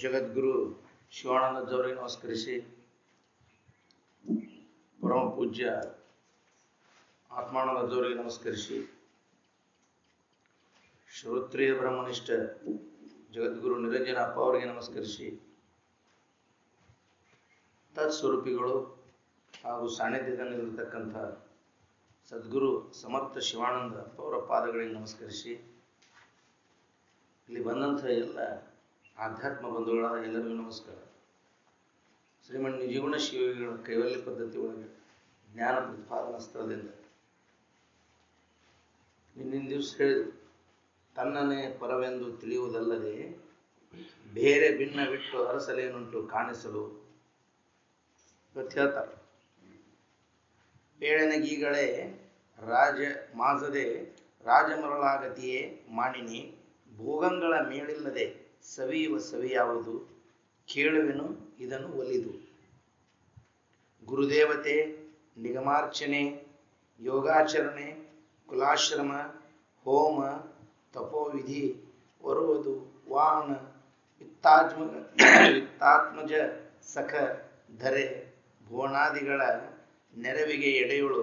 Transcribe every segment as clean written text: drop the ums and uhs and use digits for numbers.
ಜಗದ್ಗುರು ಶಿವಾನಂದರವರಿಗೆ ನಮಸ್ಕರಿಸಿ, ಪರಮ ಪೂಜ್ಯ ಆತ್ಮಾನಂದರವರಿಗೆ ನಮಸ್ಕರಿಸಿ, ಶ್ರೋತ್ರಿಯ ಬ್ರಹ್ಮನಿಷ್ಠ ಜಗದ್ಗುರು ನಿರಂಜನ ಅಪ್ಪ ಅವರಿಗೆ ನಮಸ್ಕರಿಸಿ, ತತ್ಸ್ವರೂಪಿಗಳು ಹಾಗೂ ಸಾನ್ನಿಧ್ಯದಲ್ಲಿರತಕ್ಕಂಥ ಸದ್ಗುರು ಸಮರ್ಥ ಶಿವಾನಂದ ಅಪ್ಪ ಅವರ ಪಾದಗಳಿಗೆ ನಮಸ್ಕರಿಸಿ, ಇಲ್ಲಿ ಬಂದಂಥ ಎಲ್ಲ ಆಧ್ಯಾತ್ಮ ಬಂಧುಗಳಾದ ಎಲ್ಲರಿಗೂ ನಮಸ್ಕಾರ. ಶ್ರೀಮನ್ ನಿಜಗುಣ ಶಿವಗಳ ಕೈವಲ್ಯ ಪದ್ಧತಿ ಒಳಗೆ ಜ್ಞಾನ ಪ್ರತಿಪಾದನಾ ಸ್ಥಳದಿಂದ ಇಂದಿನ ದಿವಸ ಹೇಳಿದ್ರು, ತನ್ನನ್ನೇ ಪರವೆಂದು ತಿಳಿಯುವುದಲ್ಲದೆ ಬೇರೆ ಭಿನ್ನ ಬಿಟ್ಟು ಅರಸಲೇನುಂಟು ಕಾಣಿಸಲು ಇವತ್ತು ಹೇಳ್ತಾರೆ. ಪೇಳನಗೀಗಳೇ ಮಾಜದೆ ರಾಜಮರಳಾಗತಿಯೇ ಮಾಣಿನಿ, ಭೋಗಂಗಳ ಮೇಳಿಲ್ಲದೆ ಸವಿಯುವ ಸವಿಯಾವುದು, ಕೇಳುವೆನು ಇದನ್ನು ಒಲಿದು. ಗುರುದೇವತೆ, ನಿಗಮಾರ್ಚನೆ, ಯೋಗಾಚರಣೆ, ಕುಲಾಶ್ರಮ, ಹೋಮ, ತಪೋವಿಧಿ, ವರುವುದು, ವಾಹನ, ವಿತ್ತಾತ್ಮಜ ಸಖ ಧರೆ, ಭುವನಾದಿಗಳ ನೆರವಿಗೆ ಎಡೆಯುಳು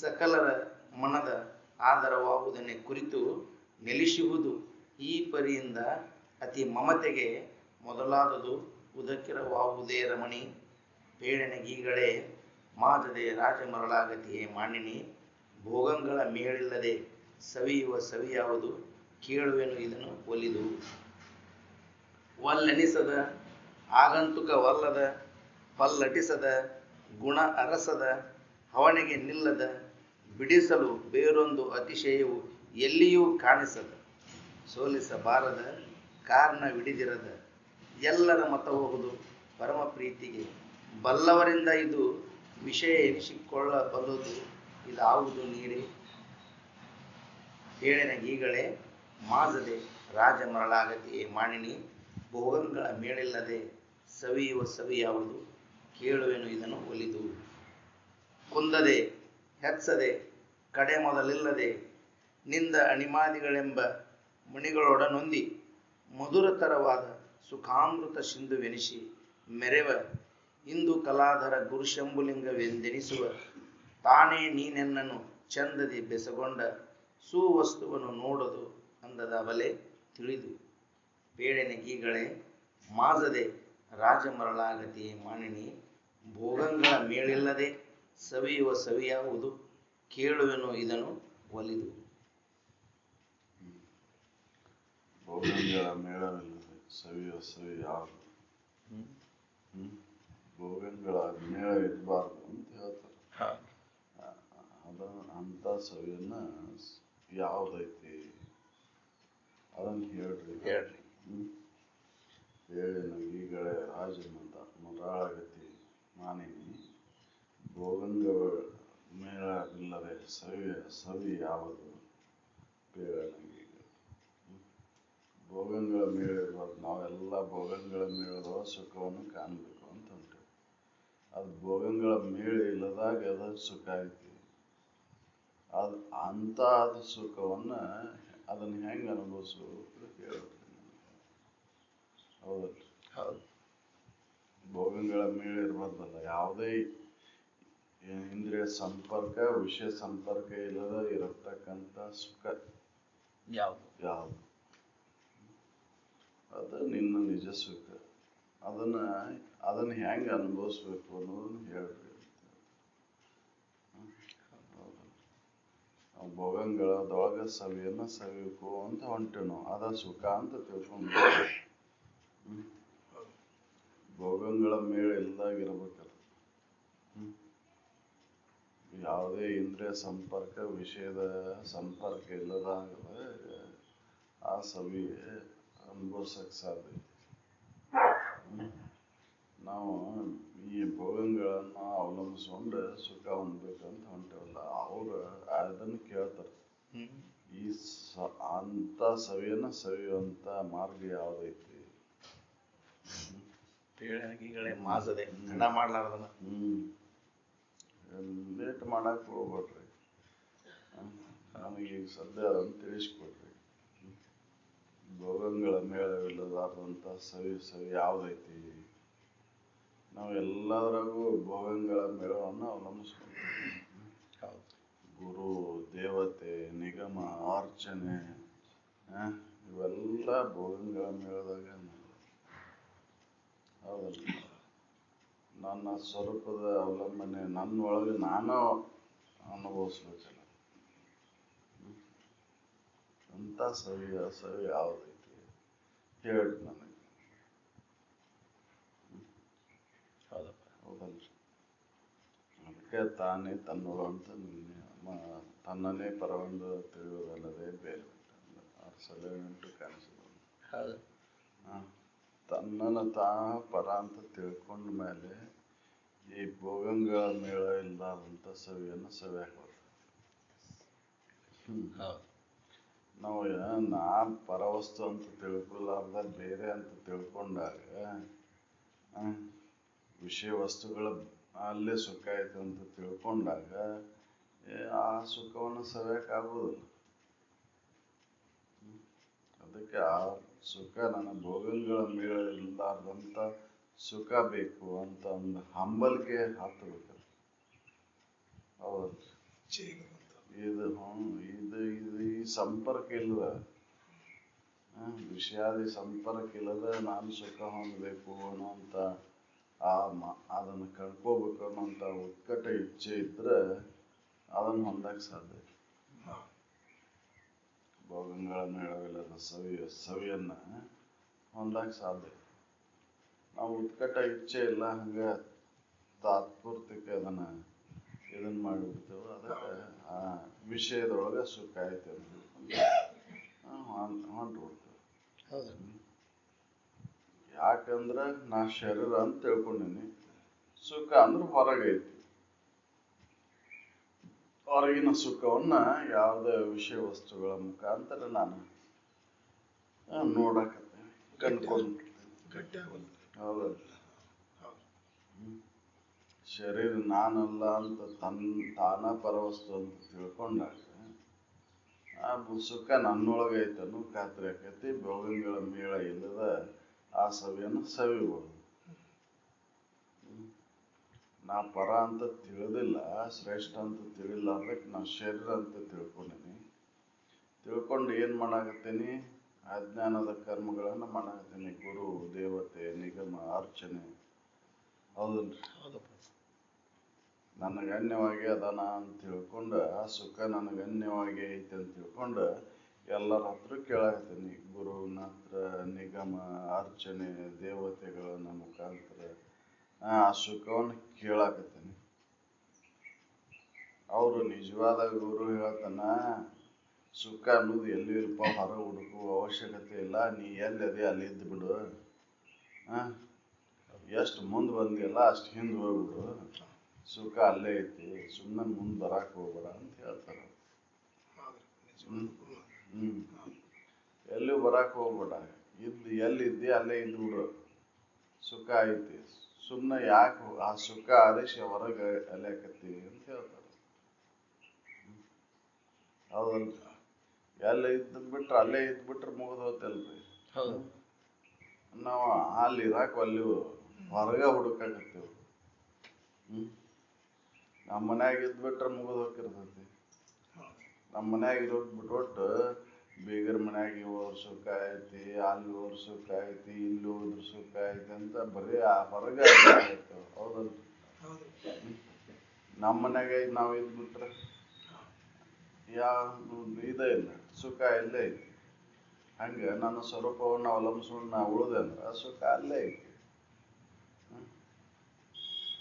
ಸಕಲರ ಮನದ ಆದರವಾಗುವುದನ್ನೇ ಕುರಿತು ನೆಲೆಸುವುದು. ಈ ಪರಿಯಿಂದ ಅತಿ ಮಮತೆಗೆ ಮೊದಲಾದದು ಉದಕಿರವಾಗುವುದೇ ರಮಣಿ. ಪೇಳನಗೀಗಳೇ ಮಾಜದೆ ರಾಜಮರಳಾಗತಿಯೇ ಮಾಣಿನಿ, ಭೋಗಂಗಳ ಮೇಳಿಲ್ಲದೆ ಸವಿಯುವ ಸವಿಯಾವುದು, ಕೇಳುವೆನು ಇದನ್ನು ಒಲಿದು. ವಲ್ಲೆನಿಸದ ಆಗಂತುಕವಲ್ಲದ ಪಲ್ಲಟಿಸದ ಗುಣ ಅರಸದ ಹವಣಿಗೆ ನಿಲ್ಲದ, ಬಿಡಿಸಲು ಬೇರೊಂದು ಅತಿಶಯವು ಎಲ್ಲಿಯೂ ಕಾಣಿಸದ, ಸೋಲಿಸಬಾರದ ಕಾರಣವಿಡಿದಿರದ, ಎಲ್ಲರ ಮತಬಹುದು ಪರಮ ಪ್ರೀತಿಗೆ, ಬಲ್ಲವರಿಂದ ಇದು ವಿಷಯ ಎನಿಸಿಕೊಳ್ಳಬಲ್ಲದು, ಇದಾವುದು ನೀರೇ. ಪೇಳನಗೀಗಳೇ ಮಾಜದೆ ರಾಜಮರಳಾಗತಿಯೇ ಮಾಣಿನಿ, ಭೋಗಂಗಳ ಮೇಳಿಲ್ಲದೆ ಸವಿಯುವ ಸವಿಯಾವುದು, ಕೇಳುವೆನು ಇದನ್ನು ಒಲಿದು. ಕುಂದದೆ ಹೆಚ್ಚದೆ ಕಡೆ ಮೊದಲಿಲ್ಲದೆ ನಿಂದ ಅಣಿಮಾದಿಗಳೆಂಬ ಮಣಿಗಳೊಡನೊಂದಿ, ಮಧುರತರವಾದ ಸುಖಾಮೃತ ಸಿಂಧುವೆನಿಸಿ ಮೆರೆವ ಇಂದು ಕಲಾಧರ ಗುರುಶಂಭುಲಿಂಗವೆಂದೆನಿಸುವ, ತಾನೇ ನೀನೆನ್ನನು ಚಂದದಿ ಬೆಸಗೊಂಡ ಸುವಸ್ತುವನ್ನು ನೋಡದು ಅಂದದ ಬಲೆ ತಿಳಿದು. ಪೇಳನಗೀಗಳೇ ಮಾಜದೆ ರಾಜಮರಳಾಗತಿಯೇ ಮಾಣಿನಿ, ಭೋಗಂಗಳ ಮೇಳಿಲ್ಲದೆ ಸವಿಯುವ ಸವಿಯಾವುದು, ಕೇಳುವೆನು ಇದನ್ನು ಒಲಿದು. ಭೋಗಂಗಳ ಮೇಳವಿಲ್ಲದೆ ಸವಿಯುವ ಸವಿ ಯಾವುದು? ಭೋಗಂಗಳ ಮೇಳ ಇರಬಾರ್ದು ಅಂತ ಹೇಳ್ತಾರೆ. ಅಂತ ಸವಿಯನ್ನ ಯಾವುದೈತಿ ಅದನ್ನು ಹೇಳ್ರಿ. ಪೇಳನಗೀಗಳೇ ರಾಜಮರಳಾಗತಿ ಮಾಣಿನಿ, ಭೋಗಂಗಳ ಮೇಳವಿಲ್ಲದೆ ಸವಿ ಯಾವುದು? ಪೇಳನಗೀಗಳು. ಭೋಗಂಗಳ ಮೇಳ ಇರ್ಬಾರ್ದು. ನಾವೆಲ್ಲ ಭೋಗಂಗಳ ಮೇಳದ ಸುಖವನ್ನು ಕಾಣಬೇಕು ಅಂತ ಉಂಟು. ಅದು ಭೋಗಂಗಳ ಮೇಳ ಇಲ್ಲದಾಗ ಅದ ಸುಖ ಐತಿ. ಅದು ಅಂತ ಸುಖವನ್ನ ಅದನ್ನ ಹೆಂಗೆ ಅನುಭವಿಸು ಹೇಳ್ತೀನಿ. ಹೌದಲ್ರಿ? ಹೌದು. ಭೋಗಂಗಳ ಮೇಳ ಇರ್ಬಾರ್ದಲ್ಲ. ಯಾವುದೇ ಇಂದ್ರಿಯ ಸಂಪರ್ಕ, ವಿಷಯ ಸಂಪರ್ಕ ಇಲ್ಲದ ಇರತಕ್ಕಂಥ ಸುಖ ಯಾವುದು? ಅದು ನಿನ್ನ ನಿಜ ಸುಖ. ಅದನ್ನ ಹೆಂಗೆ ಅನುಭವಿಸ್ಬೇಕು ಅನ್ನೋದನ್ನ ಹೇಳ್ರಿ. ನಾವು ಭೋಗಂಗಳದೊಳಗ ಸವಿಯನ್ನ ಸವಿಬೇಕು ಅಂತ ಹೊಂಟೇನು, ಅದ ಸುಖ ಅಂತ ತಿಳ್ಕೊಂಡು ಭೋಗಂಗಳ ಮೇಳ ಇಲ್ದಾಗಿರ್ಬೇಕಲ್ಲ. ಯಾವುದೇ ಇಂದ್ರಿಯ ಸಂಪರ್ಕ, ವಿಷಯದ ಸಂಪರ್ಕ ಇಲ್ಲದಾಗದ ಆ ಸವಿ ಅನುಭವಿಸಕ್ಕೆ ಸಾಧ್ಯ. ನಾವು ಈ ಭೋಗಂಗಳನ್ನ ಅವಲಂಬಿಸ್ಕೊಂಡು ಸುಖ ಹೊಂದಬೇಕಂತ ಹೊಂಟೇವಲ್ಲ, ಅವರು ಅದನ್ನು ಕೇಳ್ತಾರೆ. ಈ ಅಂತ ಸವಿಯನ್ನ ಸವಿಯುವಂತ ಮಾರ್ಗ ಯಾವುದೈತಿ? ಪೇಳನಗೀಗಳೇ ಮಾಜದೆ ತಡ ಮಾಡ್ಲಾರ್ದನ. ಲೇಟ್ ಮಾಡಕ್ ಹೋಗ್ಬೇಡ್ರಿ. ನಮಗೀಗ ಸದ್ಯ ಅದನ್ನು ತಿಳಿಸ್ಕೊಡ್ರಿ. ಭೋಗಂಗಳ ಭೋಗಂಗಳ ಮೇಳವಿಲ್ಲದಾದಂಥ ಸವಿ ಯಾವುದೈತಿ? ನಾವು ಎಲ್ಲದರಾಗೂ ಭೋಗಂಗಳ ಮೇಳವನ್ನು ಅವಲಂಬಿಸ್ಕೊಂತೀವಿ. ಗುರು, ದೇವತೆ, ನಿಗಮ, ಅರ್ಚನೆ ಇವೆಲ್ಲ ಭೋಗಂಗಳ ಮೇಳದಾಗ ಹೌದಲ್ಲ. ನನ್ನ ಸ್ವರೂಪದ ಅವಲಂಬನೆ ನನ್ನೊಳಗೆ ನಾನು ಅನುಭವಿಸ್ಬೇಕಲ್ಲ. ಅಂತ ಸವಿ ಯಾವುದೈತಿ ಹೇಳಿ ನನಗೆ. ಹೌದಲ್ರಿ? ಅದಕ್ಕೆ ತಾನೇ ತನ್ನೋಳು ಅಂತ ತನ್ನನ್ನೇ ಪರವೆಂದು ತಿಳಿಯುವುದಲ್ಲದೆ ಬೇರೆ ಸೆಲೆಂಟು ಕಾಣಿಸೋದು. ತನ್ನನ್ನು ತಾ ಪರ ಅಂತ ತಿಳ್ಕೊಂಡ ಮೇಲೆ ಈ ಭೋಗಂಗಳ ಮೇಳ ಇಲ್ಲದಂಥ ಸವಿಯನ್ನು ಸವಿಯಾಕ ನಾವು ನಾ ಪರವಸ್ತು ಅಂತ ತಿಳ್ಕೊಳ್ಳಾರ್ದ ಬೇರೆ ಅಂತ ತಿಳ್ಕೊಂಡಾಗ ವಿಷಯ ವಸ್ತುಗಳ ಅಲ್ಲೇ ಸುಖ ಐತೆ ಅಂತ ತಿಳ್ಕೊಂಡಾಗ ಆ ಸುಖವನ್ನು ಸವಿಯಕ್ಕಾಗೋದಿಲ್ಲ. ಅದಕ್ಕೆ ಆ ಸುಖ ನನ್ನ ಭೋಗಂಗಳ ಮೇಳ ಇಲ್ಲಾರ್ದಂಥ ಸುಖ ಬೇಕು ಅಂತ ಒಂದು ಹಂಬಲಿಕೆ ಹತ್ತಬೇಕಲ್ಲ. ಹೌದು. ಇದು ಈ ಸಂಪರ್ಕ ಇಲ್ಲದ ವಿಷಯಾದಿ ಸಂಪರ್ಕ ಇಲ್ಲದ ನಾನು ಸುಖ ಹೊಂದಬೇಕು ಅನ್ನೋಂಥ ಅದನ್ನು ಕಳ್ಕೋಬೇಕು ಅನ್ನೋಂಥ ಉತ್ಕಟ ಇಚ್ಛೆ ಇದ್ರೆ ಅದನ್ನು ಹೊಂದಕ್ಕೆ ಸಾಧ್ಯ. ಭೋಗಂಗಳ ಮೇಳವಿಲ್ಲದ ಸವಿಯನ್ನು ಹೊಂದಕ್ಕೆ ಸಾಧ್ಯ. ನಾವು ಉತ್ಕಟ ಇಚ್ಛೆ ಇಲ್ಲ, ಹಂಗೆ ತಾತ್ಪೂರ್ತಿಕ ಇದನ್ನು ಮಾಡಿಬಿಡ್ತೇವೆ. ಅದಕ್ಕೆ ಆ ವಿಷಯದೊಳಗೆ ಸುಖ ಐತೆ ಅಂತ ಹೊಂಟ್ಬಿಡ್ತೇವೆ. ಯಾಕಂದ್ರೆ ನಾ ಶರೀರ ಅಂತ ತಿಳ್ಕೊಂಡೀನಿ, ಸುಖ ಅಂದ್ರೆ ಹೊರಗೈತಿ. ಹೊರಗಿನ ಸುಖವನ್ನ ಯಾವುದೇ ವಿಷಯ ವಸ್ತುಗಳ ಮುಖಾಂತರ ನಾನು ನೋಡಕತ್ತೇನೆ, ಕಂಡ್ಕೊಂಡು. ಹೌದಲ್ಲ? ಶರೀರ ನಾನಲ್ಲ ಅಂತ ತಾನ ಪರವಸ್ತು ಅಂತ ತಿಳ್ಕೊಂಡಾಗ ಆ ಸುಖ ನನ್ನೊಳಗೈತನು ಖಾತ್ರಿ ಆಕೈತಿ. ಭೋಗಂಗಳ ಮೇಳ ಇಲ್ಲದ ಆ ಸವಿಯನ್ನು ಸವಿಬೋದು. ನಾ ಪರ ಅಂತ ತಿಳಿದಿಲ್ಲ, ಶ್ರೇಷ್ಠ ಅಂತ ತಿಳಿಲ್ಲ, ಅದಕ್ಕೆ ನಾ ಶರೀರ ಅಂತ ತಿಳ್ಕೊಂಡೀನಿ. ತಿಳ್ಕೊಂಡು ಏನು ಮಾಡಾಕತ್ತೀನಿ? ಅಜ್ಞಾನದ ಕರ್ಮಗಳನ್ನು ಮಾಡಾಕತ್ತೀನಿ. ಗುರು, ದೇವತೆ, ನಿಗಮ, ಅರ್ಚನೆ. ಹೌದಲ್ರಿ? ನನಗನ್ಯವಾಗಿ ಅದಾನ ಅಂತ ತಿಳ್ಕೊಂಡು ಆ ಸುಖ ನನಗನ್ಯವಾಗಿ ಐತೆ ಅಂತ ತಿಳ್ಕೊಂಡು ಎಲ್ಲರ ಹತ್ರ ಕೇಳಾಕತ್ತೀನಿ. ಗುರುವಿನ ಹತ್ರ, ನಿಗಮ, ಅರ್ಚನೆ, ದೇವತೆಗಳ ಮುಖಾಂತರ ಆ ಸುಖವನ್ನು ಕೇಳಾಕತ್ತೀನಿ. ಅವರು ನಿಜವಾದ ಗುರು ಹೇಳ್ತಾನ, ಸುಖ ಅನ್ನೋದು ಎಲ್ಲಿ ಇರಪ್ಪ, ಹೊರ ಹುಡುಕುವ ಅವಶ್ಯಕತೆ ಇಲ್ಲ, ನೀ ಎಲ್ಲಿದೆ ಅಲ್ಲಿ ಇದ್ದು ಬಿಡು. ಎಷ್ಟು ಮುಂದೆ ಬಂದಿಲ್ಲ ಅಷ್ಟು ಹಿಂದೆ ಹೋಗ್ಬಿಡು, ಸುಖ ಅಲ್ಲೇ ಐತಿ, ಸುಮ್ಮನೆ ಮುಂದೆ ಬರಾಕ್ ಹೋಗ್ಬೇಡ ಅಂತ ಹೇಳ್ತಾರ. ಎಲ್ಲೂ ಬರಾಕ್ ಹೋಗ್ಬೇಡ, ಎಲ್ಲಿದ್ದಿ ಅಲ್ಲೇ ಇದ್ದು ಬಿಡು, ಸುಖ ಐತಿ. ಸುಮ್ಮನೆ ಯಾಕೆ ಆ ಸುಖ ಆದೇಶ ಹೊರಗೆ ಅಲೆಕತ್ತೀವಿ ಅಂತ ಹೇಳ್ತಾರೆ. ಹೌದಲ್ರಿ? ಎಲ್ಲ ಇದ್ದು ಬಿಟ್ರೆ ಅಲ್ಲೇ ಇದ್ಬಿಟ್ರೆ ಮುಗಿದು ಹೋತಲ್ರಿ. ನಾವು ಅಲ್ಲಿ ಇರಾಕ ಅಲ್ಲಿ ಹೊರಗೆ ಹುಡುಕಾಕತ್ತೀವಿ. ನಮ್ಮ ಮನ್ಯಾಗ ಇದ್ಬಿಟ್ರೆ ಮುಗಿದು ಹೋಗಿರ್ತೈತಿ. ನಮ್ಮ ಮನ್ಯಾಗ ಇರೋದು ಬಿಟ್ಬಿಟ್ಟು ಬೀಗರ ಮನ್ಯಾಗ ಹೋದ್ರ ಸುಖ ಐತಿ, ಅಲ್ಲಿ ಹೋದ್ರ ಸುಖ ಐತಿ, ಇಲ್ಲಿ ಹೋದ್ರ ಸುಖ ಐತಿ ಅಂತ ಬರೀ ಆ ಹೊರಗೆ ಆಗ್ತೇವೆ. ಹೌದಲ್ರಿ? ನಮ್ಮ ಮನ್ಯಾಗ ನಾವು ಇದ್ಬಿಟ್ರೆ ಇದೇ ಇಲ್ಲ, ಸುಖ ಇಲ್ಲೇ ಐತಿ. ಹಂಗೆ ನನ್ನ ಸ್ವರೂಪವನ್ನು ಅವಲಂಬಿಸ್ಕೊಂಡು ನಾ ಉಳಿದೆ ಅಂದ್ರೆ ಸುಖ ಅಲ್ಲೇ ಐತಿ.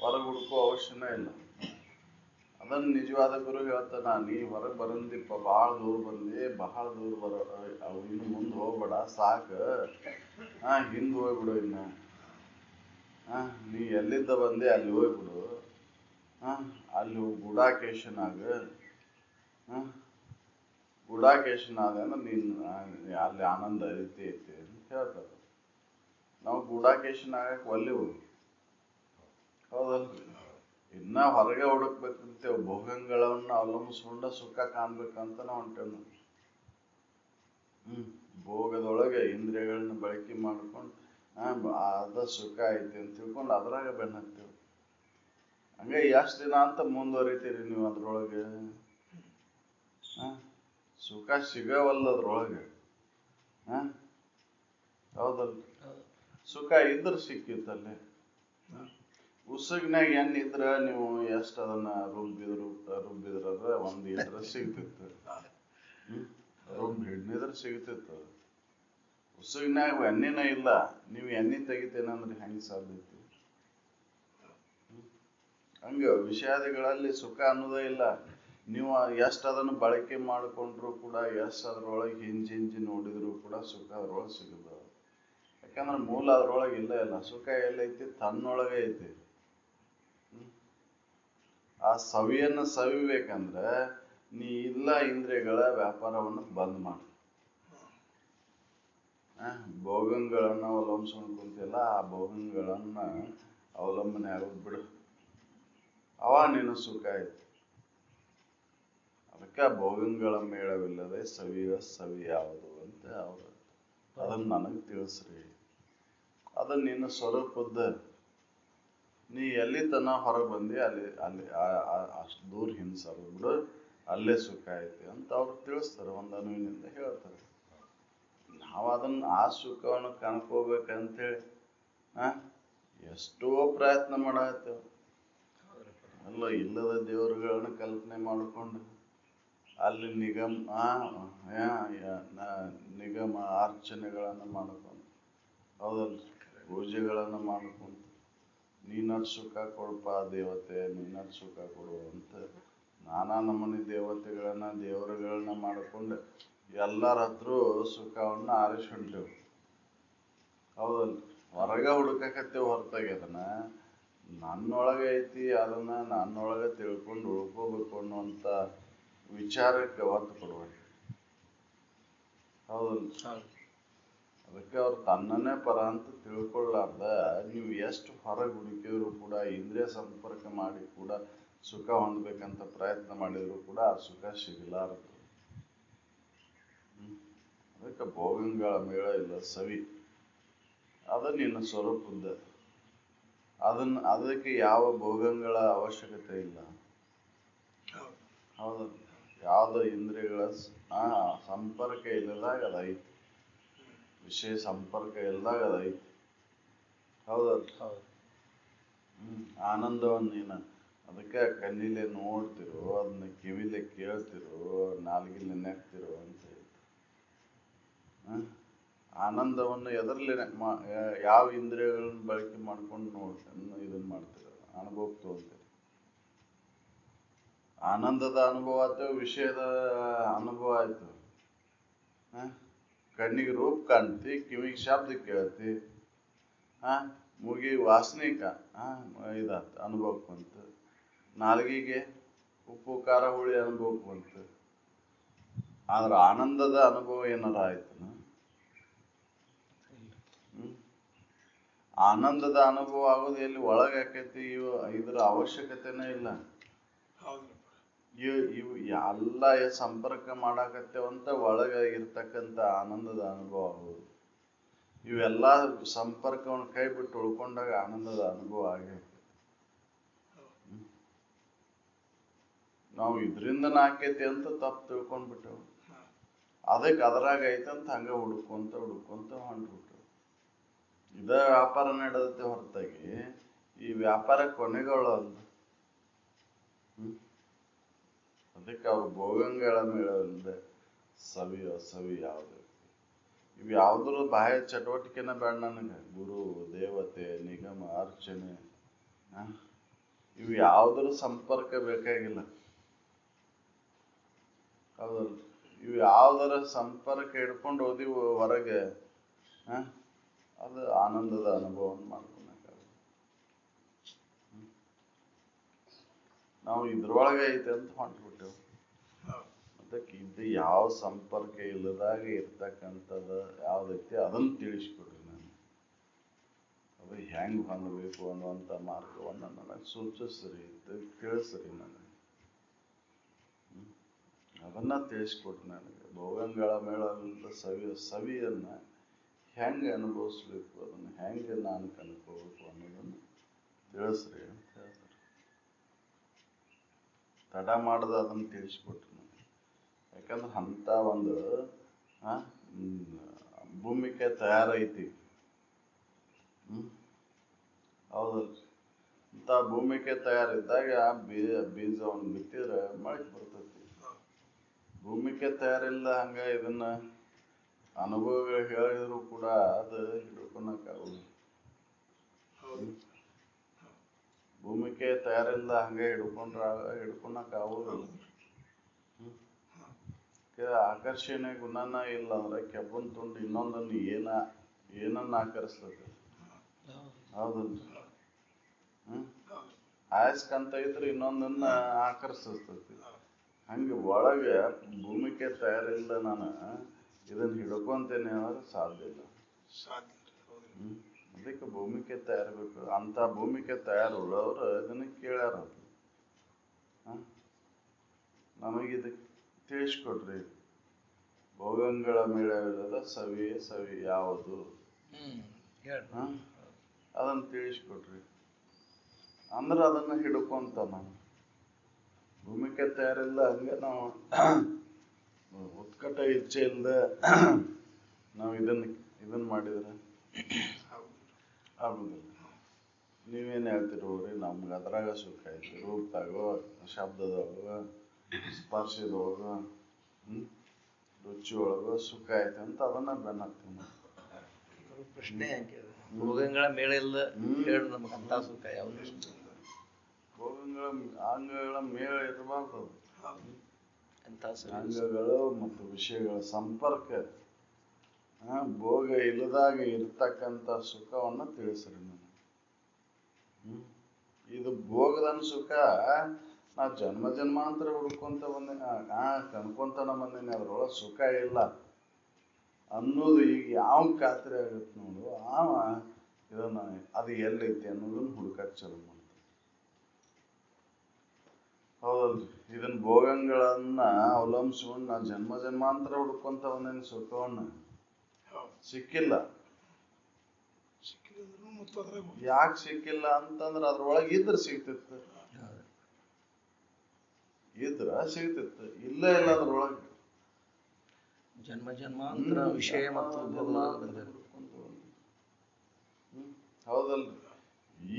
ಹೊರಗೆ ಹುಡುಕೋ ಅವಶ್ಯನೇ ಇಲ್ಲ. ಅದನ್ನು ನಿಜವಾದ ಗುರು ಹೇಳ್ತಾನ, ನೀ ಹೊರಗೆ ಬರಂದಿಪ್ಪ, ಭಾಳ ದೂರ ಬಂದಿ, ಭಾಳ ದೂರ ಇನ್ನು ಮುಂದೆ ಹೋಗ್ಬೇಡ, ಸಾಕು, ಹಿಂದೆ ಹೋಗ್ಬಿಡು. ಇನ್ನು ನೀ ಎಲ್ಲಿದ್ದ ಬಂದೆ ಅಲ್ಲಿ ಹೋಗ್ಬಿಡು. ಅಲ್ಲಿ ಗುಡಾಕೇಶನಾಗ ಗುಡಾಕೇಶನಾದ ಅಂದ್ರೆ ನೀನು ಅಲ್ಲಿ ಆನಂದ ಐತಿ ಅಂತ ಹೇಳ್ತಾರೆ. ನಾವು ಗುಡಾಕೇಶನಾಗಕ್ಕೆ ಒಲ್ಲಿವು. ಹೌದಲ್ರಿ? ಇನ್ನ ಹೊರಗೆ ಹುಡುಕ್ಬೇಕಂತೇವೆ, ಭೋಗಂಗಳನ್ನ ಅವಲಂಬಿಸ್ಕೊಂಡ ಸುಖ ಕಾಣ್ಬೇಕಂತ ನಾವು ಹೊಂಟೇವ್. ಭೋಗದೊಳಗೆ ಇಂದ್ರಿಯಗಳನ್ನ ಬಳಕೆ ಮಾಡ್ಕೊಂಡು ಅದ ಸುಖ ಐತಿ ಅಂತ ತಿಳ್ಕೊಂಡು ಅದ್ರಾಗ ಬೆನ್ನ ಹತ್ತೀವಿ. ಹಂಗೆ ಎಷ್ಟು ದಿನ ಅಂತ ಮುಂದುವರಿತೀರಿ ನೀವು ಅದ್ರೊಳಗೆ? ಸುಖ ಸಿಗವಲ್ಲ ಅದ್ರೊಳಗೆ. ಹೌದಲ್ಲ? ಸುಖ ಇದ್ರ ಸಿಕ್ಕಿತ್ತಲ್ಲೇ. ಉಸುಗ್ನಾಗ ಏನಿದ್ರ ನೀವು ಎಷ್ಟು ಅದನ್ನ ರುಬ್ಬಿದ್ರ ಒಂದ್ ಇದ್ರ ಸಿಗ್ತಿತ್ತು. ಹಿಡ್ನಿದ್ರ ಸಿಗ್ತಿತ್ತು. ಉಸುಗ್ನಾಗ ಎಣ್ಣಿನ ಇಲ್ಲ, ನೀವು ಎಣ್ಣೆ ತೆಗಿತೇನಂದ್ರೆ ಹೆಂಗ್ ಸಾಧ್ಯತೆ? ಹಂಗ ವಿಷಾದಿಗಳಲ್ಲಿ ಸುಖ ಅನ್ನೋದೇ ಇಲ್ಲ. ನೀವು ಎಷ್ಟು ಅದನ್ನು ಬಳಕೆ ಮಾಡಿಕೊಂಡ್ರು ಕೂಡ, ಎಷ್ಟು ಅದ್ರೊಳಗೆ ಹಿಂಜಿ ನೋಡಿದ್ರು ಕೂಡ ಸುಖ ಅದ್ರೊಳಗೆ ಸಿಗದ. ಯಾಕಂದ್ರೆ ಮೂಲ ಅದ್ರೊಳಗೆ ಇಲ್ಲ. ಸುಖ ಎಲ್ಲೈತಿ? ತನ್ನೊಳಗೆ ಐತಿ. ಆ ಸವಿಯನ್ನು ಸವಿಬೇಕಂದ್ರೆ ನೀ ಇಲ್ಲ ಇಂದ್ರಿಯಗಳ ವ್ಯಾಪಾರವನ್ನು ಬಂದ್ ಮಾಡಿ, ಭೋಗಗಳನ್ನ ಅವಲಂಬಿಸ್ಕೊಂಡು ಕುಂತಿಲ್ಲ, ಆ ಭೋಗಗಳನ್ನ ಅವಲಂಬನೆ ಆಗೋದು ಬಿಡು. ಅವ ನಿನ್ನ ಸುಖ ಐತಿ. ಅದಕ್ಕೆ ಭೋಗಗಳ ಮೇಳವಿಲ್ಲದೆ ಸವಿಯ ಸವಿ ಯಾವುದು ಅಂತ ಅವ್ರು ಅದನ್ನ ನನಗೆ ತಿಳಿಸ್ರಿ. ಅದು ನಿನ್ನ ಸ್ವರೂಪದ. ನೀ ಎಲ್ಲಿ ತನ ಹೊರಗೆ ಬಂದಿ ಅಲ್ಲಿ ಅಷ್ಟು ದೂರ ಹಿಂಸರು ಬಿಡು, ಅಲ್ಲೇ ಸುಖ ಐತಿ ಅಂತ ಅವ್ರು ತಿಳಿಸ್ತಾರೆ, ಒಂದು ಅನುವಿನಿಂದ ಹೇಳ್ತಾರೆ. ನಾವು ಅದನ್ನ ಆ ಸುಖವನ್ನು ಕಣ್ಕೋಬೇಕಂತೇಳಿ ಎಷ್ಟೋ ಪ್ರಯತ್ನ ಮಾಡತ್ತೇವೆ. ಅಲ್ಲ, ಇಲ್ಲದ ದೇವರುಗಳನ್ನ ಕಲ್ಪನೆ ಮಾಡಿಕೊಂಡು ಅಲ್ಲಿ ನಿಗಮ ಅರ್ಚನೆಗಳನ್ನು ಮಾಡ್ಕೊಂಡು, ಹೌದಲ್ಲ, ಪೂಜೆಗಳನ್ನು ಮಾಡ್ಕೊಂಡು ನೀನಷ್ಟು ಸುಖ ಕೊಡಪ್ಪ ದೇವತೆ, ನೀನಷ್ಟು ಸುಖ ಕೊಡು ಅಂತ ನಾನಾ ನಮೂನಿ ದೇವರುಗಳನ್ನ ಮಾಡಿಕೊಂಡು ಎಲ್ಲರ ಹತ್ರ ಸುಖವನ್ನು ಆರಿಸ್ಕೊಂಡೇವು. ಹೌದಲ್ಲ? ಹೊರಗೆ ಹುಡುಕಕತ್ತೇವೆ ಹೊರತಾಗಿ ಅದನ್ನ ನನ್ನೊಳಗೆ ಐತಿ, ಅದನ್ನ ನನ್ನೊಳಗೆ ತಿಳ್ಕೊಂಡು ಉಳ್ಕೋಬೇಕು ಅನ್ನುವಂಥ ವಿಚಾರಕ್ಕೆ ಒತ್ತು ಕೊಡುವ. ಹೌದಲ್ಲ? ಅದಕ್ಕೆ ಅವ್ರು ತನ್ನನ್ನೇ ಪರ ಅಂತ ತಿಳ್ಕೊಳ್ಳಾರ್ದ ನೀವು ಎಷ್ಟು ಹೊರಗೆ ಹುಡುಕಿದ್ರು ಕೂಡ, ಇಂದ್ರಿಯ ಸಂಪರ್ಕ ಮಾಡಿ ಕೂಡ ಸುಖ ಹೊಂದಬೇಕಂತ ಪ್ರಯತ್ನ ಮಾಡಿದ್ರು ಕೂಡ ಆ ಸುಖ ಸಿಗಲಾರದು. ಅದಕ್ಕೆ ಭೋಗಗಳ ಮೇಳ ಇಲ್ಲ ಸವಿ. ಅದು ನಿನ್ನ ಸ್ವರೂಪದ. ಅದಕ್ಕೆ ಯಾವ ಭೋಗಗಳ ಅವಶ್ಯಕತೆ ಇಲ್ಲ. ಹೌದು, ಯಾವ್ದು ಇಂದ್ರಿಯಗಳ ಸಂಪರ್ಕ ಇಲ್ಲದಾಗ ಅದೈತಿ, ವಿಷಯ ಸಂಪರ್ಕ ಇಲ್ಲದಾಗ ಅದೈತಿ. ಹೌದಲ್ಲ? ಆನಂದವನ್ನು ನೀನು ಅದಕ್ಕೆ ಕಣ್ಣಿಲೆ ನೋಡ್ತಿರೋ, ಅದನ್ನ ಕಿವಿಲೆ ಕೇಳ್ತಿರೋ, ನಾಲ್ಗಿಲೆ ನೆಕ್ತಿರೋ ಅಂತ ಹೇಳ್ತಿ. ಆನಂದವನ್ನು ಎದರಲ್ಲಿ ಯಾವ ಇಂದ್ರಿಯಗಳನ್ನ ಬಳಕೆ ಮಾಡ್ಕೊಂಡು ಇದನ್ನ ಮಾಡ್ತೀರ, ಅನುಭವಕ್ಕೆ ತೋಲ್ತೀರಿ. ಆನಂದದ ಅನುಭವ ಆಯ್ತು, ವಿಷಯದ ಅನುಭವ ಆಯ್ತು. ಕಣ್ಣಿಗೆ ರೂಪ ಕಾಣ್ತಿ, ಕಿವಿಗೆ ಶಬ್ದ ಕೇಳ್ತಿ, ಮೂಗಿಗೆ ವಾಸನೆ ಇದಾತ ಅನುಭವಕ್ಕೆ ಬಂತು, ನಾಲ್ಗಿಗೆ ಉಪ್ಪು ಖಾರ ಹುಳಿ ಅನುಭವಕ್ಕೆ ಬಂತು. ಆದ್ರೆ ಆನಂದದ ಅನುಭವ ಏನಾರ ಆಯ್ತು? ಆನಂದದ ಅನುಭವ ಆಗೋದು ಎಲ್ಲಿ ಒಳಗೆ ಆಕೈತಿ. ಇದ್ರ ಅವಶ್ಯಕತೆನೇ ಇಲ್ಲ. ಇವು ಎಲ್ಲ ಸಂಪರ್ಕ ಮಾಡಾಕತ್ತೇವಂತ ಒಳಗೆ ಇರ್ತಕ್ಕಂಥ ಆನಂದದ ಅನುಭವ ಆಗೋದು. ಇವೆಲ್ಲ ಸಂಪರ್ಕವನ್ನು ಕೈ ಬಿಟ್ಟು ಉಳ್ಕೊಂಡಾಗ ಆನಂದದ ಅನುಭವ ಆಗೈತಿ. ನಾವು ಇದರಿಂದ ಆಕೈತಿ ಅಂತ ತಪ್ಪು ತಿಳ್ಕೊಂಡ್ಬಿಟ್ಟೆವು. ಅದಕ್ಕೆ ಅದರಾಗ ಐತಂತ ಹಂಗ ಹುಡ್ಕೊಂತ ಹೊಂಟ್ಬಿಟ್ಟು ಇದ ವ್ಯಾಪಾರ ನಡೆದತ್ತೆ ಹೊರತಾಗಿ ಈ ವ್ಯಾಪಾರ ಕೊನೆಗಳಲ್ಲ. ಅದಕ್ಕೆ ಅವ್ರು ಭೋಗಗಳ ಮೇಳವಿಲ್ಲದೆ ಸವಿ ಯಾವುದು, ಇವು ಯಾವ್ದ್ರ ಬಾಹ್ಯ ಚಟುವಟಿಕೆನ ಬೇಡ ನನಗೆ. ಗುರು, ದೇವತೆ, ನಿಗಮ, ಅರ್ಚನೆ, ಇವು ಯಾವ್ದ್ರ ಸಂಪರ್ಕ ಬೇಕಾಗಿಲ್ಲ. ಹೌದಲ್ಲ? ಇವು ಯಾವ್ದರ ಸಂಪರ್ಕ ಹಿಡ್ಕೊಂಡು ಹೋದಿವು ಹೊರಗೆ, ಅದು ಆನಂದದ ಅನುಭವವನ್ನು ಮಾಡ್ಕೊಳಕ್ಕಾಗಲ್ಲ. ನಾವು ಇದ್ರೊಳಗೆ ಐತೆ ಅಂತ ಹೊಂಟ್ಬಿಟ್ಟೆವು. ಅದಕ್ಕೆ ಇದು ಯಾವ ಸಂಪರ್ಕ ಇಲ್ಲದಾಗ ಇರ್ತಕ್ಕಂಥದ್ದು ಯಾವ್ದೈತಿ ಅದನ್ನು ತಿಳಿಸ್ಕೊಡ್ರಿ ನಾನು. ಅದು ಹೆಂಗೆ ಹೊಂದಬೇಕು ಅನ್ನುವಂಥ ಮಾರ್ಗವನ್ನು ನನಗೆ ಸೂಚಿಸ್ರಿ, ತಿಳಿಸ್ರಿ ನನಗೆ. ಅದನ್ನ ತಿಳಿಸ್ಕೊಟ್ಟು ನನಗೆ ಭೋಗಂಗಳ ಮೇಳದ ಸವಿಯನ್ನು ಹೆಂಗೆ ಅನುಭವಿಸ್ಬೇಕು, ಅದನ್ನು ಹೆಂಗೆ ನಾನು ಕಂಡ್ಕೋಬೇಕು ಅನ್ನೋದನ್ನು ತಿಳಿಸ್ರಿ ಅಂತ ಹೇಳ್ತಾರೆ. ತಡ ಮಾಡದ ಅದನ್ನು ತಿಳಿಸ್ಕೊಟ್ರು ನನಗೆ. ಯಾಕಂದ್ರೆ ಅಂಥ ಒಂದು ಭೂಮಿಕೆ ತಯಾರೈತಿ. ಹೌದಲ್ರಿ. ಇಂಥ ಭೂಮಿಕೆ ತಯಾರಿದ್ದಾಗ ಬೀಜವನ್ನು ಬಿತ್ತಿದ್ರೆ ಮಳೆ ಬರ್ತೈತಿ. ಭೂಮಿಕೆ ತಯಾರಿಲ್ಲ ಹಂಗ ಇದನ್ನ ಅನುಭವಗಳು ಹೇಳಿದ್ರು ಕೂಡ ಅದು ಹಿಡ್ಕೊಳಕ್ಕಾಗಲ್ಲ. ಭೂಮಿಕೆ ತಯಾರಿಲ್ಲ ಹಂಗೆ ಹಿಡ್ಕೊಳಕ್ಕಾಗೋದಿಲ್ಲ. ಆಕರ್ಷಣೆ ಗುಣನ ಇಲ್ಲ ಅಂದ್ರೆ ಕೆಬ್ಬನ್ ತುಂಡು ಇನ್ನೊಂದನ್ನು ಏನನ್ನ ಆಕರ್ಸ್ತದೆ. ಹೌದಲ್ರಿ. ಆಯಸ್ಕಂತ ಇದ್ರೆ ಇನ್ನೊಂದನ್ನ ಆಕರ್ಸಿಸ್ತೈತಿ. ಹಂಗೆ ಒಳಗೆ ಭೂಮಿಕೆ ತಯಾರಿಲ್ಲ ನಾನು ಇದನ್ನ ಹಿಡ್ಕೊಂತೇನೆ ಅನ್ನೋದು ಸಾಧ್ಯ ಇಲ್ಲ. ಅದಕ್ಕೆ ಭೂಮಿಕೆ ತಯಾರಬೇಕು. ಅಂತ ಭೂಮಿಕೆ ತಯಾರುಳ್ಳವರು ಇದನ್ನ ಕೇಳ್ಯಾರ. ನಮಗಿದಕ್ಕೆ ತಿಳಿಸ್ಕೊಡ್ರಿ. ಭೋಗಂಗಳ ಮೇಳವಿಲ್ಲದ ಸವಿ ಯಾವುದು ಅದನ್ನು ತಿಳಿಸ್ಕೊಡ್ರಿ ಅಂದ್ರೆ ಅದನ್ನ ಹಿಡ್ಕೊಂತ ನಾವು ಭೂಮಿಕೆ ತಯಾರಿಲ್ಲ ಹಂಗೆ ನಾವು ಉತ್ಕಟ ಇಚ್ಛೆ ಇಲ್ಲದೆ ನಾವು ಇದನ್ನ ಮಾಡಿದ್ರೆ ಆಗುದಿಲ್ಲ. ನೀವೇನು ಹೇಳ್ತಿರೋರಿ, ನಮ್ಗೆ ಅದ್ರಾಗ ಸುಖ ಐತಿ. ರೂಪದಾಗೋ, ಶಬ್ದದೊಳಗೋ, ಸ್ಪರ್ಶದೊಳಗೋ, ರುಚಿ ಒಳಗೋ ಸುಖ ಐತೆ ಅಂತ ಅದನ್ನ ಬೆನ್ನತ್ತೀವಿ ನಾವು. ಪ್ರಶ್ನೆ ಭೋಗಂಗಳ ಮೇಳ ಇಲ್ಲ ಹೇಳಿ ನಮ್ಗೆ ಅಂತ ಸುಖ ಯಾವುದು? ಅಂಗಗಳ ಮೇಳ ಇರಬಾರ್ದು. ಅಂಗಗಳು ಮತ್ತು ವಿಷಯಗಳ ಸಂಪರ್ಕ ಭೋಗ ಇಲ್ಲದಾಗ ಇರ್ತಕ್ಕಂಥ ಸುಖವನ್ನ ತಿಳಿಸ್ರಿ ನಾನು. ಇದು ಭೋಗದನ್ ಸುಖ ನಾವು ಜನ್ಮಾಂತರ ಹುಡ್ಕೊಂತ ಬಂದೇನೆ, ಕಣ್ಕೊಂತನ ಬಂದೇನೆ, ಅದ್ರೊಳಗೆ ಸುಖ ಇಲ್ಲ ಅನ್ನೋದು ಈಗ ಯಾವ ಖಾತ್ರಿ ಆಗುತ್ತೆ ನೋಡು, ಇದನ್ನ ಅದು ಎಲ್ಲೈತಿ ಅನ್ನೋದನ್ನ ಹುಡುಕಕ್ಕೆ ಚಾಲು ಮಾಡ್ತಾರೆ. ಹೌದಲ್ರಿ. ಇದನ್ನ ಭೋಗಂಗಳನ್ನ ಅವಲಂಬಿಸ್ಕೊಂಡು ನಾ ಜನ್ಮಾಂತರ ಹುಡ್ಕೊಂತ ಬಂದೇನೆ, ಸುಖವನ್ನ ಸಿಕ್ಕಿಲ್ಲ. ಯಾಕೆ ಸಿಕ್ಕಿಲ್ಲ ಅಂತಂದ್ರೆ ಅದ್ರೊಳಗೆ ಇದ್ರ ಸಿಗ್ತಿತ್ತು, ಸಿಗ್ತಿತ್ತು. ಇಲ್ಲ ಅದ್ರೊಳಗೆ ಜನ್ಮಾಂತರ ವಿಷಯ ಮತ್ತು ಹೌದಲ್ರಿ.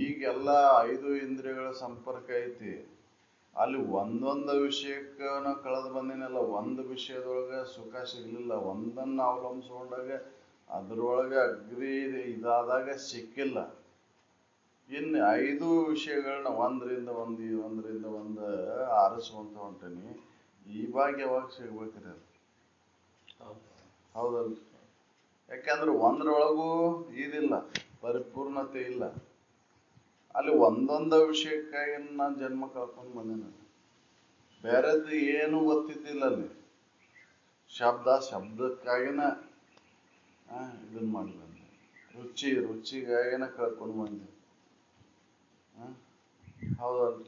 ಈಗೆಲ್ಲ 5 ಇಂದ್ರಿಯಗಳ ಸಂಪರ್ಕ ಐತಿ. ಅಲ್ಲಿ ಒಂದೊಂದು ವಿಷಯಕ್ಕ ನಾ ಕಳೆದು ಬಂದಿನಲ್ಲ, ಒಂದು ವಿಷಯದೊಳಗೆ ಸುಖ ಸಿಗ್ಲಿಲ್ಲ, ಒಂದನ್ನ ಅವಲಂಬಿಸ್ಕೊಂಡಾಗ ಅದ್ರೊಳಗೆ ಅಗ್ರಿ ಇದಾದಾಗ ಸಿಕ್ಕಿಲ್ಲ. ಇನ್ನು 5 ವಿಷಯಗಳನ್ನ ಒಂದರಿಂದ ಒಂದು ಆರಿಸುವಂತ ಹೊಂಟೇನಿ. ಇವಾಗ ಯಾವಾಗ ಸಿಗ್ಬೇಕ್ರಿ ಅದು? ಹೌದಲ್ರಿ. ಯಾಕಂದ್ರೆ ಒಂದ್ರೊಳಗೂ ಇದಿಲ್ಲ, ಪರಿಪೂರ್ಣತೆ ಇಲ್ಲ. ಅಲ್ಲಿ ಒಂದೊಂದು ವಿಷಯಕ್ಕಾಗಿ ನಾನು ಜನ್ಮ ಕಳ್ಕೊಂಡು ಬಂದೇನೆ. ಬೇರೆದು ಏನು ಗೊತ್ತಿದ್ದಿಲ್ಲ. ಅಲ್ಲಿ ಶಬ್ದಕ್ಕಾಗಿನ ಇದನ್ನ ಮಾಡಿ ಬಂದೆ, ರುಚಿಗಾಗಿನ ಕಳ್ಕೊಂಡು ಬಂದೆ. ಹೌದಲ್ರಿ.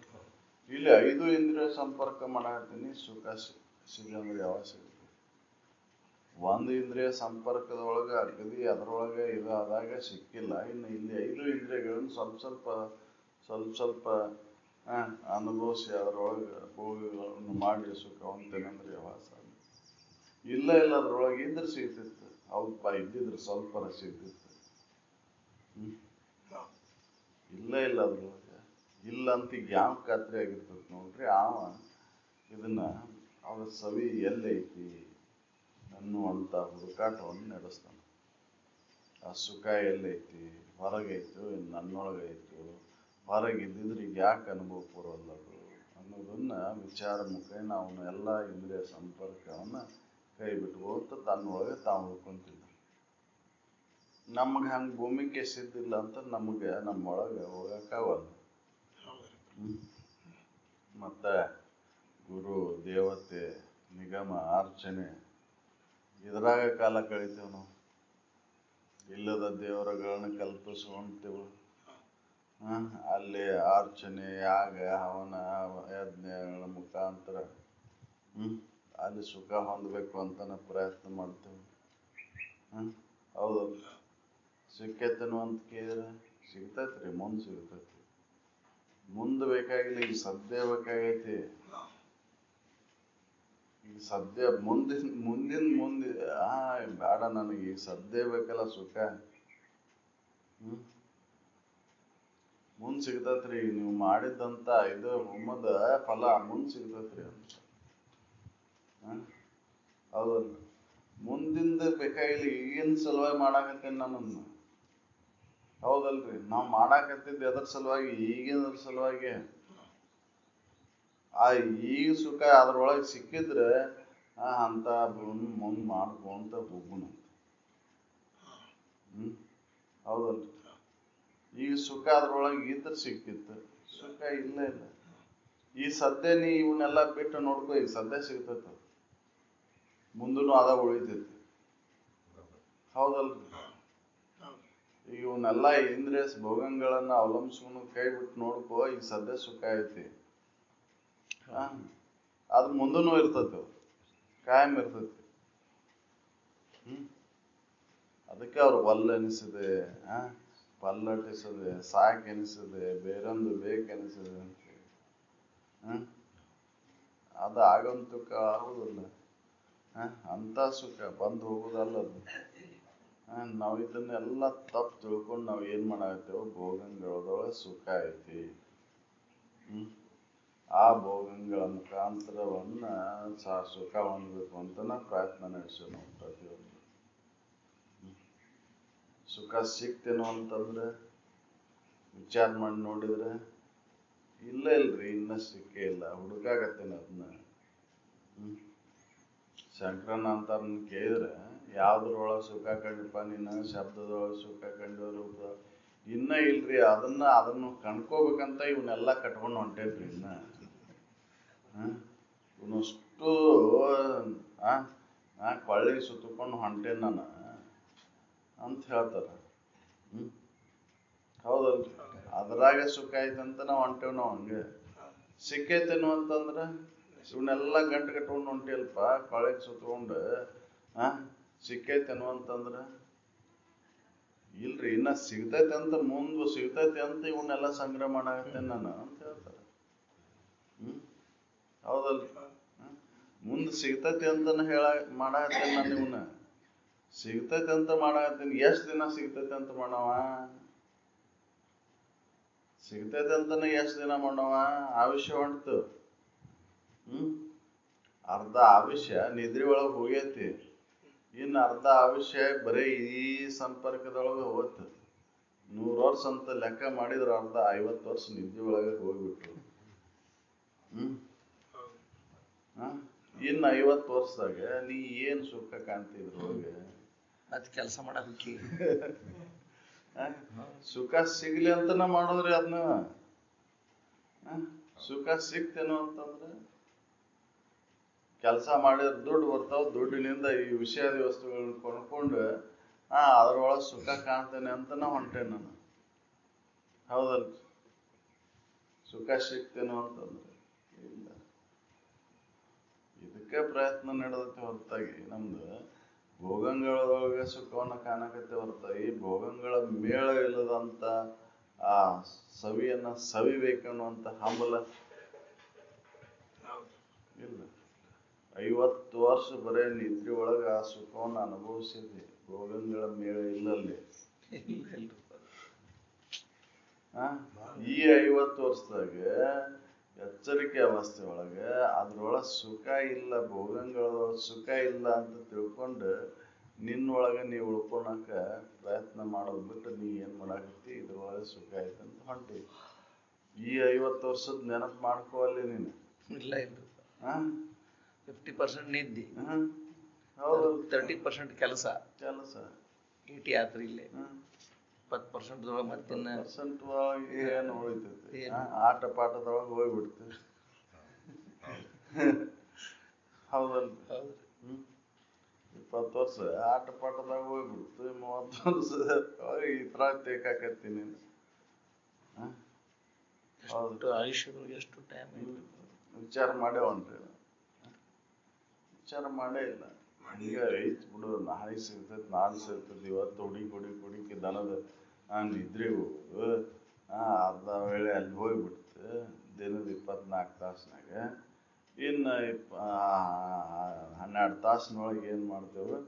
ಇಲ್ಲಿ 5 ಇಂದ್ರಿಯ ಸಂಪರ್ಕ ಮಾಡಾಡ್ತೀನಿ, ಸುಖ ಸಿಗಂದ್ರೆ ಯಾವಾಗ ಸಿಗುತ್ತೆ? ಒಂದು ಇಂದ್ರಿಯ ಸಂಪರ್ಕದೊಳಗೆ ಅಗದಿ ಅದರೊಳಗೆ ಇದಾದಾಗ ಸಿಕ್ಕಿಲ್ಲ. ಇನ್ನು ಇಲ್ಲಿ 5 ಇಂದ್ರಿಯಗಳನ್ನು ಸ್ವಲ್ಪ ಅನುಭವಿಸಿ ಅದರೊಳಗೆ ಭೋಗಗಳನ್ನು ಮಾಡಿ ಸುಖವಂತೇನಂದ್ರೆ ಯಾವಾಗ ಸಾಧ್ಯ? ಇಲ್ಲ ಅದ್ರೊಳಗೆ ಇದ್ರೆ ಸಿಗ್ತಿತ್ತು. ಹೌದಪ್ಪ, ಇದ್ದಿದ್ರೆ ಸ್ವಲ್ಪ ಸಿಗ್ತಿತ್ತು. ಇಲ್ಲ ಅದ್ರೊಳಗೆ ಇಲ್ಲ ಅಂತ ಈಗ ಯಾವ ಖಾತ್ರಿ ಆಗಿರ್ತದೆ ನೋಡ್ರಿ. ಇದನ್ನ ಅವರ ಸವಿ ಎಲ್ಲೈತಿ ಅನ್ನುವಂಥ ಹುಡುಕಾಟವನ್ನು ನಡೆಸ್ತಾನೆ. ಆ ಸುಖ ಎಲ್ಲೈತಿ, ಹೊರಗೈತು, ನನ್ನೊಳಗೈತು, ಹೊರಗಿದ್ದಿದ್ರೆ ಈಗ ಯಾಕೆ ಅನುಭವ ಬರೋಲ್ಲದು ಅನ್ನೋದನ್ನ ವಿಚಾರ ಮುಖೇನ ಅವನ ಎಲ್ಲ ಇಂದ್ರಿಯ ಸಂಪರ್ಕವನ್ನು ಕೈ ಬಿಟ್ಕೋತ ತನ್ನೊಳಗೆ ತಾವು ಉಳ್ಕೊಂತಿದ್ದ. ನಮ್ಗೆ ಹಂಗೆ ಭೂಮಿಕೆ ಸಿದ್ಧಿಲ್ಲ ಅಂತ ನಮಗೆ ನಮ್ಮೊಳಗೆ ಹೋಗಕ್ಕಾಗಲ್ಲ. ಮತ್ತೆ ಗುರು ದೇವತೆ ನಿಗಮ ಅರ್ಚನೆ ಇದ್ರಾಗ ಕಾಲ ಕಳಿತೇವೆ ನಾವು. ಇಲ್ಲದ ದೇವರುಗಳನ್ನ ಕಲ್ಪಿಸುವಂತೇವು. ಅಲ್ಲಿ ಅರ್ಚನೆ, ಯಾಗ, ಹವನ, ಯಜ್ಞಗಳ ಮುಖಾಂತರ ಅಲ್ಲಿ ಸುಖ ಹೊಂದಬೇಕು ಅಂತಾನೆ ಪ್ರಯತ್ನ ಮಾಡ್ತೇವೆ. ಹೌದಲ್ಲ? ಸಿಕ್ಕೈತೇನು ಅಂತ ಕೇಳಿದ್ರೆ ಸಿಗ್ತೈತ್ರಿ, ಮುಂದೆ ಸಿಗ್ತೈತಿ. ಮುಂದೆ ಬೇಕಾಗಿಲ್ಲ, ಈಗ ಸದ್ಯ ಬೇಕಾಗೈತಿ. ಈಗ ಸದ್ಯ ಮುಂದೆ ಬೇಡ ನನಗೆ, ಈಗ ಸದ್ಯ ಬೇಕಲ್ಲ ಸುಖ. ಮುಂದೆ ಸಿಗ್ತೈತ್ರಿ. ನೀವು ಮಾಡಿದ್ದಂತ ಇದು ಹೋಮದ ಫಲ ಮುಂದೆ ಸಿಗ್ತೈತ್ರಿ ಅಂತ. ಹೌದಲ್ಲ? ಮುಂದಿಂದ ಬೇಕಾಗಿಲ್ಲ, ಈಗಿನ ಸಲುವಾಗಿ ಮಾಡಾಕತ್ತೇನೆ ನಾನನ್ನ. ಹೌದಲ್ರಿ? ನಾವು ಮಾಡಾಕತ್ತಿದ್ದು ಎದ್ರ ಸಲುವಾಗಿ? ಈಗಿನ ಸಲುವಾಗಿ. ಆ ಈಗ ಸುಖ ಅದ್ರೊಳಗೆ ಸಿಕ್ಕಿದ್ರೆ ಅಂತ ಮುಂದೆ ಮಾಡ್ಕೊಂತ ಹೋಗುಣ. ಹೌದಲ್ರಿ? ಈಗ ಸುಖ ಅದ್ರೊಳಗೆ ಇದ್ರೆ ಸಿಕ್ಕಿತ್ತು, ಸುಖ ಇಲ್ಲ. ಈ ಸದ್ಯ ನೀ ಇವನ್ನೆಲ್ಲ ಬಿಟ್ಟು ನೋಡ್ಕೊ, ಈಗ ಸದ್ಯ ಸಿಗ್ತೈತ, ಮುಂದೂ ಅದ ಉಳಿತೈತಿ. ಹೌದಲ್ರಿ? ಈಗ ಇವನ್ನೆಲ್ಲ ಇಂದ್ರಿಯ ಭೋಗಗಳನ್ನ ಅವಲಂಬಿಸ್ಕೊಂಡು ಕೈ ಬಿಟ್ಟು ನೋಡ್ಕೋ, ಈಗ ಸದ್ಯ ಸುಖ ಐತಿ. ಅದು ಮುಂದೂ ಇರ್ತೈತಿ, ಕಾಯಂ ಇರ್ತೈತಿ. ಅದಕ್ಕೆ ಅವ್ರು ಒಲ್ಲ ಎನಿಸಿದೆ, ಪಲ್ಲಟಿಸದೆ, ಸಾಕೆನಿಸಿದೆ, ಬೇರೊಂದು ಬೇಕೆನಿಸಿದೆ ಅಂತ. ಅದು ಆಗಂತುಕ ಆಗುದಿಲ್ಲ. ಅಂತ ಸುಖ ಬಂದು ಹೋಗುದಲ್ಲದು. ನಾವು ಇದನ್ನೆಲ್ಲ ತಪ್ಪು ತಿಳ್ಕೊಂಡು ನಾವು ಏನ್ ಮಾಡಾಕತ್ತೇವೆ? ಭೋಗಗಳದೊಳಗೆ ಸುಖ ಐತಿ. ಆ ಭೋಗಗಳ ಮುಖಾಂತರವನ್ನ ಸುಖ ಹೊಂದಬೇಕು ಅಂತನ ಪ್ರಯತ್ನ ನಡೆಸೋ ನಾವು ಪ್ರತಿಯೊಂದು. ಸುಖ ಸಿಕ್ತೇನೋ ಅಂತಂದ್ರೆ ವಿಚಾರ ಮಾಡಿ ನೋಡಿದ್ರೆ ಇಲ್ರಿ, ಇನ್ನ ಸಿಕ್ಕೇ ಇಲ್ಲ, ಹುಡುಕಾಗತ್ತೇನೆ ಅದನ್ನ. ಶಂಕರನ ಅಂತಾರನ್ನ ಕೇಳಿದ್ರೆ ಯಾವ್ದ್ರೊಳಗೆ ಸುಖ ಕಂಡಿಪ್ಪ ನೀನು? ಶಬ್ದದೊಳಗೆ ಸುಖ ಕಂಡು ಇನ್ನ ಇಲ್ರಿ, ಅದನ್ನು ಕಣ್ಕೋಬೇಕಂತ ಇವನ್ನೆಲ್ಲ ಕಟ್ಕೊಂಡು ಹೊಂಟೇನ್ರಿ. ಇವನಷ್ಟು ಕೊಳ್ಳಿಗೆ ಸುತ್ತಕೊಂಡು ಹೊಂಟೇನ್ ನಾನು ಅಂತ ಹೇಳ್ತಾರ. ಹೌದಲ್ರಿ? ಅದ್ರಾಗ ಸುಖ ಐತಂತ ನಾವು ಹೊಂಟೇವ್. ನಾವು ಹಂಗೆ ಸಿಕ್ಕೈತೇನು ಅಂತಂದ್ರ ಇವನ್ನೆಲ್ಲ ಗಂಟು ಕಟ್ಕೊಂಡು ಹೊಂಟಿಯಲ್ಪ, ಕೊಳ್ಳಿಗೆ ಸುತ್ಕೊಂಡು ಸಿಕ್ಕೈತೇನು ಅಂತಂದ್ರ ಇಲ್ರಿ, ಇನ್ನ ಸಿಗ್ತೈತೆ ಅಂತ, ಮುಂದೆ ಸಿಗ್ತೈತೆ ಅಂತ ಇವನ್ನೆಲ್ಲ ಸಂಗ್ರಹ ಮಾಡಾಕತ್ತೇನೆ ನಾನು ಅಂತ ಹೇಳ್ತಾರ. ಹೌದಲ್ರಿ? ಮುಂದೆ ಸಿಗ್ತೈತಿ ಅಂತಾನೆ ಮಾಡಾಕತ್ತೇನೆ ನಾನು. ಇವನ್ನ ಸಿಗ್ತೈತೆ ಅಂತ ಮಾಡಾಕತ್ತೀನಿ. ಎಷ್ಟು ದಿನ ಸಿಗ್ತೈತೆ ಅಂತ ಮಾಡವ? ಸಿಗ್ತೈತೆ ಅಂತಾನೆ ಎಷ್ಟು ದಿನ ಮಾಡವ? ಆಯುಷ್ಯ ಹೊಂಟು. ಅರ್ಧ ಆಯುಷ್ಯ ನಿದ್ರಿ ಒಳಗೆ ಹೋಗೈತಿ, ಇನ್ನು ಅರ್ಧ ಆಯುಷ್ಯ ಬರೀ ಈ ಸಂಪರ್ಕದೊಳಗೆ ಹೋಗುತ್ತೆ. 100 ವರ್ಷ ಅಂತ ಲೆಕ್ಕ ಮಾಡಿದ್ರೆ ಅರ್ಧ 50 ವರ್ಷ ನಿದ್ದೆ ಒಳಗೆ ಹೋಗ್ಬಿಟ್ರು. ಇನ್ನು 50 ವರ್ಷದಾಗ ನೀ ಏನ್ ಸುಖ ಕಾಣ್ತಿದ್ರು ಹೋಗಿ? ಅದ್ ಕೆಲಸ ಮಾಡಕ್ಕೆ ಸುಖ ಸಿಗ್ಲಿ ಅಂತನ ಮಾಡೋದ್ರಿ ಅದನ್ನ. ಸುಖ ಸಿಕ್ತೇನೋ ಅಂತಂದ್ರೆ ಕೆಲಸ ಮಾಡಿದ್ರೆ ದುಡ್ಡು ಬರ್ತಾವ, ದುಡ್ಡಿನಿಂದ ಈ ವಿಷಯಾದಿ ವಸ್ತುಗಳನ್ನ ಕೊಂಡ್ಕೊಂಡು ಅದ್ರೊಳಗೆ ಸುಖ ಕಾಣ್ತೇನೆ ಅಂತನ ಹೊಂಟೇನೆ ನಾನು. ಹೌದಲ್? ಸುಖ ಸಿಕ್ತೇನೋ ಅಂತಂದ್ರೆ ಇಲ್ಲ. ಇದಕ್ಕೆ ಪ್ರಯತ್ನ ನಡೆದೈತೆ ಹೊರತಾಗಿ ನಮ್ದು ಭೋಗಗಳೊಳಗೆ ಸುಖವನ್ನ ಕಾಣಕತ್ತೆ ಹೊರತಾಗಿ ಭೋಗಗಳ ಮೇಳ ಇಲ್ಲದಂತ ಆ ಸವಿಯನ್ನ ಸವಿಬೇಕನ್ನುವಂತ ಹಂಬಲ ಇಲ್ಲ. 50 ವರ್ಷ ಬರೇ ನಿದ್ರೆ ಒಳಗೆ ಆ ಸುಖವನ್ನು ಅನುಭವಿಸಿದ್ವಿ, ಭೋಗಗಳ ಮೇಳ ಇಲ್ಲಲ್ಲಿ. ಈ 50 ವರ್ಷದಾಗ ಎಚ್ಚರಿಕೆ ಅವಸ್ಥೆ ಒಳಗೆ ಅದ್ರೊಳಗೆ ಸುಖ ಇಲ್ಲ, ಭೋಗಗಳೊಳಗೆ ಸುಖ ಇಲ್ಲ ಅಂತ ತಿಳ್ಕೊಂಡು ನಿನ್ನೊಳಗೆ ನೀವು ಉಳ್ಕೊಳಕ ಪ್ರಯತ್ನ ಮಾಡೋದು ಬಿಟ್ಟು ನೀ ಏನ್ ಮಾಡಾಕತ್ತಿ? ಇದ್ರೊಳಗೆ ಸುಖ ಐತಂತ ಹೊಂಟಿ. ಈ 50 ವರ್ಷದ ನೆನಪು ಮಾಡ್ಕೋವಲ್ಲಿ ನೀನು. ಇಲ್ಲ 50% ನಿದ್ದೆ, 30% ಕೆಲಸ. 80 ಆತ್ರಿ ಇಲ್ಲೇ. 20% ಮತ್ತಿನ್ನ ಏನು ಉಳಿತೈತಿ? ಆಟ ಪಾಠದೊಳಗೆ ಹೋಗ್ಬಿಡ್ತೀವಿ. ಹೌದಲ್ರಿ? 20 ವರ್ಷ ಆಟ ಪಾಠದಾಗ ಹೋಗ್ಬಿಡ್ತು, 30 ವರ್ಷ ಈ ತರ ತೇಕಾಕತ್ತೀನಿ. ಹೌದು, ಆಯುಷ್ಯದಾಗ ಎಷ್ಟು ಟೈಮ್ ವಿಚಾರ ಮಾಡೇ ಹೊಂಟ್ರಿ. ವಿಚಾರ ಮಾಡೇ ಇಲ್ಲ. ಹಂಗ ಐತ್ ಬಿಡು, ನಾಳೆ ಸಿಗ್ತೈತಿ, ನಾಳೆ ಸಿಗ್ತೈತಿ, ಇವತ್ತು ಹುಡುಕಿ ದನದ ನಿದ್ರಿ ಹೋಗು, ಅರ್ಧ ವೇಳೆ ಅಲ್ಲಿ ಹೋಗ್ಬಿಡ್ತು ದಿನದ 24 ತಾಸಿನಾಗ. ಇನ್ನು 12 ತಾಸಿನೊಳಗೆ ಏನು ಮಾಡ್ತೇವೆ,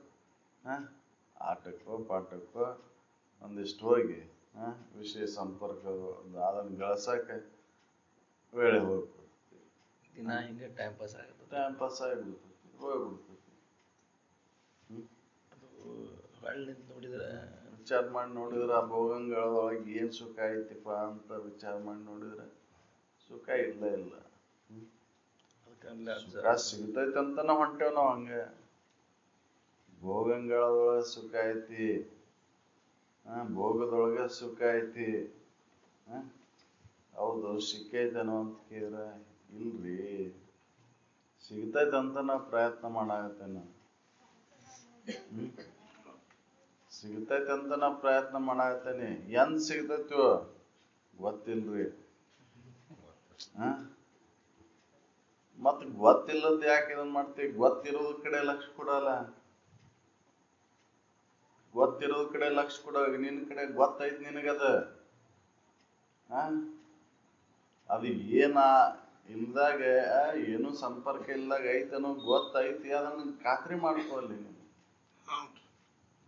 ಆಟಕ್ಕೋ ಪಾಠಕ್ಕೋ ಒಂದಿಷ್ಟು ಹೋಗಿ ವಿಷಯ ಸಂಪರ್ಕ ಅದನ್ನು ಗಳಿಸಕ್ಕೆ ವೇಳೆ ಹೋಗ್ಬಿಡ್ತೈತಿ. ದಿನ ಹಿಂಗೆ ಟೈಮ್ ಪಾಸ್ ಆಗಿಬಿಡ್ತೈತಿ, ಹೋಗ್ಬಿಡ್ತೈತಿ. ಅದು ಹೊಳ್ಳಿ ನೋಡಿದ್ರೆ ವಿಚಾರ ಮಾಡಿ ನೋಡಿದ್ರೆ ಆ ಭೋಗಂಗಳೊಳಗೆ ಏನು ಸುಖ ಐತಿಪ್ಪ ಅಂತ ವಿಚಾರ ಮಾಡಿ ನೋಡಿದ್ರೆ ಸುಖ ಇಲ್ಲ. ಸುಖ ಸಿಗ್ತೈತಂತನ ಹೊಂಟೇವ್ ನಾವು. ಹಂಗೆ ಭೋಗಂಗಳೊಳಗೆ ಸುಖ ಐತಿ, ಭೋಗದೊಳಗೆ ಸುಖ ಐತಿ. ಹೌದು, ಸಿಕ್ಕೈತೇನೋ ಅಂತ ಕೇಳಿದ್ರೆ ಇಲ್ರಿ, ಸಿಗ್ತೈತಂತ ನಾವು ಪ್ರಯತ್ನ ಮಾಡಾಕತ್ತೇನ. ಸಿಗ್ತೈತಂತ ನಾವು ಪ್ರಯತ್ನ ಮಾಡಾಕತ್ತೇನೆ. ಎಂದ್ ಸಿಗ್ತೈತೋ ಗೊತ್ತಿಲ್ರಿ. ಮತ್ ಗೊತ್ತಿಲ್ಲದ ಯಾಕೆ ಇದನ್ ಮಾಡ್ತೀವಿ? ಗೊತ್ತಿರೋದ ಕಡೆ ಲಕ್ಷ ಕೊಡಲ್ಲ. ಗೊತ್ತಿರೋದ ಕಡೆ ಲಕ್ಷ ಕೊಡೋ, ನಿನ್ ಕಡೆ ಗೊತ್ತೈತಿ ನಿನಗದ. ಅದು ಏನ ಇಲ್ದಾಗ, ಏನು ಸಂಪರ್ಕ ಇಲ್ದಾಗ ಐತನೋ ಗೊತ್ತೈತಿ, ಅದನ್ನ ಖಾತ್ರಿ ಮಾಡ್ಕೊಳ್ಳಿ ನೀನು.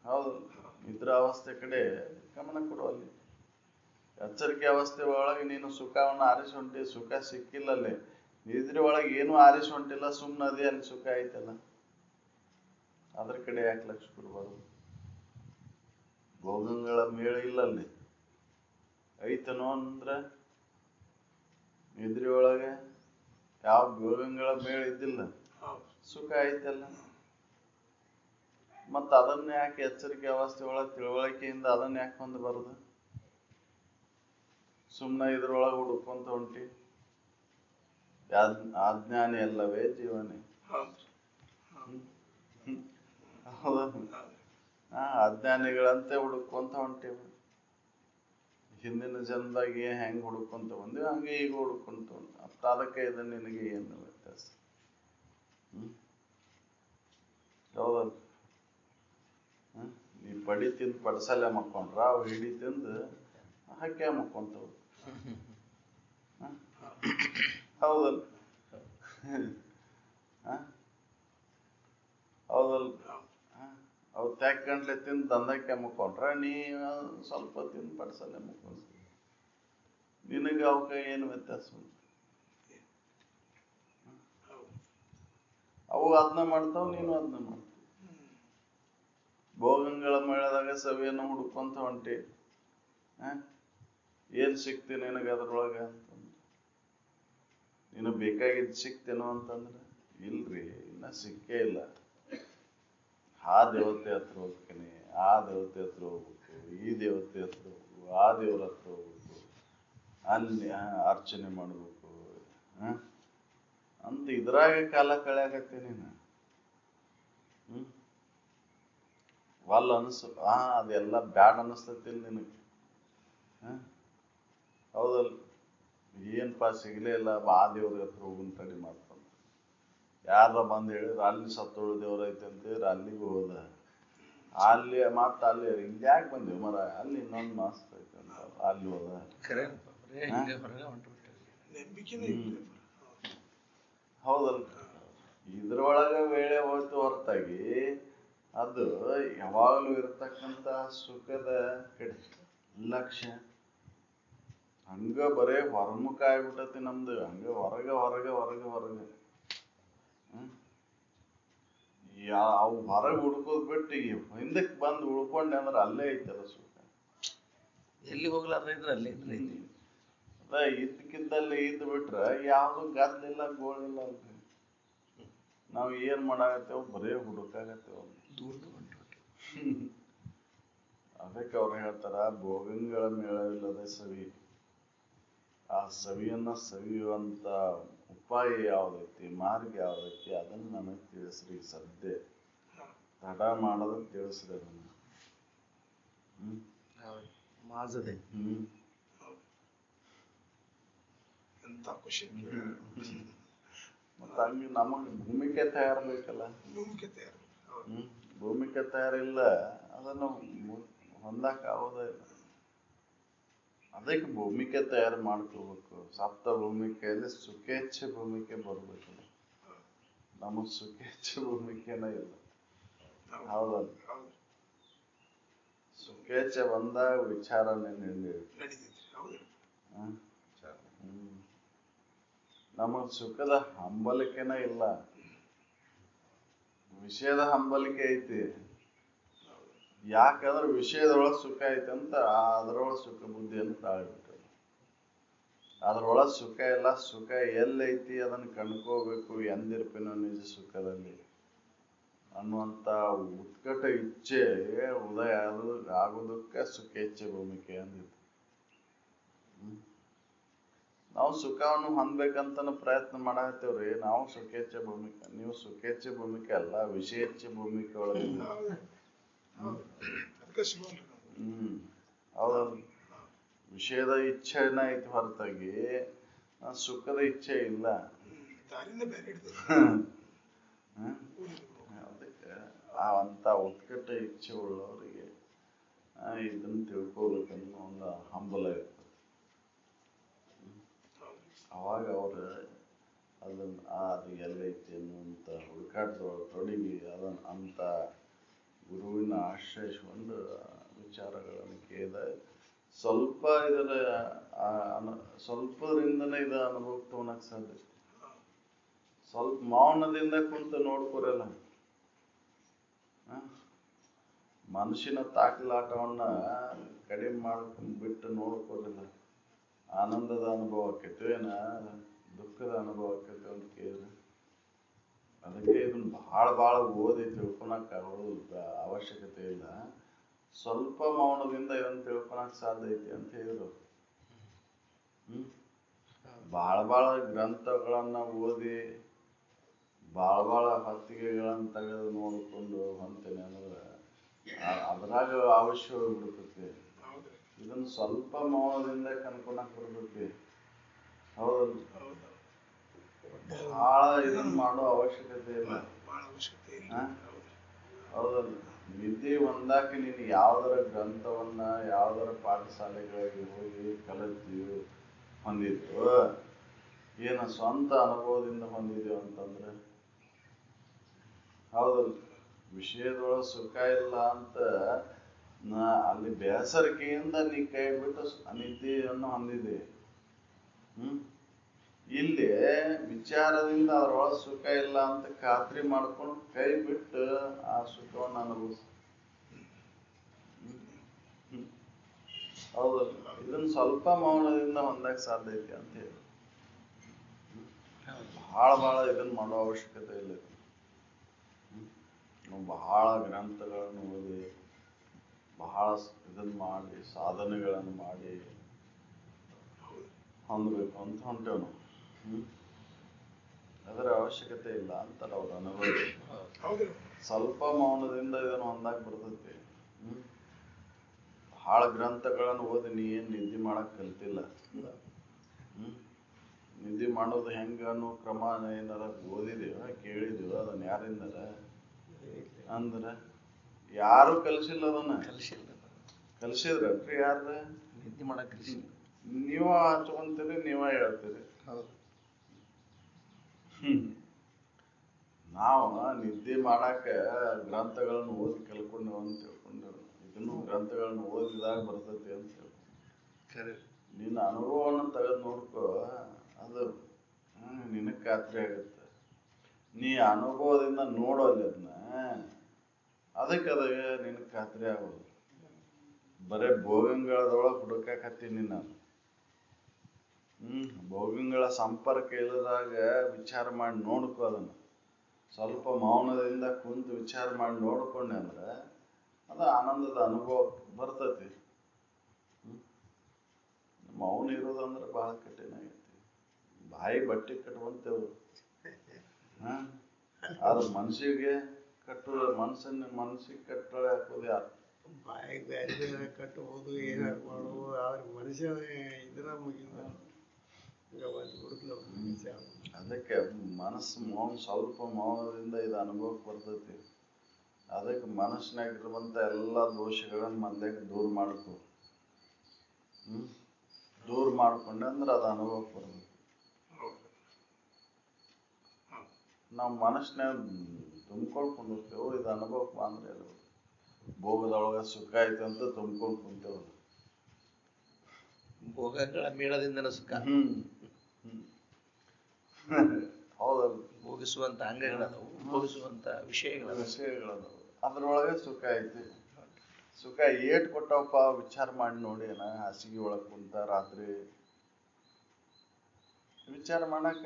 ಹೌದು, ನಿದ್ರಾವಸ್ಥೆ ಕಡೆ ಗಮನ ಕೊಡುವಲ್ಲಿ. ಎಚ್ಚರಿಕೆ ಅವಸ್ಥೆ ಒಳಗೆ ನೀನು ಸುಖವನ್ನು ಆರಿಸಿ ಹೊಂಟಿ, ಸುಖ ಸಿಕ್ಕಿಲ್ಲಲ್ಲಿ. ನಿದ್ರೆ ಒಳಗೆ ಏನು ಆರಿಸಿ ಹೊಂಟಿಲ್ಲ, ಸುಮ್ಮನದೇ ಅಲ್ಲಿ ಸುಖ ಐತಲ್ಲ, ಅದ್ರ ಕಡೆ ಯಾಕೆ ಲಕ್ಷ ಕೊಡ್ಬಾರ್ದು? ಭೋಗಗಳ ಮೇಳ ಇಲ್ಲಲ್ಲಿ ಐತನೋ ಅಂದ್ರೆ ನಿದ್ರೆ ಒಳಗೆ ಯಾವ ಭೋಗಗಳ ಮೇಳ ಇದ್ದಿಲ್ಲ, ಸುಖ ಐತಲ್ಲ. ಮತ್ತ ಅದನ್ನ ಯಾಕೆ ಎಚ್ಚರಿಕೆ ಅವಸ್ಥೆ ಒಳಗೆ ತಿಳುವಳಿಕೆಯಿಂದ ಅದನ್ನ ಯಾಕೆ ಹೊಂದ ಬರುದು? ಸುಮ್ಮನೆ ಇದ್ರೊಳಗೆ ಹುಡುಕೊಂತ ಹೊಂಟಿ. ಅಜ್ಞಾನಿ ಅಲ್ಲವೇ ಜೀವನೇ? ಹೌದ? ಅಜ್ಞಾನಿಗಳಂತೆ ಹುಡುಕೊಂತ ಹೊಂಟೇವ. ಹಿಂದಿನ ಜನ್ಮದಾಗ ಹೆಂಗ್ ಹುಡುಕೊಂತ ಬಂದಿವಿ ಹಂಗೆ ಈಗ ಹುಡುಕೊಂತ ಅತ್ತ. ಅದಕ್ಕೆ ಇದನ್ನ ನಿನಗೆ ಏನು ವ್ಯತ್ಯಾಸ? ಹೌದಲ್ಲ? ನೀ ಪಡಿ ತಿಂದು ಪಡಸಲೆ ಮಕ್ಕೊಂಡ್ರ ಅವು ಹಿಡಿ ತಿಂದು ಹಕ್ಕೆ ಮಕ್ಕೊಂತವು. ಹೌದಲ್ಲ? ಹೌದಲ್ಲ? ಅವು ತ್ಯಾಕ್ ಗಂಟ್ಲೆ ತಿಂದು ದಂಧಕ್ಕೆ ಮುಕ್ಕೊಂಡ್ರ ನೀ ಸ್ವಲ್ಪ ತಿಂದು ಪಡ್ಸಲ್ಲೇ ಮುಕ್ಕೊಂಡ್. ನಿನಗೆ ಅವಕ್ಕ ಏನು ವ್ಯತ್ಯಾಸ? ಅವು ಅದನ್ನ ಮಾಡ್ತಾವ, ನೀನು ಅದನ್ನ ಮಾಡ್ತಾವ. ಭೋಗಂಗಳ ಮೇಳದಾಗ ಸವಿಯನ್ನು ಹುಡುಕೊಂತ ಹೊಂಟಿ. ಏನ್ ಸಿಕ್ತಿ ನಿನಗೆ ಅದ್ರೊಳಗ ಅಂತಂದ್ರೆ, ನೀನು ಬೇಕಾಗಿದ್ದು ಸಿಕ್ತೇನೋ ಅಂತಂದ್ರೆ ಇಲ್ರಿ, ಇನ್ನ ಸಿಕ್ಕೇ ಇಲ್ಲ. ಆ ದೇವತೆ ಹತ್ರ ಹೋಗ್ತೀನಿ, ಆ ದೇವತೆ ಹತ್ರ ಹೋಗ್ಬೇಕು, ಈ ದೇವತೆ ಹತ್ರ ಹೋಗ್ಬೇಕು, ಆ ದೇವ್ರ ಹತ್ರ ಹೋಗ್ಬೇಕು, ಅಲ್ಲಿ ಅರ್ಚನೆ ಮಾಡ್ಬೇಕು ಅಂತ ಇದ್ರಾಗ ಕಾಲ ಕಳೆಯಾಗತ್ತೀನಿ ನೀನು. ವಲ್ ಅನ್ಸು, ಅದೆಲ್ಲ ಬ್ಯಾಡ್ ಅನಿಸ್ತತಿಲ್ ನಿನಗೆ. ಹೌದಲ್ಲ? ಏನ್ಪಾ ಸಿಗ್ಲೇ ಇಲ್ಲ, ಆ ದೇವ್ರ ಹತ್ರ ಹೋಗುನ್ ತಡಿ ಮಾಡ್ತಾನ. ಯಾರ ಬಂದು ಹೇಳಿದ್ರು ಅಲ್ಲಿ ಸತ್ತೋಳು ದೇವ್ರ ಐತೆ ಅಂತ ಹೇಳಿದ್ರೆ ಅಲ್ಲಿಗೂ ಹೋದ. ಅಲ್ಲಿ ಮತ್ತ ಅಲ್ಲಿ ಇಲ್ಯಾಕೆ ಬಂದೇವು ಮರ, ಅಲ್ಲಿ ಇನ್ನೊಂದು ಮಸ್ತ್ ಐತೆ ಅಂತ ಅಲ್ಲಿ ಹೋದ. ಹೌದಲ್ಲ? ಇದ್ರೊಳಗ ವೇಳೆ ಹೋಯ್ತು ಹೊರತಾಗಿ ಅದು ಯಾವಾಗಲೂ ಇರತಕ್ಕಂತ ಸುಖದ ಕಡೆ ಲಕ್ಷ್ಯ ಹಂಗ ಬರೇ ಹೊರಮುಖ ಆಗ್ಬಿಟ್ಟತಿ ನಮ್ದು. ಹಂಗ ಹೊರಗೆ ಅವು ಹೊರಗೆ ಹುಡ್ಕೋದ್ ಬಿಟ್ಟು ಹಿಂದಕ್ಕೆ ಬಂದು ಉಳ್ಕೊಂಡೆ ಅಂದ್ರೆ ಅಲ್ಲೇ ಐತಲ್ಲ ಸುಖ. ಎಲ್ಲಿ ಹೋಗ್ಲಾರ ಇದ್ರೆ ಅಲ್ಲೇ ಇದ್ರೆ ಅದ ಇದ್ದಕ್ಕಿದ್ದಲ್ಲಿ ಇದ್ದು ಬಿಟ್ರೆ ಯಾವ್ದು ಗದ್ಲಿಲ್ಲ ಗೋಳಿಲ್ಲ ಅಲ್ರಿ. ನಾವು ಏನ್ ಮಾಡಾಕತ್ತೇವ, ಬರೇ ಹುಡುಕಾಗತ್ತೇವ. ಅದಕ್ಕೆ ಅವ್ರು ಹೇಳ್ತಾರ, ಭೋಗಂಗಳ ಮೇಳವಿಲ್ಲದ ಸವಿ. ಆ ಸವಿಯನ್ನ ಸವಿಯುವಂತ ಉಪಾಯ ಯಾವ್ದೈತಿ, ಮಾರ್ಗ ಯಾವ್ದೈತಿ, ಅದನ್ನ ನನಗೆ ತಿಳಿಸ್ರಿ ಸದ್ಯ. ತಡ ಮಾಡೋದ ತಿಳಿಸ್ರಿ ಅದನ್ನ. ಮಾಜದೆ ಎಂತ ಖುಷಿ. ಮತ್ತೆ ಹಂಗೆ ನಮಗೆ ಭೂಮಿಕೆ ತಯಾರು ಬೇಕಲ್ಲ. ಭೂಮಿಕೆ ತಯಾರಿಲ್ಲ, ಅದನ್ನು ಹೊಂದಾಕ ಆಗೋದೇ ಇಲ್ಲ. ಅದಕ್ಕೆ ಭೂಮಿಕೆ ತಯಾರು ಮಾಡ್ಕೋಬೇಕು. ಸಪ್ತ ಭೂಮಿಕೆಯಲ್ಲಿ ಸುಖೇಚ್ಛೆ ಭೂಮಿಕೆ ಬರ್ಬೇಕಲ್ಲ. ನಮಗ್ ಸುಖೇಚ್ಛೆ ಭೂಮಿಕೆನೇ ಇಲ್ಲ. ಹೌದಲ್ಲ? ಸುಖೇಚ್ಛೆ ಬಂದಾಗ ವಿಚಾರನೆ ನಮಗ್ ಸುಖದ ಹಂಬಲಿಕೆನೇ ಇಲ್ಲ. ವಿಷಯದ ಹಂಬಲಿಕೆ ಐತಿ. ಯಾಕಂದ್ರೆ ವಿಷಯದೊಳಗೆ ಸುಖ ಐತೆ ಅಂತ ಅದ್ರೊಳಗೆ ಸುಖ ಬುದ್ಧಿಯನ್ನು ತಾಳ್ಬಿಟ್ಟು, ಅದ್ರೊಳಗೆ ಸುಖ ಇಲ್ಲ. ಸುಖ ಎಲ್ಲೈತಿ ಅದನ್ನು ಕಂಡ್ಕೋಬೇಕು ಎಂದಿರ್ಪಿನ ನಿಜ ಸುಖದಲ್ಲಿ ಅನ್ನುವಂಥ ಉತ್ಕಟ ಇಚ್ಛೆ ಉದಯ ಆಗೋದಕ್ಕೆ ಸುಖೇಚ್ಛೆ ಭೂಮಿಕೆ ಅಂದಿತ್ತು. ನಾವು ಸುಖವನ್ನು ಹೊಂದ್ಬೇಕಂತ ಪ್ರಯತ್ನ ಮಾಡತ್ತೇವ್ರಿ. ನಾವು ಸುಖೇಚ್ಛೆ ಭೂಮಿಕೆ, ನೀವು ಸುಖೇಚ್ಛೆ ಭೂಮಿಕೆ ಅಲ್ಲ, ವಿಷಯೇಚ್ಛೆ ಭೂಮಿಕೆ ಒಳಗೆ. ಹೌದಲ್ಲ? ವಿಷಯದ ಇಚ್ಛೆನ ಐತಿ ಹೊರತಾಗಿ ಸುಖದ ಇಚ್ಛೆ ಇಲ್ಲ. ಅದಕ್ಕೆ ಅಂತ ಉತ್ಕಟ ಇಚ್ಛೆ ಉಳ್ಳವರಿಗೆ ಇದನ್ನ ತಿಳ್ಕೊಬೇಕನ್ನೋ ಒಂದು ಹಂಬಲ ಇರ್ತದೆ. ಅವಾಗ ಅವ್ರ ಅದನ್ನ ಅದು ಎಲ್ಲೈತಿ ಅನ್ನುವಂಥ ಹುಡುಕಾಟದೊಳಗೆ ತೊಡಗಿ ಅದನ್ನ ಅಂತ ಗುರುವಿನ ಆಶ್ರಯಿಸಿಕೊಂಡು ವಿಚಾರಗಳನ್ನು ಕೇಳಿದ ಸ್ವಲ್ಪ ಇದರ ಸ್ವಲ್ಪದಿಂದನೇ ಇದು ಅನುಭವಕ್ಕೆ ತಗೊಳಕ್ ಸಾಧ್ಯ. ಸ್ವಲ್ಪ ಮೌನದಿಂದ ಕುಂತು ನೋಡ್ಕೊರಲ್ಲ, ಮನುಷ್ಯನ ತಾಕಲಾಟವನ್ನ ಕಡಿಮೆ ಮಾಡ್ಕೊಂಡು ಬಿಟ್ಟು ನೋಡ್ಕೊರಲ್ಲ, ಆನಂದದ ಅನುಭವ ಆಕೈತಿ ಏನ ದುಃಖದ ಅನುಭವ ಆಕೈತಿ ಅಂತ ಕೇಳಿದ್ರೆ. ಅದಕ್ಕೆ ಇದನ್ನ ಭಾಳ ಓದಿ ತಿಳ್ಕೊಳಕ್ ಅವಶ್ಯಕತೆ ಇಲ್ಲ. ಸ್ವಲ್ಪ ಮೌನದಿಂದ ಇದನ್ನು ತಿಳ್ಕೊಳಕ್ ಸಾಧ್ಯ ಐತಿ ಅಂತ ಹೇಳಿದ್ರು. ಭಾಳ ಗ್ರಂಥಗಳನ್ನ ಓದಿ ಭಾಳ ಹೊತ್ತಿಗೆಗಳನ್ನ ತೆಗೆದು ನೋಡಿಕೊಂಡು ಹೊಂತೇನೆ ಅಂದ್ರೆ ಅದ್ರಾಗ ಅವಶ್ಯ ಹೋಗ್ಬಿಡ್ತೈತಿ. ಇದನ್ನ ಸ್ವಲ್ಪ ಮೌನದಿಂದ ಕನ್ಕೊಳಕ್ ಬರ್ತೈತಿ. ಹೌದಲ್ಲ? ಭಾಳ ಇದನ್ನ ಮಾಡೋ ಅವಶ್ಯಕತೆ ಇಲ್ಲ. ಹೌದಲ್ಲ? ನಿದ್ದೆ ಒಂದಾಕ ನೀನು ಯಾವ್ದಾರ ಗ್ರಂಥವನ್ನ ಯಾವ್ದಾರ ಪಾಠಶಾಲೆಗಳಿಗೆ ಹೋಗಿ ಕಲಿತೀವಿ ಹೊಂದಿದ್ದು ಏನ ಸ್ವಂತ ಅನುಭವದಿಂದ ಹೊಂದಿದೀವಿ ಅಂತಂದ್ರೆ, ಹೌದಲ್ಲ? ವಿಷಯದೊಳಗೆ ಸುಖ ಇಲ್ಲ ಅಂತ ಅಲ್ಲಿ ಬೇಸರಿಕೆಯಿಂದ ನೀ ಕೈ ಬಿಟ್ಟು ನಿದ್ದೆಯನ್ನು ಹೊಂದಿದೆ. ಇಲ್ಲಿ ವಿಚಾರದಿಂದ ಅದ್ರೊಳಗೆ ಸುಖ ಇಲ್ಲ ಅಂತ ಖಾತ್ರಿ ಮಾಡ್ಕೊಂಡು ಕೈ ಬಿಟ್ಟು ಆ ಸುಖವನ್ನು ಅನುಭವಿಸ. ಹೌದಲ್ಲ? ಇದನ್ನ ಸ್ವಲ್ಪ ಮೌನದಿಂದ ಹೊಂದಕ್ಕೆ ಸಾಧ್ಯ ಐತಿ ಅಂತ ಹೇಳಿ ಭಾಳ ಇದನ್ನ ಮಾಡೋ ಅವಶ್ಯಕತೆ ಇಲ್ಲ. ನಾವು ಬಹಳ ಗ್ರಂಥಗಳನ್ನು ಓದಿ ಬಹಳ ಇದನ್ನ ಮಾಡಿ ಸಾಧನೆಗಳನ್ನು ಮಾಡಿ ಹೊಂದಬೇಕು ಅಂತ ಹೊಂಟೇವ್ ನಾವು. ಅದರ ಅವಶ್ಯಕತೆ ಇಲ್ಲ ಅಂತಾರೆ ಅವ್ರ ಅನುಭವ. ಸ್ವಲ್ಪ ಮೌನದಿಂದ ಇದನ್ನು ಹೊಂದಾಕ್ ಬರ್ತೈತಿ. ಬಹಳ ಗ್ರಂಥಗಳನ್ನು ಓದಿ ನೀ ಏನ್ ನಿದ್ದೆ ಮಾಡಕ್ ಕಲ್ತಿಲ್ಲ. ನಿದ್ದೆ ಮಾಡೋದು ಹೆಂಗ ಅನ್ನೋ ಕ್ರಮ ಏನಾರ ಓದಿದೀವ ಕೇಳಿದೀವ ಅದನ್ನ ಯಾರಿಂದಾರ ಅಂದ್ರೆ ಯಾರು ಕಲ್ಸಿಲ್ಲ. ಅದನ್ನ ಕಲ್ಸಿದ್ರಲ್ರಿ ಯಾರ ನಿದ್ದೆ ಮಾಡಕ್ ಕಲ್ಸಿಲ್ಲ. ನೀವ ಹಚ್ಕೊಂತೀರಿ, ನೀವ ಹೇಳ್ತೀರಿ. ನಾವು ನಿದ್ದೆ ಮಾಡಾಕ ಗ್ರಂಥಗಳನ್ನು ಓದಿ ಕಲ್ಕೊಂಡೇವ ಅಂತ ತಿಳ್ಕೊಂಡೇವ. ಇದನ್ನು ಗ್ರಂಥಗಳನ್ನು ಓದಿದಾಗ ಬರ್ತೈತಿ ಅಂತ ತಿಳ್ಕೊಂಡ. ನಿನ್ನ ಅನುಭವವನ್ನು ತೆಗೆದು ನೋಡ್ಕೋ, ಅದು ನಿನಗೆ ಖಾತ್ರಿ ಆಗುತ್ತೆ. ನೀ ಅನುಭವದಿಂದ ನೋಡೋಲ್ಲ ಅದನ್ನ, ಅದಕ್ಕೆ ನಿನಗೆ ಖಾತ್ರಿ ಆಗೋದು. ಬರೇ ಭೋಗಂಗಳದೊಳಗೆ ಹುಡುಕಾಕತ್ತೀನಿ ನಾನು. ಭೋಗಂಗಳ ಸಂಪರ್ಕ ಇಲ್ಲದಾಗ ವಿಚಾರ ಮಾಡಿ ನೋಡ್ಕೋ. ಅದನ್ನು ಸ್ವಲ್ಪ ಮೌನದಿಂದ ಕುಂತು ವಿಚಾರ ಮಾಡಿ ನೋಡ್ಕೊಂಡೆ ಅಂದ್ರೆ ಅದು ಆನಂದದ ಅನುಭವ ಬರ್ತೈತಿ. ಮೌನ ಇರೋದಂದ್ರೆ ಬಹಳ ಕಠಿಣ ಆಗೈತಿ. ಬಾಯಿ ಬಟ್ಟೆ ಕಟ್ಟುವಂತೇವು, ಆದ್ರೆ ಮನ್ಸಿಗೆ ಕಟ್ಟುವ ಮನಸ್ಸಿಗೆ ಕಟ್ಟಳೆ ಹಾಕೋದು ಯಾರು? ಬಾಯಿಗೆ ಬೇರೆ ಕಟ್ಟಬಹುದು, ಏನಾರು ಮಾಡುವುದು. ಆದ್ರೆ ಮನುಷ್ಯ ಇದ್ರ ಮುಗಿದ ಅದಕ್ಕೆ ಮನಸ್ಸು ಸ್ವಲ್ಪ ಮೌನದಿಂದ ಇದು ಅನುಭವಕ್ಕೆ ಬರ್ತೈತಿ. ಅದಕ್ಕೆ ಮನಸ್ಸಿನಾಗಿರುವಂತ ಎಲ್ಲ ದೋಷಗಳನ್ನ ಮೊದಲಿಗೆ ದೂರ ಮಾಡ್ಕೊ. ದೂರ ಮಾಡ್ಕೊಂಡೆ ಅಂದ್ರೆ ಅದು ಅನುಭವಕ್ಕೆ ಬರ್ತೈತಿ. ನಾವು ಮನಸ್ಸಿನಾಗ ತುಂಬ್ಕೊಳ್ಕೊಂಡಿರ್ತೇವೆ, ಇದು ಅನುಭವಕ್ಕೆ ಅಂದ್ರೆ ಎಲ್ಲ ಭೋಗದೊಳಗ ಸುಖ ಐತೆ ಅಂತ ತುಂಬ್ಕೊಂಡು ಕುಂತೇವೆ. ಭೋಗಗಳ ಮೇಳದಿಂದನ ಸುಖ. ಹೌದಲ್ಲ, ಭೋಗಿಸುವಂತ ಅಂಗಗಳದವು, ಭೋಗಿಸುವಂತ ವಿಷಯಗಳದವು, ಅದ್ರೊಳಗೆ ಸುಖ ಐತಿ. ಸುಖ ಏಟ್ ಕೊಟ್ಟವಪ್ಪ ವಿಚಾರ ಮಾಡಿ ನೋಡಿ. ಹಾಸಿಗೆ ಒಳಗೆ ಕುಂತ ರಾತ್ರಿ ವಿಚಾರ ಮಾಡಕ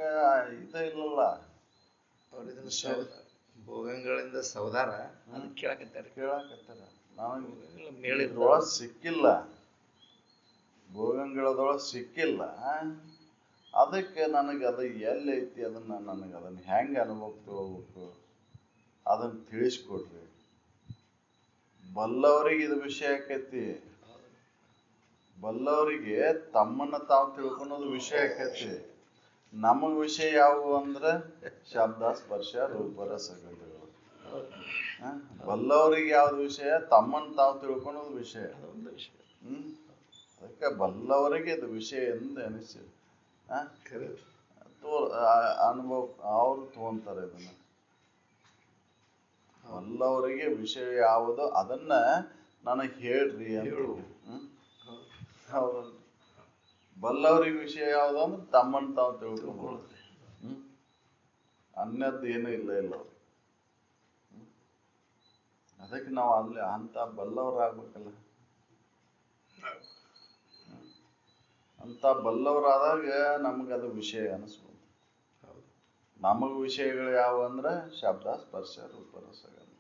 ಇದ ಇಲ್ಲಲ್ಲ. ಅವ್ರ ಭೋಗಗಳಿಂದ ಸೌದಾರ ಕೇಳಕತ್ತಾರ. ನನಗೆ ಸಿಕ್ಕಿಲ್ಲ, ಭೋಗಗಳದೊಳಗೆ ಸಿಕ್ಕಿಲ್ಲ. ಅದಕ್ಕೆ ನನಗೆ ಅದು ಎಲ್ಲಿ ಐತಿ ನನಗೆ ಅದನ್ನ ಹೆಂಗೆ ಅನುಭವಕ್ಕೆ ಹೋಗ್ಬೇಕು ಅದನ್ನ ತಿಳಿಸ್ಕೊಡ್ರಿ. ಬಲ್ಲವರಿಗೆ ಇದು ವಿಷಯ ಆಕೈತಿ. ಬಲ್ಲವರಿಗೆ ತಮ್ಮನ್ನ ತಾವು ತಿಳ್ಕೊಳೋದು ವಿಷಯ ಆಕೈತಿ. ನಮಗ್ ವಿಷಯ ಯಾವುವು ಅಂದ್ರೆ ಶಬ್ದ, ಸ್ಪರ್ಶ, ರೂಪ, ರಸಗಳು. ಬಲ್ಲವರಿಗೆ ಯಾವ್ದು ವಿಷಯ? ತಮ್ಮನ್ನ ತಾವು ತಿಳ್ಕೊಳೋದು ವಿಷಯ. ಅದಕ್ಕೆ ಬಲ್ಲವರಿಗೆ ಇದು ವಿಷಯ ಎಂದು ಅನಿಸಿದೆ. ಅನುಭವ ಅವ್ರು ತಗೊಂತಾರೆ ಇದನ್ನ. ಬಲ್ಲವರಿಗೆ ವಿಷಯ ಯಾವುದು ಅದನ್ನ ನನಗೆ ಹೇಳ್ರಿ ಅಂತ. ಹೌದಲ್ರಿ. ಬಲ್ಲವ್ರಿಗೆ ವಿಷಯ ಯಾವುದು ಅಂದ್ರೆ ತಮ್ಮನ್ನು ತಾವು ತಿಳ್ಕೊಬೋದು. ಅನ್ಯದ್ದು ಏನೂ ಇಲ್ಲ ಅವ್ರು. ಅದಕ್ಕೆ ನಾವು ಅಲ್ಲಿ ಅಂತ ಬಲ್ಲವರಾಗ್ಬೇಕಲ್ಲ. ಅಂತ ಬಲ್ಲವರಾದಾಗ ನಮಗದು ವಿಷಯ ಅನಿಸ್ಬೋದು. ನಮಗ ವಿಷಯಗಳು ಯಾವ ಅಂದ್ರೆ ಶಬ್ದ, ಸ್ಪರ್ಶ, ರೂಪ, ರಸಗಳು.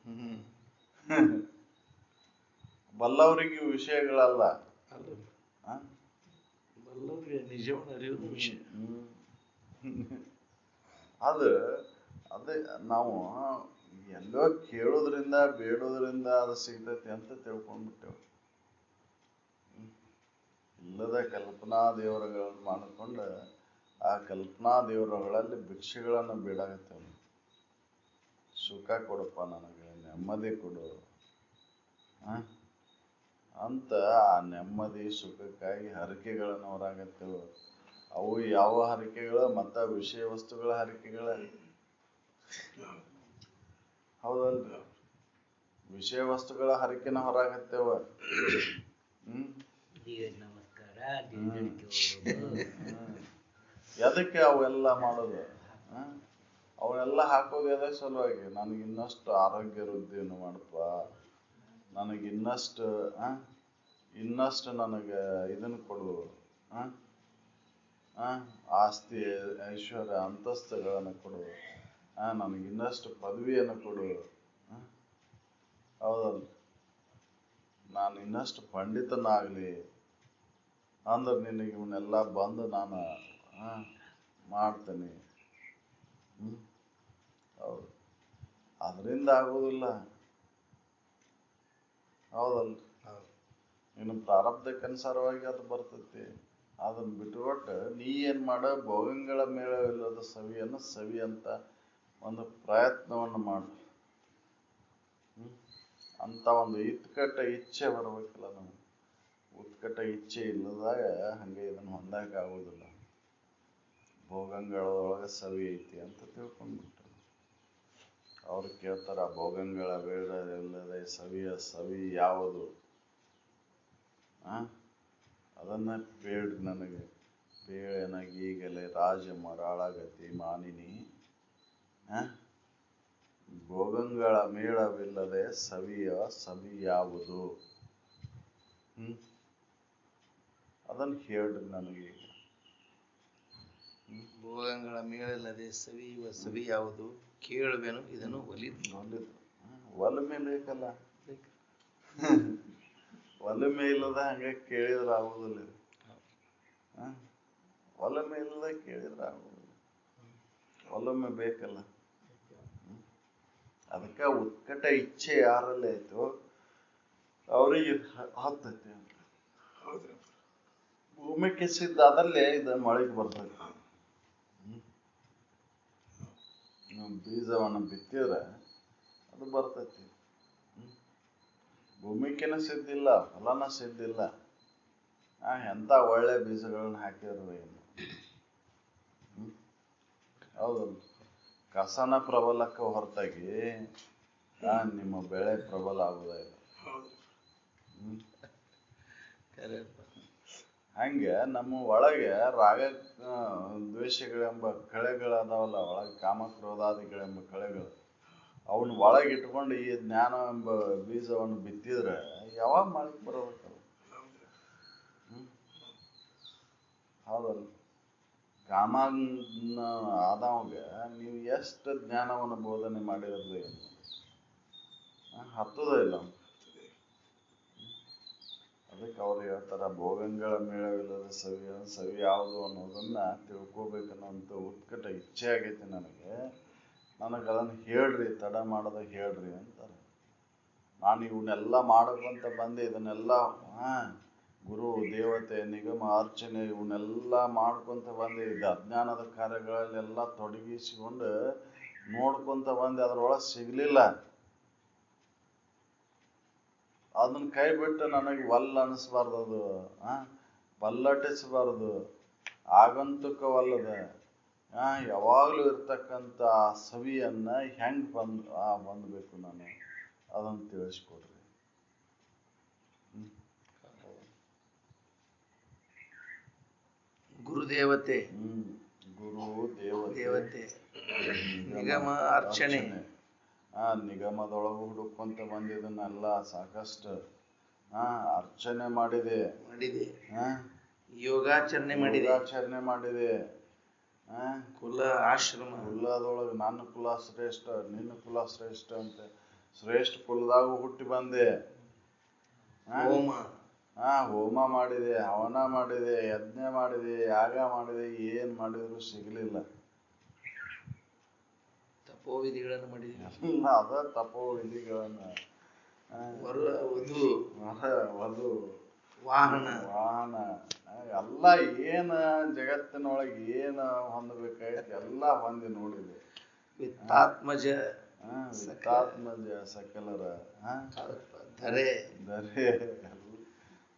ಬಲ್ಲವರಿಗೆ ವಿಷಯಗಳಲ್ಲ. ನಿಜವಾದ ಅರಿವು ವಿಷಯ. ಅದೇ ನಾವು ಎಲ್ಲೋ ಕೇಳೋದ್ರಿಂದ ಬೇಡೋದ್ರಿಂದ ಅದು ಸಿಗ್ತೈತಿ ಅಂತ ತಿಳ್ಕೊಂಡ್ಬಿಟ್ಟೆವು. ಇಲ್ಲದ ಕಲ್ಪನಾ ದೇವರುಗಳನ್ನು ಮಾಡಿಕೊಂಡು ಆ ಕಲ್ಪನಾ ದೇವರುಗಳಲ್ಲಿ ಭಿಕ್ಷೆಗಳನ್ನು ಬೇಡಾಗತ್ತೇವೆ. ಸುಖ ಕೊಡಪ್ಪ, ನನಗೆ ನೆಮ್ಮದಿ ಕೊಡು ಅಂತ ಆ ನೆಮ್ಮದಿ ಸುಖಕ್ಕಾಗಿ ಹರಕೆಗಳನ್ನು ಹೊರಾಗತ್ತೇವೆ. ಅವು ಯಾವ ಹರಕೆಗಳು? ಮತ್ತ ವಿಷಯ ವಸ್ತುಗಳ ಹರಕೆಗಳ. ಹೌದಲ್ರಿ? ವಿಷಯ ವಸ್ತುಗಳ ಹರಕೆನ ಹೊರಾಗತ್ತೇವ. ಎದಕ್ಕೆ ಅವೆಲ್ಲ ಮಾಡೋದು? ಅವನ್ನೆಲ್ಲ ಹಾಕೋದು ಎದೇ ಸಲುವಾಗಿ? ನನಗೆ ಇನ್ನಷ್ಟು ಆರೋಗ್ಯ ವೃದ್ಧಿಯನ್ನು ಮಾಡಪ್ಪ, ನನಗೆ ಇನ್ನಷ್ಟು ನನಗೆ ಇದನ್ನು ಕೊಡು, ಆಸ್ತಿ, ಐಶ್ವರ್ಯ, ಅಂತಸ್ತುಗಳನ್ನು ಕೊಡು, ನನಗೆ ಇನ್ನಷ್ಟು ಪದವಿಯನ್ನು ಕೊಡು. ಹೌದಲ್ಲ? ನಾನು ಇನ್ನಷ್ಟು ಪಂಡಿತನಾಗಲಿ ಅಂದ್ರೆ ನಿನಗೆ ಇವನ್ನೆಲ್ಲ ಬಂದು ನಾನು ಮಾಡ್ತೇನೆ. ಹೌದು, ಅದರಿಂದ ಆಗೋದಿಲ್ಲ. ಹೌದಲ್ರಿ? ಇನ್ನು ಪ್ರಾರಬ್ಧಕ್ಕನುಸಾರವಾಗಿ ಅದು ಬರ್ತೈತಿ. ಅದನ್ನ ಬಿಟ್ಟುಕೊಟ್ಟು ನೀ ಏನ್ ಮಾಡ, ಭೋಗಗಳ ಮೇಳವಿಲ್ಲದ ಸವಿಯನ್ನು ಸವಿ ಅಂತ ಒಂದು ಪ್ರಯತ್ನವನ್ನು ಮಾಡು. ಅಂತ ಒಂದು ಉತ್ಕಟ ಇಚ್ಛೆ ಬರ್ಬೇಕಲ್ಲ ನಮ್ಗೆ. ಉತ್ಕಟ ಇಚ್ಛೆ ಇಲ್ಲದಾಗ ಹಂಗೆ ಇದನ್ನು ಹೊಂದಾಕ ಆಗೋದಿಲ್ಲ. ಭೋಗಗಳೊಳಗೆ ಸವಿ ಐತಿ ಅಂತ ತಿಳ್ಕೊಂಡ್ಬಿಟ್ರು. ಅವ್ರು ಕೇಳ್ತಾರ, ಭೋಗಗಳ ಬೇಡ ಇಲ್ಲದೆ ಸವಿ ಯಾವುದು? ಅದನ್ನ ಬೇಡ್ರಿ ನನಗೆ. ಬೇಳೆನಗೀಗಲೇ ರಾಜ ಮರಾಳಗತಿ ಮಾನಿನಿ, ಭೋಗಗಳ ಮೇಳವಿಲ್ಲದೆ ಸವಿ ಯಾವುದು? ಅದನ್ನ ಹೇಳ್ರಿ ನನಗೆ. ಭೋಗಗಳ ಮೇಳಲ್ಲದೆ ಸವಿಯುವ ಸವಿ ಯಾವುದು? ಕೇಳುವೆನು ಇದನ್ನು ಒಲಿಮೆ ಬೇಕಲ್ಲ. ಒಲಿಮೆ ಇಲ್ಲದ ಹಂಗೆ ಕೇಳಿದ್ರೆ ಆಗುದಿಲ್ಲ. ಒಲಿಮೆ ಇಲ್ಲದ ಕೇಳಿದ್ರೆ ಆಗುದಿಲ್ಲ. ಒಲಿಮೆ ಬೇಕಲ್ಲ. ಅದಕ್ಕೆ ಉತ್ಕಟ ಇಚ್ಛೆ ಯಾರಲ್ಲಿ ಆಯ್ತು ಅವ್ರಿಗೆ ಹತ್ತೈತಿ ಅಂತ. ಭೂಮಿಗೆ ಸಿದ್ಧಾದಲ್ಲೇ ಇದು ಮಳೆಗೆ ಬರ್ತೈತಿ. ಬೀಜವನ್ನು ಬಿತ್ತಿದ್ರೆ ಅದು ಬರ್ತೈತಿ. ಭೂಮಿಕೆನ ಸಿದ್ಧಿಲ್ಲ, ಹೊಲನ ಸಿದ್ಧಿಲ್ಲ. ಎಂತ ಒಳ್ಳೆ ಬೀಜಗಳನ್ನ ಹಾಕಿದ್ರು ಏನು. ಹೌದು, ಕಸನ ಪ್ರಬಲಕ್ಕೆ ಹೊರತಾಗಿ ನಿಮ್ಮ ಬೆಳೆ ಪ್ರಬಲ ಆಗುವುದಿಲ್ಲ. ಹಂಗೆ ನಮ್ಮ ಒಳಗೆ ರಾಗ ದ್ವೇಷಗಳೆಂಬ ಕಳೆಗಳದಾವಲ್ಲ, ಒಳಗೆ ಕಾಮಕ್ರೋಧಾದಿಗಳೆಂಬ ಕಳೆಗಳು, ಅವನ್ನ ಒಳಗೆ ಇಟ್ಕೊಂಡು ಈ ಜ್ಞಾನ ಎಂಬ ಬೀಜವನ್ನು ಬಿತ್ತಿದ್ರೆ ಯಾವಾಗ ಮಾಡಕ್ಕೆ ಬರಬೇಕಲ್ಲ. ಹೌದಲ್ಲ, ಕಾಮನ ಆದವಾಗ ನೀವು ಎಷ್ಟು ಜ್ಞಾನವನ್ನು ಬೋಧನೆ ಮಾಡಿರೋದು ಏನು ಹತ್ತದ ಇಲ್ಲ. ಅದಕ್ಕೆ ಅವ್ರು ಹೇಳ್ತಾರ, ಭೋಗಂಗಳ ಮೇಳವಿಲ್ಲದ ಸವಿ ಯಾವುದು ಅನ್ನೋದನ್ನ ತಿಳ್ಕೊಬೇಕನ್ನೋಂಥ ಉತ್ಕಟ ಇಚ್ಛೆ ಆಗೈತಿ ನನಗೆ ಅದನ್ನು ಹೇಳ್ರಿ, ತಡ ಮಾಡದ ಹೇಳ್ರಿ ಅಂತಾರೆ. ನಾನು ಇವನ್ನೆಲ್ಲ ಮಾಡಬೇಕಂತ ಬಂದೆ, ಇದನ್ನೆಲ್ಲ ಗುರು ದೇವತೆ ನಿಗಮ ಅರ್ಚನೆ ಇವನ್ನೆಲ್ಲ ಮಾಡ್ಕೊಂತ ಬಂದೆ, ಇದು ಅಜ್ಞಾನದ ಕಾರ್ಯಗಳಲ್ಲೆಲ್ಲ ತೊಡಗಿಸಿಕೊಂಡು ನೋಡ್ಕೊಂತ ಬಂದೆ, ಅದ್ರೊಳಗೆ ಸಿಗ್ಲಿಲ್ಲ. ಅದನ್ನ ಕೈ ಬಿಟ್ಟು ನನಗೆ ಅನಿಸ್ಬಾರ್ದು, ಅದು ಪಲ್ಲಟಿಸಬಾರ್ದು, ಆಗಂತುಕವಲ್ಲದ ಯಾವಾಗಲೂ ಇರ್ತಕ್ಕಂಥ ಸವಿಯನ್ನ ಹೆಂಗ್ ಬಂದ್ಬೇಕು ನಾನು ಅದನ್ನು ತಿಳಿಸ್ಕೊಡ್ರಿ. ಗುರುದೇವತೆ, ಗುರು ದೇವತೆ, ನಿಗಮ ಅರ್ಚನೆ, ನಿಗಮದೊಳಗು ಹುಡುಕೊಂತ ಬಂದಿದ್ದನ್ನೆಲ್ಲ ಸಾಕಷ್ಟು ಅರ್ಚನೆ ಮಾಡಿದೆ, ಯೋಗಾಚರಣೆ ಮಾಡಿದೆ. ಕುಲ ಆಶ್ರಮ, ಕುಲದೊಳಗೆ ನನ್ನ ಕುಲ ಶ್ರೇಷ್ಠ, ನಿನ್ನ ಕುಲ ಶ್ರೇಷ್ಠ ಅಂತ ಶ್ರೇಷ್ಠ ಕುಲದಾಗೂ ಹುಟ್ಟಿ ಬಂದೆ. ಹೋಮ ಮಾಡಿದೆ, ಹವನ ಮಾಡಿದೆ, ಯಜ್ಞ ಮಾಡಿದೆ, ಯಾಗ ಮಾಡಿದೆ, ಏನ್ ಮಾಡಿದ್ರು ಸಿಗ್ಲಿಲ್ಲ. ತಪೋವಿಧಿಗಳನ್ನು ಮಾಡಿದೆ, ಅದ ತಪೋವಿಧಿಗಳನ್ನ, ವಧು ವಾಹನ ಎಲ್ಲ ಏನ ಜಗತ್ತಿನೊಳಗೆ ಏನ ಹೊಂದಬೇಕಾಯ್ತು ಎಲ್ಲ ಹೊಂದಿ ನೋಡಿದೆ. ವಿತ್ತಾತ್ಮಜ ಸಕಲರ ಧರೆ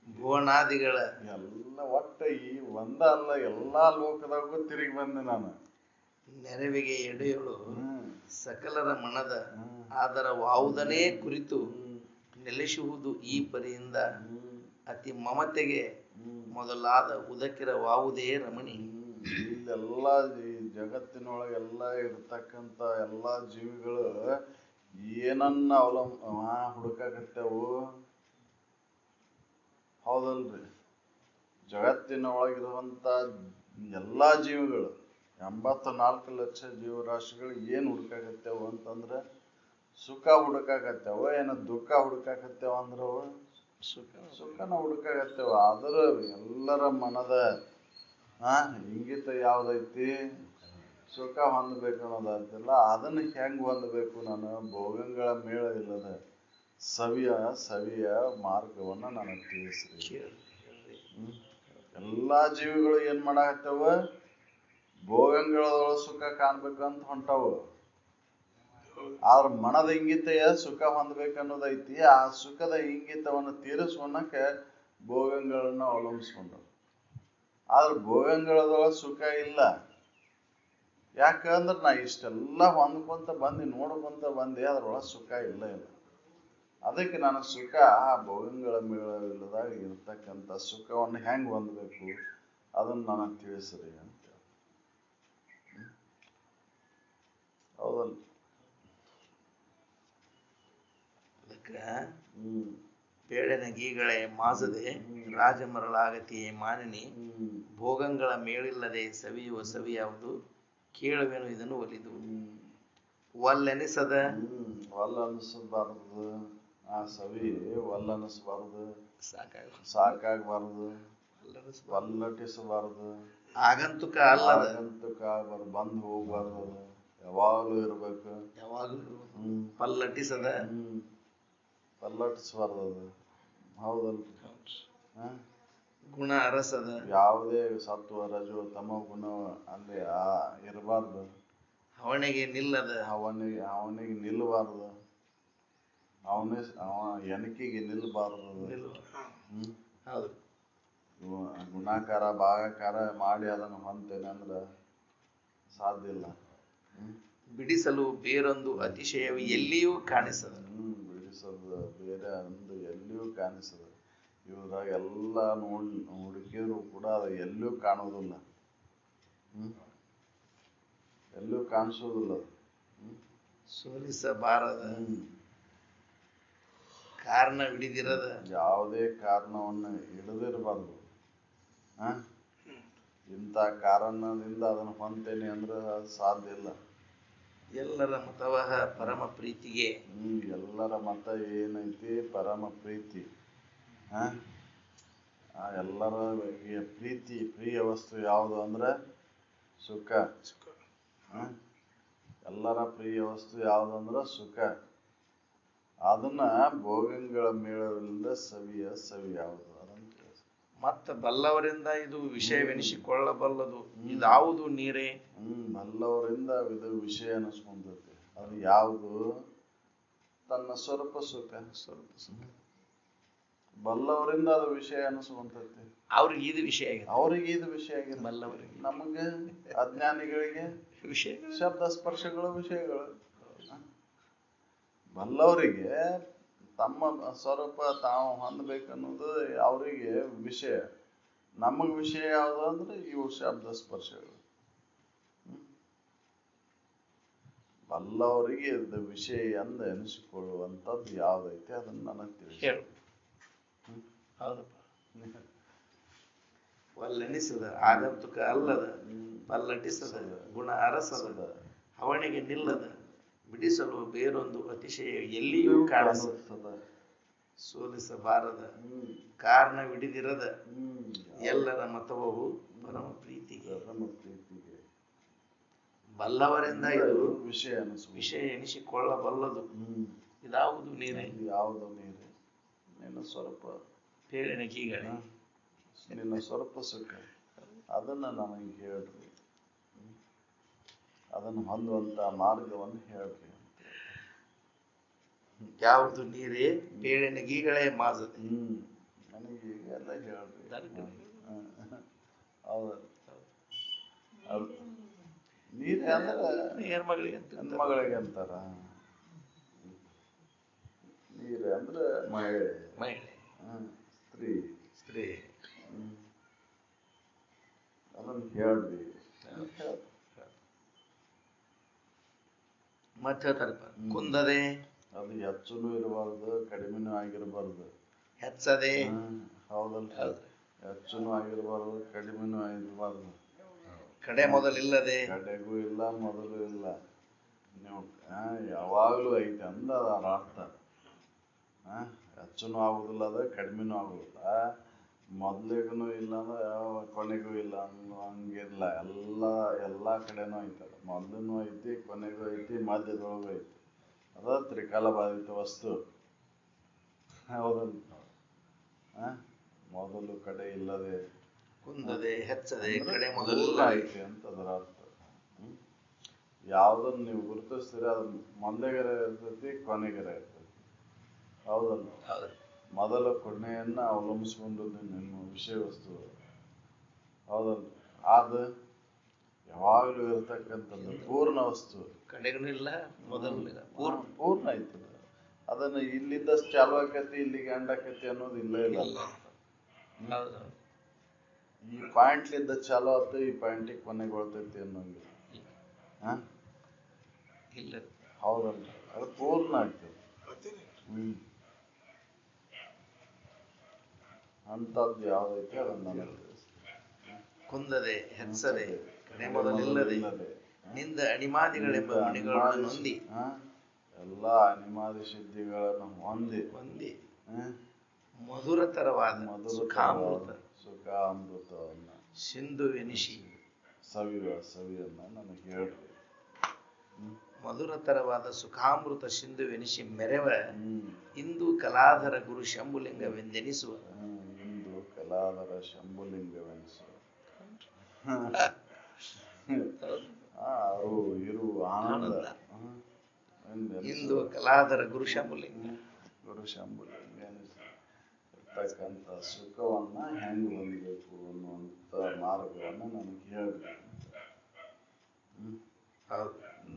ಭುವನಾದಿಗಳ ಎಲ್ಲ ಒಟ್ಟ ಈ ಒಂದಲ್ಲ ಎಲ್ಲಾ ಲೋಕದಾಗೂ ತಿರುಗಿ ಬಂದೆ ನಾನು. ನೆರವಿಗೆ ಎಡೆಯಳು ಸಕಲರ ಮನದ ಆದರ ವಾವುದನೇ ಕುರಿತು ನೆಲೆಸುವುದು ಈ ಪರಿಯಿಂದ ಅತಿ ಮಮತೆಗೆ ಮೊದಲಾದ ಉದಕಿರ ವಾವುದೇ ರಮಣಿ. ಇಲ್ಲೆಲ್ಲ ಈ ಜಗತ್ತಿನೊಳಗೆಲ್ಲ ಇರ್ತಕ್ಕಂಥ ಎಲ್ಲಾ ಜೀವಿಗಳು ಏನನ್ನ ಹುಡುಕಾಕತ್ತೇವು. ಹೌದಲ್ರಿ, ಜಗತ್ತಿನ ಒಳಗಿರುವಂತ ಎಲ್ಲಾ ಜೀವಿಗಳು 84 ಲಕ್ಷ ಜೀವರಾಶಿಗಳು ಏನ್ ಹುಡುಕಾಕತ್ತೇವು ಅಂತಂದ್ರೆ ಸುಖ ಹುಡುಕಾಕತ್ತೇವ, ಏನ ದುಃಖ ಹುಡುಕಾಕತ್ತೇವ ಅಂದ್ರ ಸುಖನ ಹುಡುಕಾಕತ್ತೇವ. ಆದ್ರ ಎಲ್ಲರ ಮನದ ಇಂಗಿತ ಯಾವ್ದೈತಿ, ಸುಖ ಹೊಂದಬೇಕು ಅನ್ನೋದಾಯ್ತಲ್ಲ, ಅದನ್ನ ಹೆಂಗ್ ಹೊಂದಬೇಕು ನಾನು? ಭೋಗಗಳ ಮೇಳ ಇಲ್ಲದ ಸವಿಯ ಮಾರ್ಗವನ್ನ ನನಗೆ ತಿಳಿಸ್ರಿ. ಎಲ್ಲಾ ಜೀವಿಗಳು ಏನ್ ಮಾಡಾಕತ್ತವ? ಭೋಗಗಳೊಳಗೆ ಸುಖ ಕಾಣ್ಬೇಕಂತ ಹೊಂಟವು. ಆದ್ರ ಮನದ ಇಂಗಿತೆಯ ಸುಖ ಹೊಂದಬೇಕನ್ನೋದೈತಿ. ಆ ಸುಖದ ಇಂಗಿತವನ್ನು ತೀರಿಸ್ಕೊಳಕ್ಕೆ ಭೋಗಗಳನ್ನ ಅವಲಂಬಿಸ್ಕೊಂಡವು. ಆದ್ರೆ ಭೋಗಗಳೊಳಗೆ ಸುಖ ಇಲ್ಲ. ಯಾಕಂದ್ರೆ ನಾ ಇಷ್ಟೆಲ್ಲ ಹೊಂದ್ಕೊಂತ ಬಂದು ನೋಡ್ಕೊಂತ ಬಂದೆ, ಅದ್ರೊಳಗೆ ಸುಖ ಇಲ್ಲ. ಅದಕ್ಕೆ ನಾನು ಸುಖ ಆ ಭೋಗಗಳ ಮೇಳವಿಲ್ಲದಾಗ ಇರ್ತಕ್ಕಂಥ ಸುಖವನ್ನು ಹೆಂಗ್ ಹೊಂದಬೇಕು ಅದನ್ನ ನನಗೆ ತಿಳಿಸ್ರಿ ಅಂತ. ಹೌದಲ್ಲ? ಬೇಡನ ಗೀಗಳೇ ಮಾಸದೆ ರಾಜಮರಳಾಗತಿಯೇ ಮಾನಿನಿ, ಭೋಗಗಳ ಮೇಳಿಲ್ಲದೆ ಸವಿಯುವ ಸವಿ ಯಾವುದು, ಕೇಳುವೆನು ಇದನ್ನು ಒಲಿದು. ಒಲ್ಲೆನಿಸದ ಒಲ್ಲನಿಸಬಾರದು, ಆ ಸವಿ ಒಲ್ಲನಿಸಬಾರದು, ಸಾಕಾಗಬಾರದು, ಒಲ್ಲಟಿಸಬಾರದು, ಆಗಂತುಕ ಆಗಬಾರ್ದು, ಬಂದು ಹೋಗ್ಬಾರ್ದು, ಯಾವಾಗಲೂ ಇರ್ಬೇಕು. ಪಲ್ಲಟಿಸಬಾರ್ದು ಅದು. ಹೌದಲ್ರಿ? ಗುಣ ಅರಸದ. ಯಾವುದೇ ಸತ್ವ ರಜು ತಮ ಗುಣ ಅಲ್ಲಿ ಇರಬಾರ್ದು. ಅವನಿಗೆ ನಿಲ್ಲದ. ಅವನಿಗೆ ನಿಲ್ಲಬಾರ್ದು. ಅವ ಎನಕಿಗೆ ನಿಲ್ಲಬಾರ್ದು. ಹೌದು. ಗುಣಾಕಾರ ಭಾಗಾಕಾರ ಮಾಡಿ ಅದನ್ನು ಹೊಂತೇನೆ ಅಂದ್ರೆ ಸಾಧ್ಯ ಇಲ್ಲ. ಬಿಡಿಸಲು ಬೇರೊಂದು ಅತಿಶಯವು ಎಲ್ಲಿಯೂ ಕಾಣಿಸದ. ಬಿಡಿಸಲು ಬೇರೆ ಒಂದು ಎಲ್ಲಿಯೂ ಕಾಣಿಸದ. ಇವ್ರಾಗ ಎಲ್ಲ ಹುಡುಕಿದ್ರು ಕೂಡ ಅದು ಎಲ್ಲೂ ಕಾಣುವುದಿಲ್ಲ. ಎಲ್ಲೂ ಕಾಣಿಸೋದಿಲ್ಲ. ಸೋಲಿಸಬಾರದ. ಕಾರಣವಿಡಿದಿರದ. ಯಾವುದೇ ಕಾರಣವನ್ನು ಹಿಡಿದಿರಬಾರ್ದು. ಇಂಥ ಕಾರಣದಿಂದ ಅದನ್ನು ಹೊಂತೇನೆ ಅಂದ್ರೆ ಸಾಧ್ಯ ಇಲ್ಲ. ಎಲ್ಲರ ಮತವಹ ಪರಮ ಪ್ರೀತಿಗೆ. ಎಲ್ಲರ ಮತ ಏನೈತಿ? ಪರಮ ಪ್ರೀತಿ. ಎಲ್ಲರ ಪ್ರಿಯ ವಸ್ತು ಯಾವುದು ಅಂದ್ರೆ ಸುಖ. ಎಲ್ಲರ ಪ್ರಿಯ ವಸ್ತು ಯಾವುದು ಅಂದ್ರೆ ಸುಖ. ಅದನ್ನ ಭೋಗಗಳ ಮೇಳದಿಂದ ಸವಿ ಯಾವುದು? ಮತ್ತ ಬಲ್ಲವರಿಂದ ಇದು ವಿಷಯವೆನಿಸಿಕೊಳ್ಳಬಲ್ಲದು. ಇದಾವುದು ನೀರೇ? ಬಲ್ಲವರಿಂದ ಇದು ವಿಷಯ ಅನಿಸ್ಕೊಂತೈತಿ. ಅದು ಯಾವುದು? ತನ್ನ ಸ್ವರೂಪ ಸುಖ. ಬಲ್ಲವರಿಂದ ಅದು ವಿಷಯ ಅನಿಸ್ಕೊಂತೈತಿ. ಅವ್ರಿಗೆ ಇದು ವಿಷಯ ಆಗಿದೆ. ಅವ್ರಿಗೆ ಇದು ವಿಷಯ ಆಗಿದೆ. ಬಲ್ಲವರಿಗೆ. ನಮಗೆ ಅಜ್ಞಾನಿಗಳಿಗೆ ವಿಷಯ ಶಬ್ದ ಸ್ಪರ್ಶಗಳು ವಿಷಯಗಳು. ಬಲ್ಲವರಿಗೆ ತಮ್ಮ ಸ್ವರೂಪ ತಾವು ಹೊಂದಬೇಕನ್ನೋದು ಅವರಿಗೆ ವಿಷಯ. ನಮಗೆ ವಿಷಯ ಯಾವುದು ಅಂದ್ರೆ ಇವು ಶಬ್ದ ಸ್ಪರ್ಶಗಳು. ಬಲ್ಲವರಿಗೆ ಇದು ವಿಷಯ ಎಂದ ಎನಿಸಿಕೊಳ್ಳುವಂಥದ್ದು ಯಾವ್ದೈತೆ ಅದನ್ನ ನನಗೆ ತಿಳಿಸಿ. ಹೌದಪ್ಪ. ವಲ್ಲೆನಿಸದ, ಆಗಂತುಕ ಅಲ್ಲದ, ಪಲ್ಲಟಿಸದ, ಗುಣ ಅರಸದ, ಅವನಿಗೆ ನಿಲ್ಲದ, ಬಿಡಿಸಲು ಬೇರೊಂದು ಅತಿಶಯ ಎಲ್ಲಿಯೂ ಕಾಣಿಸುತ್ತದ. ಸೋಲಿಸಬಾರದ, ಕಾರಣವಿಡಿದಿರದ, ಎಲ್ಲರ ಮತವವು ಪರಮ ಪ್ರೀತಿಗೆ. ಬಲ್ಲವರಿಂದ ಇದು ವಿಷಯ ಎನಿಸಿಕೊಳ್ಳಬಲ್ಲದು. ಇದಾವುದು ನೀರೇ? ಯಾವುದು ನೀರೇ? ನಿನ್ನ ಸ್ವರೂಪ ಪೇಳಿನಕೀಗಳೆ. ನಿನ್ನ ಸ್ವರೂಪ ಸುಖ. ಅದನ್ನ ನನಗೆ ಹೇಳ್ರಿ. ಅದನ್ನು ಹೊಂದುವಂತ ಮಾರ್ಗವನ್ನು ಹೇಳ್ರಿ. ಯಾವುದು ನೀರೇ? ಪೇಳಿನಗೀಗಳೇ ಮಾಸದೆ. ನನಗೆ ಈಗೆಲ್ಲ ಹೇಳ್ರಿ. ಹೌದು. ನೀರೇ ಅಂದ್ರೆ ಹೆಣ್ಮಗಳಿಗೆ ಅಂತಾರ. ನೀರೇ ಅಂದ್ರೆ ಮಹಿಳೆ. ಸ್ತ್ರೀ. ಅದನ್ನು ಹೇಳ್ರಿ. ಮಧ್ಯ ತರ್ಪ. ಕುಂದದೆ. ಅದು ಹೆಚ್ಚುನು ಇರಬಾರ್ದು, ಕಡಿಮೆನೂ ಆಗಿರಬಾರ್ದು. ಹೆಚ್ಚದೆ. ಹೌದಲ್ರಿ. ಹೆಚ್ಚುನು ಆಗಿರಬಾರ್ದು, ಕಡಿಮೆನೂ ಆಗಿರಬಾರ್ದು. ಕಡೆ ಮೊದಲಿಲ್ಲದೆ. ಕಡೆಗೂ ಇಲ್ಲ, ಮೊದಲು ಇಲ್ಲ. ನೀವು ಯಾವಾಗಲೂ ಐತೆ ಅಂದ ಅದರ ಅರ್ಥ. ಹೆಚ್ಚುನು ಆಗುದಿಲ್ಲ, ಅದು ಕಡಿಮೆನೂ ಆಗುದಿಲ್ಲ. ಮೊದಲಿಗೂ ಇಲ್ಲ ಅಂದ್ರೆ ಕೊನೆಗೂ ಇಲ್ಲ ಹಂಗಿಲ್ಲ. ಎಲ್ಲ ಕಡೆನೂ ಐತದ. ಮೊದಲೂ ಐತಿ, ಕೊನೆಗೂ ಐತಿ, ಮಧ್ಯದೊಳಗೂ ಐತಿ. ಅದ ತ್ರಿಕಾಲ ಬಾಧಿತ ವಸ್ತು. ಹೌದಲ್ಲ? ಮೊದಲು ಕಡೆ ಇಲ್ಲದೆ, ಕುಂದದೆ, ಹೆಚ್ಚದೆ, ಕಡೆ ಮೊದಲಿಲ್ಲ ಐತಿ ಅಂತ ಅದರ ಅರ್ಥ. ಯಾವ್ದನ್ನು ನೀವು ಗುರುತಿಸ್ತೀರ ಅದು ಮೊದಲಿಗರ ಇರ್ತೈತಿ, ಕೊನೆಗರ ಇರ್ತೈತಿ. ಹೌದಲ್ಲ? ಮೊದಲ ಕೊನೆಯನ್ನ ಅವಲಂಬಿಸಿಕೊಂಡು ನಿಮ್ಮ ವಿಷಯ ವಸ್ತು. ಹೌದಲ್ಲ? ಅದು ಯಾವಾಗಲೂ ಇರತಕ್ಕಂಥದ್ದು ಪೂರ್ಣ ವಸ್ತು. ಕಡೆಗೂ ಇಲ್ಲ, ಮೊದಲು ಇಲ್ಲ, ಪೂರ್ಣ ಐತಿ. ಅದನ್ನ ಇಲ್ಲಿದ್ದ ಚಾಲು ಆಕತಿ, ಇಲ್ಲಿಗೆ ಅಂಡಾಕತಿ ಅನ್ನೋದು ಇಲ್ಲೇ ಇಲ್ಲ. ಈ ಪಾಯಿಂಟ್ಲಿದ್ದ ಚಾಲು ಆತು, ಈ ಪಾಯಿಂಟಿಗೆ ಕೊನೆಗೊಳ್ತೈತಿ ಅನ್ನೋಂಗಿಲ್ಲ. ಇಲ್ಲ. ಹೌದಲ್ಲ? ಅದು ಪೂರ್ಣ ಆಗ್ತದೆ. ಅಂತದ್ದು ಯಾವ್ದೈತಿ ಅದನ್ನ ನನಗೆ ತಿಳಿಸ್ತೀನಿ. ಕುಂದದೆ, ಹೆಚ್ಚದೆ, ಕಡೆ ಮೊದಲಿಲ್ಲದೆ, ನಿಂದ ಅಣಿಮಾದಿಗಳೆಂಬ ಮಣಿಗಳನ್ನು ಹೊಂದಿ. ಎಲ್ಲ ಅಣಿಮಾದಿ ಸಿದ್ಧಿಗಳನ್ನು ಹೊಂದಿ ಮಧುರತರವಾದ ಸುಖಾಮೃತವನ್ನ ಸಿಂಧುವೆನಿಸಿ ಸವಿಯನ್ನ ನನಗೆ ಹೇಳ್ರಿ. ಮಧುರತರವಾದ ಸುಖಾಮೃತ ಸಿಂಧುವೆನಿಸಿ ಮೆರೆವ ಇಂದು ಕಲಾಧರ ಗುರು ಶಂಭುಲಿಂಗವೆಂದೆನಿಸುವ. ಇಂದು ಕಲಾದರ ಶಂಭುಲಿಂಗವೆನಿಸು ಅರು ಇರು ಆನಂದ ಇಂದು ಕಲಾದರ ಗುರು ಶಂಭುಲಿಂಗ ಗುರು ಶಂಭುಲಿಂಗ ಇರ್ತಕ್ಕಂಥ ಸುಖವನ್ನ ಹೆಂಗ್ ಹೊಂದಬೇಕು ಅನ್ನುವಂಥ ಮಾರ್ಗವನ್ನು ನನಗೆ ಹೇಳ್ಬೇಕು.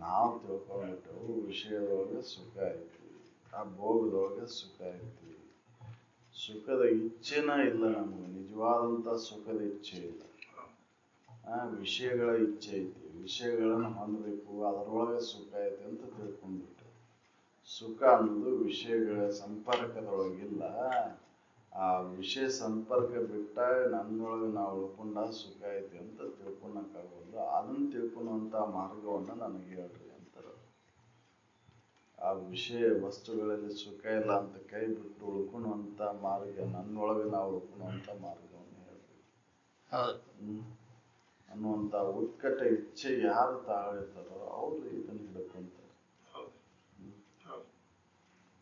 ನಾವು ತಿಳ್ಕೊಂಡ್ಬಿಟ್ಟೆವು ವಿಷಯದೊಳಗೆ ಸುಖ ಐತಿ, ಆ ಭೋಗದೊಳಗೆ ಸುಖ ಐತಿ. ಸುಖದ ಇಚ್ಛೆನ ಇಲ್ಲ ನಮಗೆ, ನಿಜವಾದಂಥ ಸುಖದ ಇಚ್ಛೆ ಇಲ್ಲ. ವಿಷಯಗಳ ಇಚ್ಛೆ ಐತಿ, ವಿಷಯಗಳನ್ನು ಹೊಂದಬೇಕು, ಅದರೊಳಗೆ ಸುಖ ಐತಿ ಅಂತ ತಿಳ್ಕೊಂಡ್ಬಿಟ್ಟು. ಸುಖ ಅನ್ನೋದು ವಿಷಯಗಳ ಸಂಪರ್ಕದೊಳಗಿಲ್ಲ. ಆ ವಿಷಯ ಸಂಪರ್ಕ ಬಿಟ್ಟಾಗ ನನ್ನೊಳಗೆ ನಾವು ಉಳ್ಕೊಂಡ ಸುಖ ಐತಿ ಅಂತ ತಿಳ್ಕೊಳಕ್ಕಾಗಲ್ಲ. ಅದನ್ನ ತಿಳ್ಕೊಳುವಂಥ ಮಾರ್ಗವನ್ನು ನನಗೆ ಹೇಳ್ರಿ ಅಂತಾರೆ. ಆ ವಿಷಯ ವಸ್ತುಗಳಲ್ಲಿ ಸುಖ ಇಲ್ಲ ಅಂತ ಕೈ ಬಿಟ್ಟು ಉಳ್ಕೊಳ್ಳುವಂಥ ಮಾರ್ಗ, ನನ್ನೊಳಗೆ ನಾವು ಉಳ್ಕೊಳ್ಳುವಂಥ ಮಾರ್ಗವನ್ನು ಹೇಳ್ರಿ ಅನ್ನುವಂಥ ಉತ್ಕಟ ಇಚ್ಛೆ ಯಾರು ತಾಳಿರ್ತಾರೋ ಅವರು ಇದನ್ನು ಹಿಡ್ಕೊಂತಾರೆ.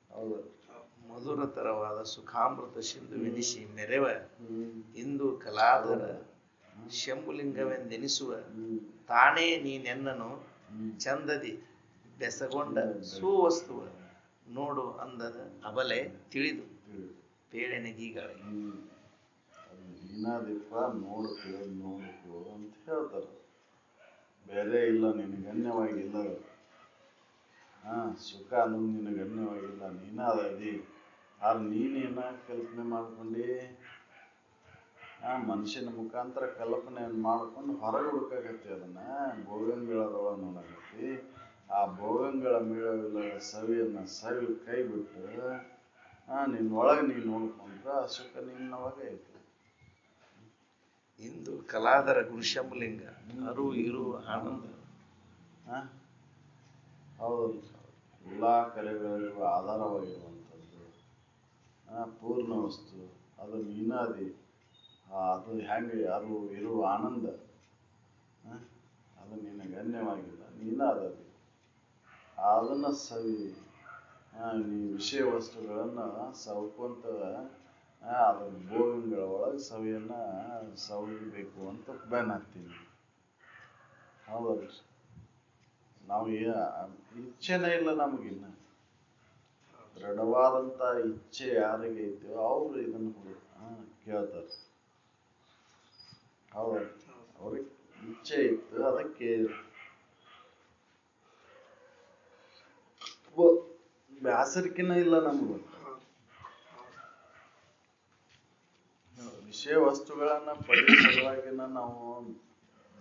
ಹೌದಲ್ಲ? ಮಧುರತರವಾದ ಸುಖಾಮೃತ ಸಿಂಧುವೆನಿಸಿ ಮೆರೆವ ಇಂದು ಕಲಾಧರ ಶಂಭುಲಿಂಗವೆಂದೆನಿಸುವ ತಾನೇ ನೀನೆನ್ನನು ಚಂದದಿ ಬೆಸಗೊಂಡ ಸುವಸ್ತುವ ನೋಡು ಅಂದದ ಅಬಲೆ ತಿಳಿದು ಪೇಳೆನಗೀಗಳೆ. ನೀನಾದಿಪ್ಪ ನೋಡು ಅಂತ ಹೇಳ್ತಾರೆ. ಬೇರೆ ಇಲ್ಲ, ನಿನಗನ್ಯವಾಗಿಲ್ಲ. ಸುಖ ಅನ್ನೋದು ನಿನಗನ್ಯವಾಗಿಲ್ಲ, ನೀನಾದಿ. ಆದ್ರೆ ನೀನೇನ ಕಲ್ಪನೆ ಮಾಡ್ಕೊಂಡು ಮನುಷ್ಯನ ಮುಖಾಂತರ ಕಲ್ಪನೆಯನ್ನು ಮಾಡ್ಕೊಂಡು ಹೊರಗೆ ಹುಡುಕಾಗತ್ತಿ. ಅದನ್ನ ಭೋಗಂಗಳದೊಳಗೆ ನೋಡಾಕತ್ತಿ. ಆ ಭೋಗಂಗಳ ಮೇಳವಿಲ್ಲ ಸವಿಯನ್ನು ಸವಿ ಕೈ ಬಿಟ್ಟು ನಿನ್ನೊಳಗೆ ನೀನು ನೋಡ್ಕೊಂಡ್ರೆ ಆ ಸುಖ ನಿನ್ನೊಳಗೆ ಐತಿ. ಇಂದು ಕಲಾದರ ಗುರು ಶಂಭುಲಿಂಗ ಅರು ಇರು ಆನಂದ. ಹೌದಲ್ಲ? ಎಲ್ಲ ಕಲೆಗಳಿಗೂ ಆಧಾರವಾಗಿರುವಂಥದ್ದು ಪೂರ್ಣ ವಸ್ತು, ಅದು ನೀನಾದಿ. ಅದು ಹೆಂಗೆ ಅರು ಇರು ಆನಂದ, ಅದು ನಿನಗೆ ಗಣ್ಯವಾಗಿಲ್ಲ, ನೀನಾದಿ. ಅದನ್ನು ಸವಿ ನೀ ವಿಷಯ ವಸ್ತುಗಳನ್ನು ಸವ್ಕೊಂತ ಅದ್ರ ಭೋಗಗಳ ಒಳಗೆ ಸವಿಯನ್ನು ಸವಿಬೇಕು ಅಂತ ಬೆನ್ನತ್ತೀನಿ. ಹೌದಲ್ಲ? ನಾವು ಇಚ್ಛೆನೇ ಇಲ್ಲ ನಮಗಿನ್ನ. ದೃಢವಾದಂಥ ಇಚ್ಛೆ ಯಾರಿಗೆ ಐತೆಯೋ ಅವರು ಇದನ್ನು ಕೇಳ್ತಾರೆ. ಹೌದಲ್ಲ? ಅವ್ರಿಗೆ ಇಚ್ಛೆ ಇತ್ತು, ಅದಕ್ಕೆ ಬ್ಯಾಸರಿಕೆನ ಇಲ್ಲ ನಮಗೂ. ವಿಷಯ ವಸ್ತುಗಳನ್ನ ಪಡೆಯುವ ಸಲುವಾಗಿನ ನಾವು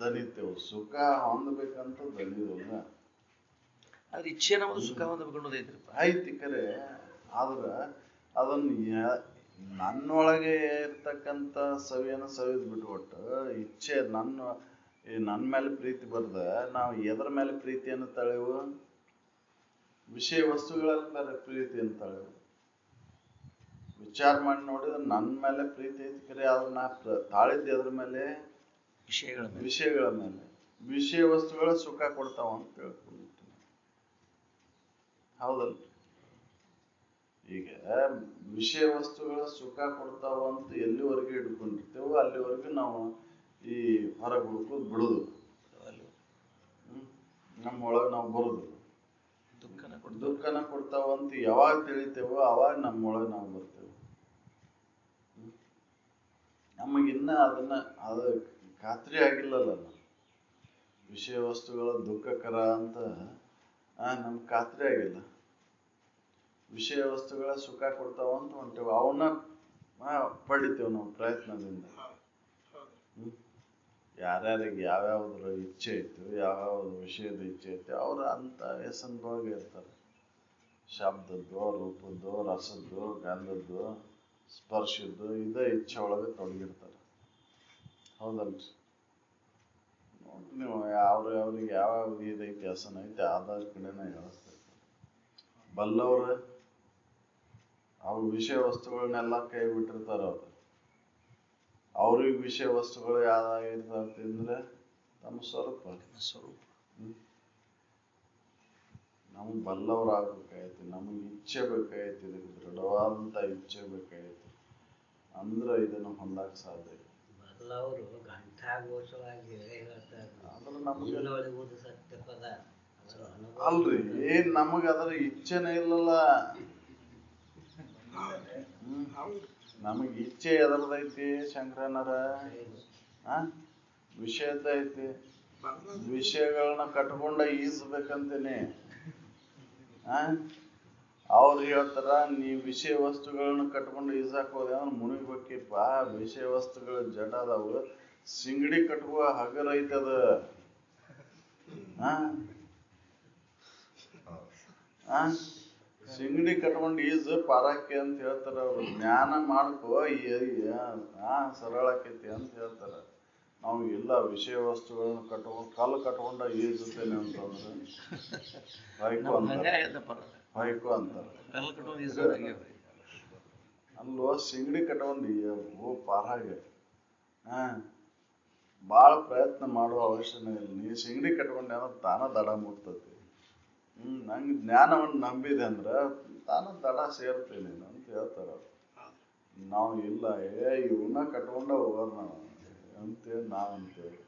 ದನಿತೇವೆ. ಸುಖ ಹೊಂದಬೇಕಂತ ದನಿಯೋಲ್ಲ. ಅದ್ರ ಇಚ್ಛೆ ನಮ್ಮದು ಸುಖ ಹೊಂದಬೇಕು ಅನ್ನೋದೈತ್ರಿಪ್ಪ. ಐತಿ ಕರೆ. ಆದ್ರ ಅದನ್ನು ನನ್ನೊಳಗೆ ಇರ್ತಕ್ಕಂಥ ಸವಿಯನ್ನು ಸವಿದ್ ಬಿಟ್ಬಿಟ್ಟು ಇಚ್ಛೆ ನನ್ನ ಮೇಲೆ ಪ್ರೀತಿ ಬರ್ದ ನಾವು ಎದ್ರ ಮೇಲೆ ಪ್ರೀತಿಯನ್ನು ತಳೆವು? ವಿಷಯ ವಸ್ತುಗಳ ಮೇಲೆ ಪ್ರೀತಿ ಅಂತ ತಳೆವು. ವಿಚಾರ ಮಾಡಿ ನೋಡಿದ್ರೆ ನನ್ನ ಮೇಲೆ ಪ್ರೀತಿ ಐತಿ ಕರೆ, ಆದ್ರೆ ನಾ ತಾಳಿದ್ದೆ ಅದ್ರ ಮೇಲೆ, ವಿಷಯಗಳ ಮೇಲೆ. ವಿಷಯ ವಸ್ತುಗಳ ಸುಖ ಕೊಡ್ತಾವ ಅಂತ ತಿಳ್ಕೊಂಡಿರ್ತೀನಿ. ಹೌದಲ್ಲ? ಈಗ ವಿಷಯ ವಸ್ತುಗಳ ಸುಖ ಕೊಡ್ತಾವ ಅಂತ ಎಲ್ಲಿವರೆಗೆ ಹಿಡ್ಕೊಂಡಿರ್ತೇವೋ ಅಲ್ಲಿವರೆಗೂ ನಾವು ಈ ಹೊರಗೆ ಹುಡುಕೋದು ಬಿಡುದು. ನಮ್ಮೊಳಗೆ ನಾವು ಬರುದು. ದುಃಖನ ಕೊಡ್ತಾವ ಅಂತ ಯಾವಾಗ ತಿಳಿತೇವೋ ಅವಾಗ ನಮ್ಮೊಳಗೆ ನಾವು ಬರ್ತೇವೆ. ನಮಗಿನ್ನ ಅದು ಖಾತ್ರಿ ಆಗಿಲ್ಲಲ್ಲ. ವಿಷಯ ವಸ್ತುಗಳ ದುಃಖಕರ ಅಂತ ನಮ್ಗೆ ಖಾತ್ರಿ ಆಗಿಲ್ಲ. ವಿಷಯ ವಸ್ತುಗಳ ಸುಖ ಕೊಡ್ತಾವ ಅಂತ ಹೊಂಟೇವ, ಅವನ್ನ ಪಡಿತೇವೆ ನಾವು ಪ್ರಯತ್ನದಿಂದ. ಯಾರ್ಯಾರಿಗೆ ಯಾವ್ಯಾವ್ದ್ರ ಇಚ್ಛೆ ಐತೆ, ಯಾವ್ಯಾವ್ದು ವಿಷಯದ ಇಚ್ಛೆ ಐತೆ ಅವ್ರು ಅಂತ ವ್ಯಸನದೊಳಗೆ ಇರ್ತಾರೆ. ಶಬ್ದದ್ದು, ರೂಪದ್ದು, ರಸದ್ದು, ಗಂಧದ್ದು, ಸ್ಪರ್ಶದ್ದು ಇದೇ ಇಚ್ಛೆ ಒಳಗೆ ತೊಡಗಿರ್ತಾರೆ. ಹೌದಲ್ರಿ? ನೀವು ಅವ್ರಿಗೆ ಯಾವ್ಯಾವ ಇದೈತಿ ವ್ಯಸನ ಐತೆ ಆದ ಕಡೆನ ಹೇಳಿಸ್ತಾರೆ. ಬಲ್ಲವ್ರು ಅವ್ರ ವಿಷಯ ವಸ್ತುಗಳನ್ನೆಲ್ಲ ಕೈ ಬಿಟ್ಟಿರ್ತಾರ. ಅವ್ರಿಗೆ ವಿಷಯ ವಸ್ತುಗಳು ಯಾವ್ದಾಗಿರ್ತಾವೆ ಅಂದ್ರೆ ನಮ್ಮ ಸ್ವರೂಪ. ನಮ್ಗೆ ಬಲ್ಲವ್ರು ಆಗ್ಬೇಕಾಯ್ತು, ನಮಗೆ ಇಚ್ಛೆ ಬೇಕಾಯ್ತು, ಇದಕ್ಕೆ ದೃಢವಾದಂಥ ಇಚ್ಛೆ ಬೇಕಾಯ್ತು. ಅಂದ್ರೆ ಇದನ್ನು ಹೊಂದಕ್ಕೆ ಸಾಧ್ಯ ಇಲ್ಲ. ಮೊದಲವರು ಘಂಟಾಘೋಷವಾಗಿ ಹೇಳ್ತಾರೆ ಆದ್ರೆ ನಮಗೆ ಇನ್ನೊಳಗುವುದು ಸತ್ಯ ಪದ ಅಲ್ರಿ ನಮಗೆ ಅದರ ಇಚ್ಛೆನೇ ಇಲ್ಲಲ್ಲ. ನಮಗೆ ಇಚ್ಛೆ ಎದರದೈತಿ ಶಂಕರನರ ವಿಷಯದ ಐತಿ. ವಿಷಯಗಳನ್ನ ಕಟ್ಕೊಂಡ ಈಸ್ಬೇಕಂತೇನೆ. ಅವ್ರು ಹೇಳ್ತಾರ ನೀ ವಿಷಯ ವಸ್ತುಗಳನ್ನ ಕಟ್ಕೊಂಡು ಈಸಾಕ್ ಹೋದೆ ಅಂದ್ರೆ ಮುನಿಬೇಕಿಪ್ಪ. ವಿಷಯ ವಸ್ತುಗಳ ಜಡ ಅದಾವು, ಸಿಂಗಡಿ ಕಟ್ಕುವ ಹಗರ ಐತದ. ಸಿಂಗಡಿ ಕಟ್ಕೊಂಡು ಈಜ್ ಪಾರಾಕಿ ಅಂತ ಹೇಳ್ತಾರ ಅವ್ರು. ಜ್ಞಾನ ಮಾಡ್ಕೋ ಸರಳ ಆಕೈತಿ ಅಂತ ಹೇಳ್ತಾರ. ನಾವು ಇಲ್ಲ ವಿಷಯ ವಸ್ತುಗಳನ್ನ ಕಟ್ಕೊಂಡು ಕಲ್ಲು ಕಟ್ಕೊಂಡ ಈಜುತ್ತೇನೆ ಅಂತಂದ್ರೆ ಹೊಯ್ಕೋ ಅಂತಾರ. ಅಲ್ಲೋ ಸಿಂಗಡಿ ಕಟ್ಕೊಂಡು ಪಾರಾಗೆ ಭಾಳ ಪ್ರಯತ್ನ ಮಾಡುವ ಅವಶ್ಯಕತೆ ಇಲ್ಲ. ನೀ ಸಿಂಗಡಿ ಕಟ್ಕೊಂಡೆ ಅಂದ್ರೆ ತಾನ ದಡ ಮುಟ್ತತಿ. ನಂಗೆ ಜ್ಞಾನವನ್ನು ನಂಬಿದೆ ಅಂದ್ರೆ ತಾನ ದಡ ಸೇರ್ತೇನೆ ಅಂತ ಹೇಳ್ತಾರ. ನಾವು ಇಲ್ಲ ಇವನ್ನ ಕಟ್ಕೊಂಡ ಹೋಗೋರು ನಾವು ಅಂತೇಳಿ ನಾವಂತೇಳಿ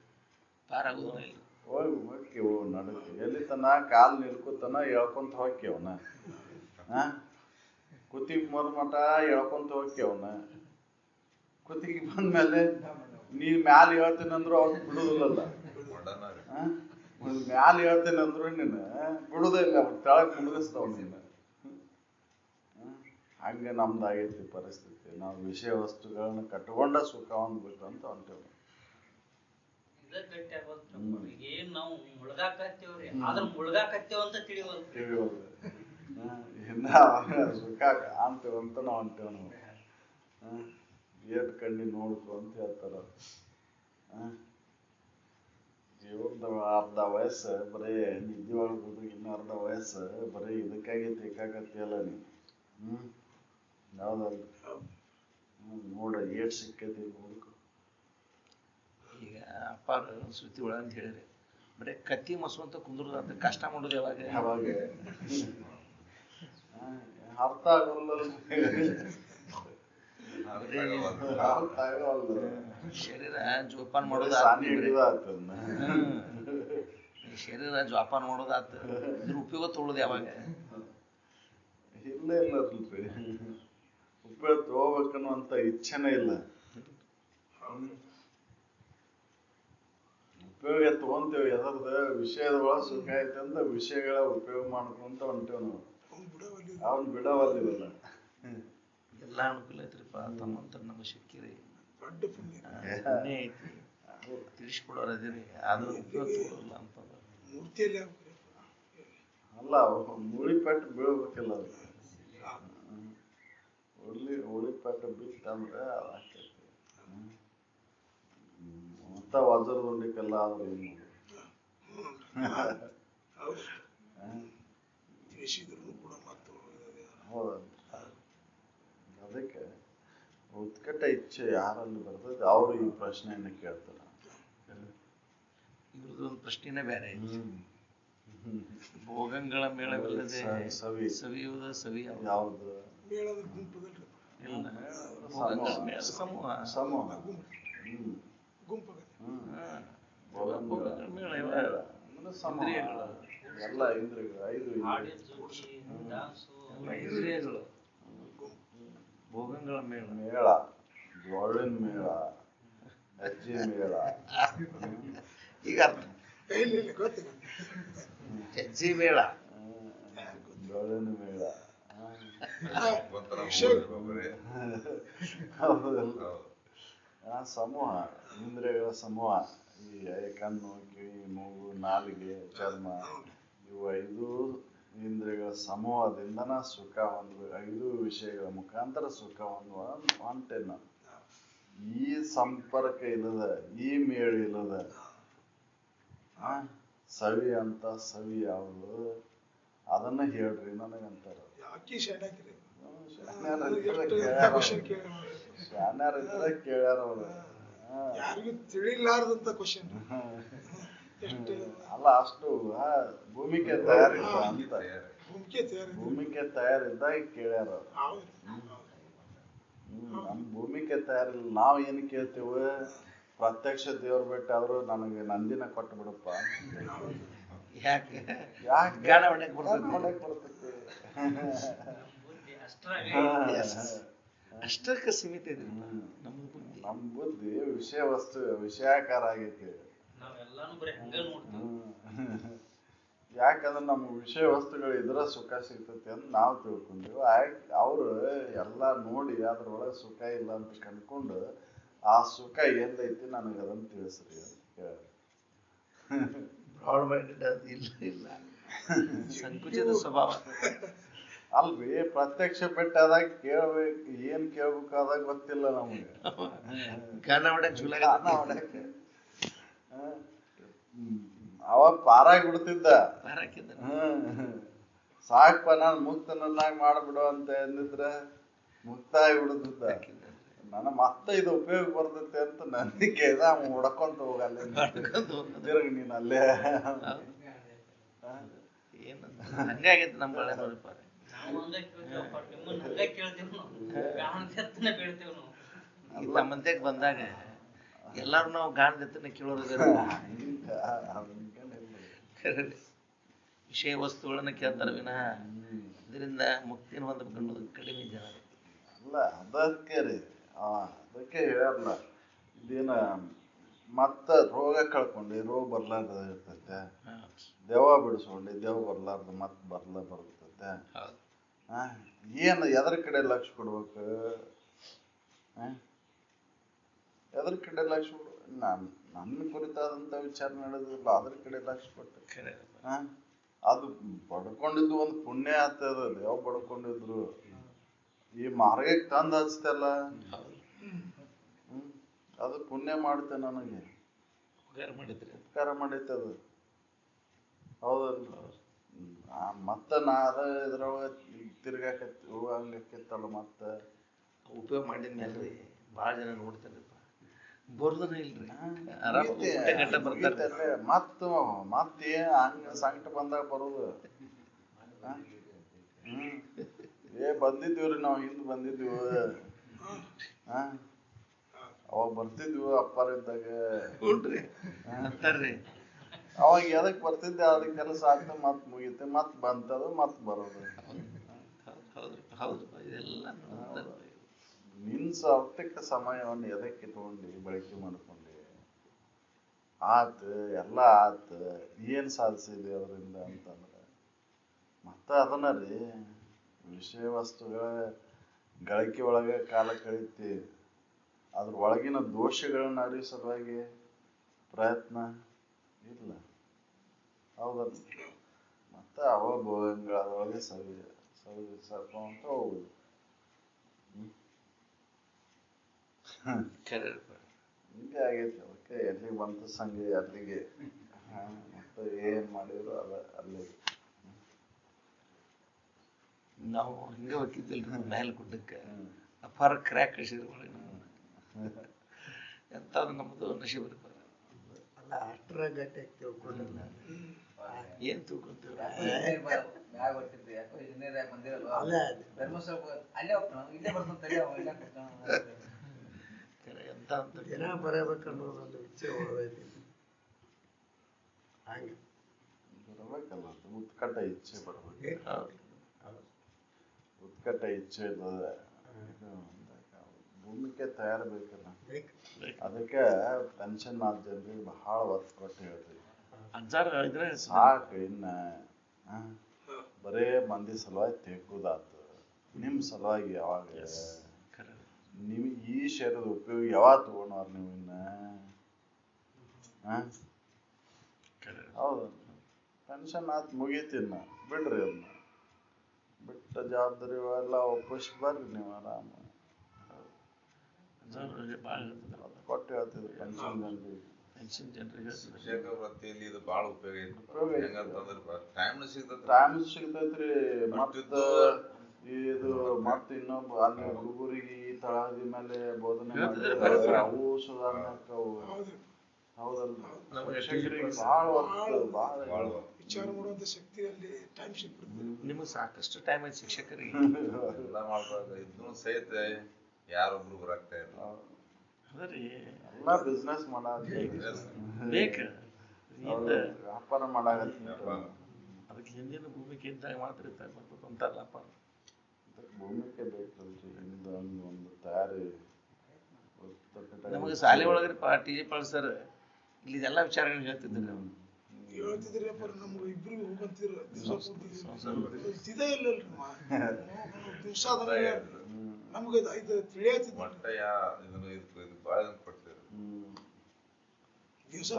ಹೋಗ್ಯವು ನಡಕ್ಕೆ. ಎಲ್ಲಿ ತನ ಕಾಲು ನಿಲ್ಕೋತನ ಎಳ್ಕೊಂತ ಹೋಗ್ಯವನ. ಕುತ್ತಿಗೆ ಮಟ ಎಳ್ಕೊಂತ ಹೋಗ್ಯವನ. ಕುತ್ತಿಗೆ ಬಂದ್ಮೇಲೆ ನೀನ್ ಮ್ಯಾಲ ಹೇಳ್ತೇನೆ ಅಂದ್ರು ಅವ್ರು ಬಿಡುದಿಲ್ಲಲ್ಲ. ಮ್ಯಾಲ ಹೇಳ್ತೇನೆ ಅಂದ್ರು ನೀನು ಬಿಡುದಿಲ್ಲ, ಅವ್ರು ತೆಳಗ್ ಮುಳುಗಿಸ್ತಾವ ನೀನು. ಹಂಗೆ ನಮ್ದಾಗೈತಿ ಪರಿಸ್ಥಿತಿ. ನಾವು ವಿಷಯ ವಸ್ತುಗಳನ್ನ ಕಟ್ಕೊಂಡ ಸುಖ ಹೊಂದ್ಬೇಕು ಅಂತ ಹೊಂಟೇವೆ. ಏನ್ ನಾವು ಮುಳುಗಾಕತ್ತೇವ್ರಿ ಆದ್ರ ಮುಳುಗಾಕತ್ತೇವ ಅಂತ ತಿಳಿವಲ್ದು. ಇನ್ನ ಸುಖ ಕಾಣ್ತೇವಂತ ನಾವು ಹೊಂಟೇವ್. ನಾವು ಏಟ್ ಕಣ್ಣಿ ನೋಡ್ಕೊ ಅಂತ ಹೇಳ್ತಾರ. ಜೀವನದ ಅರ್ಧ ವಯಸ್ಸು ಬರೀ ನಿದ್ದೆ ಒಳಗೋದು, ಇನ್ನು ಅರ್ಧ ವಯಸ್ಸು ಬರೀ ಇದಕ್ಕಾಗಿ ತೆಕ್ಕಾಕತ್ತಿಯಲ್ಲ ನೀ. ಯಾವ್ದಲ್ಲ ನೋಡ ಏಟ್ ಸಿಕ್ಕೈತಿ ನೋಡ್ಕೊ. ಈಗ ಅಪ್ಪಾರ ಸುದ್ದಿ ಒಳ ಅಂತ ಹೇಳಿರಿ ಬರೀ ಕತ್ತಿ ಮಸು ಅಂತ ಕುಂದ್ರದ ಅಂತ ಕಷ್ಟ ಮಾಡೋದು ಯಾವಾಗ ಅರ್ಥ ಆಗೋಲ್ಲ. ಶರೀರ ಜೋಪಾನ ಮಾಡೋದು ಶರೀರ ಜೋಪಾನ ಮಾಡೋದಾತ. ಇದ್ರ ಉಪಯೋಗ ತೊಗೊಳೋದು ಯಾವಾಗ? ಇಲ್ಲ ಇಲ್ಲಲ್ರಿ, ಉಪಯೋಗ ತಗೋಬೇಕನ್ನುವಂತ ಇಚ್ಛೆನೇ ಇಲ್ಲ. ಉಪಯೋಗ ತಗೊಂತೇವೆ ಎದರ್ದ ವಿಷಯದ ಒಳ ಸುಖ ಐತೆ ಅಂತ ವಿಷಯಗಳ ಉಪಯೋಗ ಮಾಡ್ಕೊಂತ ಹೊಂಟೇವ್ ನಾವು. ಅವ್ನು ಬಿಡವಲ್ಲಿವಲ್ಲ. ಎಲ್ಲ ಅನುಕೂಲ ಐತ್ರಿಪ್ಪ. ತಮ್ಮಂತರ ನಮಗೆ ಸಿಕ್ಕಿರಿ ಐತಿ, ತಿಳಿಸ್ಕೊಡೋರು ಅದಿರಿ. ಆದ್ರೆ ಉಪಯೋಗ ತಗೊಳ್ಳಲ್ಲ ಅಂತಂದ್ರೆ ಅಲ್ಲ ಉಳಿಪೆಟ್ಟು ಬೀಳ್ಬೇಕಿಲ್ಲ. ಉಳಿಪೆಟ್ಟು ಬಿತ್ತಂದ್ರೆ ಅದಾಕೈತಿ. ಮತ್ತ ವಜ್ರದುಂಡಿಕೆಲ್ಲ ಆದ್ರೆ ಏನು ಅದಕ್ಕೆ ಉತ್ಕಟ ಇಚ್ಛೆ ಯಾರಲ್ಲಿ ಬರ್ತದೆ ಅವರು ಈ ಪ್ರಶ್ನೆಯನ್ನ ಕೇಳ್ತಾರ. ಇವ್ರದೊಂದು ಪ್ರಶ್ನೆನೇ ಬೇರೆ ಐತಿ. ಭೋಗಗಳ ಮೇಳವಿಲ್ಲದೆ ಸವಿಯುವುದು ಸವಿ ಯಾವುದು? ಇಲ್ಲ, ಸಮೂಹ ಸಮೂಹ ಮೇಳ ಇಂದ್ರಿಯಗಳು ಎಲ್ಲ ಇಂದ್ರಿಯಗಳು 5 ಇಂದ್ರಿಯಗಳು ಭೋಗಗಳ ಮೇಳ. ಮೇಳ, ಜೋಳಿನ ಮೇಳ, ಅಜ್ಜಿ ಮೇಳ. ಈಗ ಹೆಜ್ಜೆ ಮೇಳ, ಜೋಳಿನ ಮೇಳ, ಸಮೂಹ, ಇಂದ್ರಿಯಗಳ ಸಮೂಹ. ಈ ಕಣ್ಣು, ಕಿವಿ, ಮೂಗು, ನಾಲಿಗೆ, ಚರ್ಮ, ಇವು 5 ಇಂದ್ರಿಯಗಳ ಸಮೂಹದಿಂದನ ಸುಖ ಹೊಂದ್ಬೇಕು. 5 ವಿಷಯಗಳ ಮುಖಾಂತರ ಸುಖ ಹೊಂಟೆ ನಾವು. ಈ ಸಂಪರ್ಕ ಇಲ್ಲದ, ಈ ಮೇಳ ಇಲ್ಲದ ಸವಿ ಅಂತ ಸವಿ ಯಾವುದು ಅದನ್ನ ಹೇಳ್ರಿ ನನಗಂತಾರ. ಶಾನ್ಯಾರ ಇದ್ರೆ ಕೇಳ್ಯಾರ ಅವ್ರು. ತಿಳಿಲಾರ್ದಂತ ಕ್ವಶನ್ ಅಲ್ಲ, ಅಷ್ಟು ಭೂಮಿಕೆ ತಯಾರಿಲ್ಲ ಅಂತ. ಭೂಮಿಕೆ ತಯಾರಿದ್ದಾಗ ಕೇಳ್ಯಾರ. ನಮ್ಮ ಭೂಮಿಕೆ ತಯಾರಿಲ್ಲ. ನಾವ್ ಏನ್ ಕೇಳ್ತೇವೆ, ಪ್ರತ್ಯಕ್ಷ ದೇವ್ರ ಬೆಟ್ಟ ಆದ್ರೂ ನನಗೆ ನಂದಿನ ಕೊಟ್ಟು ಬಿಡಪ್ಪ. ಯಾಕೆ ಯಾಕೆ ಗಾಣ ಹೊಡ್ಯಕ್ ಬರ್ತೈತಿ? ಅಷ್ಟಕ್ಕೆ ಸೀಮಿತ ಇದೆ ನಮ್ಮ ಬುದ್ಧಿ. ನಮ್ಮ ಬುದ್ಧಿ ವಿಷಯ ವಸ್ತು ವಿಷಯಾಕಾರ ಆಗೈತಿ. ಯಾಕಂದ್ರೆ ನಮ್ಮ ವಿಷಯ ವಸ್ತುಗಳು ಇದ್ರ ಸುಖ ಸಿಗ್ತೈತಿ ಅಂತ ನಾವು ತಿಳ್ಕೊಂಡೇವು. ಅವ್ರು ಎಲ್ಲ ನೋಡಿ ಅದ್ರೊಳಗೆ ಸುಖ ಇಲ್ಲ ಅಂತ ಕಂಡ್ಕೊಂಡು ಆ ಸುಖ ಎಲ್ಲೈತಿ ನನಗೆ ಅದನ್ನ ತಿಳಿಸ್ರಿ ಅಂತ ಕೇಳ. ಬ್ರಾಡ್ ಮೈಂಡೆಡ್ ಇಲ್ಲ ಇಲ್ಲ ಸಂಕುಚಿತ ಸ್ವಭಾವ ಅಲ್ರಿ. ಪ್ರತ್ಯಕ್ಷ ಬೆಟ್ಟ ಆದಾಗ ಕೇಳ್ಬೇಕು, ಏನ್ ಕೇಳ್ಬೇಕಾದಾಗ ಗೊತ್ತಿಲ್ಲ ನಮಗೆ. ಗಾಣ ಹೊಡ್ಯಕ್ ಚೂಲ ಅವ ಪಾರಾಗಿ ಬಿಡ್ತಿದ್ದ. ಹಾಕಿದ್ದ ಸಾಕಪ್ಪ ನಾನು ಮುಕ್ತನನ್ನಾಗಿ ಮಾಡ್ಬಿಡು ಅಂತ ಎಂದಿದ್ರೆ ಮುಕ್ತ ಆಗಿ ಬಿಡುತ್ತಿದ್ದ. ನನ್ನ ಮತ್ತೆ ಇದು ಉಪಯೋಗ ಬರ್ತೈತೆ ಅಂತ ನನಗೆ ಹೊಡ್ಕೊಂತ ಹೋಗಲ್ಲ. ತಿರುಗಿ ನೀನ್ ಅಲ್ಲೇ ಏನು ಹಂಗಾಗೈತೆ ನಮ್ಮ ಬಳೆ ನೋಡಪ್ಪ. ಇಲ್ಲ ಮಂದ್ಯಕ್ಕೆ ಬಂದಾಗ ಎಲ್ಲಾರು ನಾವು ಗಾಣದೆತ್ತನೆ ಕೇಳೋದು. ವಿಷಯ ವಸ್ತುಗಳನ್ನ ಕೇಳ್ತಾರ ವಿನಃ ಇದರಿಂದ ಮುಕ್ತಿನ ಹೊಂದಬೇಕು ಅನ್ನೋದು ಕಡಿಮೆ ಜನ. ಅಲ್ಲ ಅದಕ್ಕೆ ರೀ, ಅದಕ್ಕೆ ಹೇಳ್ಯಾರಲ್ಲ, ಇದೇನ ಮತ್ತ ರೋಗ ಕಳ್ಕೊಂಡು ರೋಗ ಬರ್ಲಾರ್ದ ಇರ್ತೈತೆ, ದೆವ್ವ ಬಿಡಿಸ್ಕೊಂಡು ದೆವ್ವ ಬರ್ಲಾರ್ದು ಮತ್ ಬರ್ತೈತೆ. ಏನು ಎದ್ರ ಕಡೆ ಲಕ್ಷ ಕೊಡ್ಬೇಕು? ಎದ್ರ ಕಡೆ ಲಕ್ಷ ಕೊಡ್ಬೇಕು? ನನ್ನ ಕುರಿತಾದಂತ ವಿಚಾರ ನಡೆದಿಲ್ಲ, ಅದ್ರ ಕಡೆ ಲಕ್ಷ ಕೊಟ್ಟು ಅದು ಬಡ್ಕೊಂಡಿದ್ದು ಒಂದು ಪುಣ್ಯ ಆಗ್ತದ. ಯಾವ ಬಡ್ಕೊಂಡಿದ್ರು ಈ ಮಾರ್ಗಕ್ಕೆ ತಂದು ಹಚ್ತಲ್ಲ, ಅದು ಪುಣ್ಯ ಮಾಡುತ್ತೆ, ನನಗೆ ಉಪಕಾರ ಮಾಡೈತದ. ಹೌದಲ್ಲ? ಮತ್ತ ನಾ ಅದ ಇದ್ರೊಳಗ ತಿರ್ಗಾಕತ್ತಿ ಹೋಗಂಗಕ್ಕಿತ್ತಲ್ಲ. ಮತ್ತ ಉಪಯೋಗ ಮಾಡಿದ್ಮೇಲೆ ಭಾಳ ಜನ ನೋಡ್ತಾರಪ್ಪ, ಬರೋದನ್ನ ಇಲ್ರಿ. ಮತ್ತೆ ಹಂಗ ಸಂಕಟ ಬಂದಾಗ ಬರೋದು. ಬಂದಿದ್ದೀವ್ರಿ ನಾವು, ಹಿಂದ್ ಬಂದಿದ್ದೀವಿ, ಅವಾಗ ಬರ್ತಿದ್ವಿ ಅಪ್ಪಾರ ಇದ್ದಾಗ. ಅವಾಗ ಎದಕ್ ಬರ್ತಿದ್ದೆ, ಅದಕ್ಕೆ ಕೆಲಸ ಆಗ್ತದೆ, ಮತ್ ಮುಗಿತೆ, ಮತ್ ಬಂತದು, ಮತ್ ಬರೋದು. ನಿನ್ ಸಾರ್ಥಕ ಸಮಯವನ್ನು ಎದಕ್ಕೆ ಇಟ್ಕೊಂಡು ಬಳಕೆ ಮಾಡ್ಕೊಂಡಿ? ಆತ್ ಎಲ್ಲ ಆತ್, ಏನ್ ಸಾಧಿಸಿದೆ ಅದರಿಂದ ಅಂತಂದ್ರೆ ಮತ್ತ ಅದನ್ನ ರೀ ವಿಷಯ ವಸ್ತುಗಳ ಗಳಿಕೆ ಒಳಗೆ ಕಾಲ ಕಳೀತಿ. ಅದ್ರ ಒಳಗಿನ ದೋಷಗಳನ್ನ ಅರಿವು ಸಲುವಾಗಿ ಪ್ರಯತ್ನ ಇಲ್ಲ. ಹೌದಲ್ಲ? ಮತ್ತ ಅವ ಭೋಗಗಳೊಳಗೆ ಸರ್ಕೊಂತ ಹೋಗುದು. ಹಿಂಗೆ ಆಗೈತಿ. ಅದಕ್ಕೆ ಎಲ್ಲಿಗೆ ಬಂತು ಸಂಘ ಅಲ್ಲಿಗೆ. ಮತ್ತೆ ಏನ್ ಮಾಡಿದ್ರು ಅಲ್ಲಿ ನಾವು ಹಿಂಗೆ ಹೋಗಿದ್ದಿಲ್ರಿ ಮೇಲೆ ಗುಡ್ಡಕ್ಕೆ, ಅಪಾರ ಕ್ರ್ಯಾಕ್ ಕಳಿಸಿದ್ರು ಒಳಗೆ. ಎಂಥದ್ದು ನಮ್ಮದು ನಶೀಬ್ ಇರ್ತಾರೆ. ಅಲ್ಲ ಅಷ್ಟರ ಗಟ್ಟಿ ತಿಳ್ಕೊಂಡಿಲ್ಲ. ಏನು ತಿಳ್ಕೊಂತೀವಿ? ಜನ ಬರಬೇಕನ್ನೋದೊಂದು ಇಚ್ಛೆ ಒಳಗೈತಿ. ಹಂಗೆ ಬರ್ಬೇಕಲ್ಲ, ಉತ್ಕಟ ಇಚ್ಛೆ ಬರ್ಬೇಕು. ಉತ್ಕಟ ಇಚ್ಛೆ ಇಲ್ಲದ ಭೂಮಿಕೆ ತಯಾರು ಬೇಕಲ್ಲ. ಅದಕ್ಕೆ ಪೆನ್ಷನ್ ಆದ ಜನರಿಗೆ ಬಹಳ ಒತ್ತು ಕೊಟ್ಟು ಹೇಳ್ತೀವಿ, ಸಾಕು ಇನ್ನ ಬರೇ ಮಂದಿ ಸಲುವಾಗಿ ತೆಗೋದಾತು, ನಿಮ್ ಸಲುವಾಗಿ ಯಾವಾಗ ನಿಮ್ ಈ ಶರೀರದ ಉಪಯೋಗ ಯಾವಾಗ ತಗೊಂಡವ್ರ ನೀವು ಇನ್ನ? ಹೌದು, ಪೆನ್ಷನ್ ಆತ್ ಮುಗೀತಿನ್ನ ಬಿಡ್ರಿ. ಅದನ್ನ ಬಿಟ್ಟ ಜವಾಬ್ದಾರಿ ಎಲ್ಲ ಒಪ್ಪಿಸಿ ಬರ್ರಿ ನೀವು ಆರಾಮ. ಕೊಟ್ಟು ಹೇಳ್ತಿದ್ರು ಪೆನ್ಷನ್ ಜನರಿಗೆ. ಪೆನ್ಷನ್ ಜನರಿಗೆ ಶಿಕ್ಷಕ ವೃತ್ತಿಯಲ್ಲಿ ಇದು ಭಾಳ ಉಪಯೋಗ ಐತಿ. ಟೈಮ್ ಸಿಗ್ತೈತ್ರಿ. ಮತ್ತ ಇದು ಮತ್ತ ಇನ್ನೊಬ್ಬ ಅಲ್ಲಿ ಹುಡುಗರಿಗೆ ಈ ತಳಹದಿ ಮೇಲೆ ಬೋಧನೆ ಮಾಡಿದ್ರೆ ಅವು ಸುಧಾರಣೆ ಆಗ್ತಾವು. ಹೌದಲ್ಲ? ಶಿಕ್ಷಕರಿಗೆ ಭಾಳ ವಿಚಾರ ಮಾಡುವಂತ ಶಕ್ತಿಯಲ್ಲಿ ಟೈಮ್ ಸಿಗ್ತದೆ. ನಿಮಗೆ ಸಾಕಷ್ಟು ಟೈಮ್ ಐತಿ ಶಿಕ್ಷಕರಿಗೆ. ಎಲ್ಲ ಮಾಡ್ಬೇಕು. ಇದನ್ನು ಸಹಿತ ಯಾರೊಬ್ರು ಬರಾಕ್ತಾ ಇಲ್ಲ. ಅದರಿ ಎಲ್ಲ ಬಿಸ್ನೆಸ್ ಬೇಕ ವ್ಯಾಪಾರ ಮಾಡಾಕತ್ತಿ ಅದಕ್ಕೆ ಹಿಂದಿನ ಭೂಮಿಕೆ ಇದ್ದಾಗ ಮಾತ್ರ ಅಂತಾರಲ್ಲಪ್ಪ. ಭೂಮಿಕೆ ಬೇಕಲ್ರಿ, ಹಿಂದ ಒಂದು ತಯಾರಿ. ನಮಗೆ ಶಾಲೆ ಒಳಗ್ರಿ ಟಿ ಜಿ ಪಾಲ್ ಸರ್ ಇಲ್ಲಿ ಇದೆಲ್ಲ ವಿಚಾರಗಳು ಹೇಳ್ತಿದ್ರು. ಹೇಳ್ತಿದ್ರಪ್ಪ ನಮ್ಗೆ ಇಬ್ರಿಗೂ ಹೋಗಂತಿರ ಇದೇ ಇಲ್ಲಲ್ರಿ ದಿವಸ ನಮ್ಗೆ ಇದು ತಿಳಿಯತ್ತಿದ್ದ ಮಟ್ಟ ಇದು ಬಾಳ ಕೊಡ್ತೀವಿ. ದಿವಸ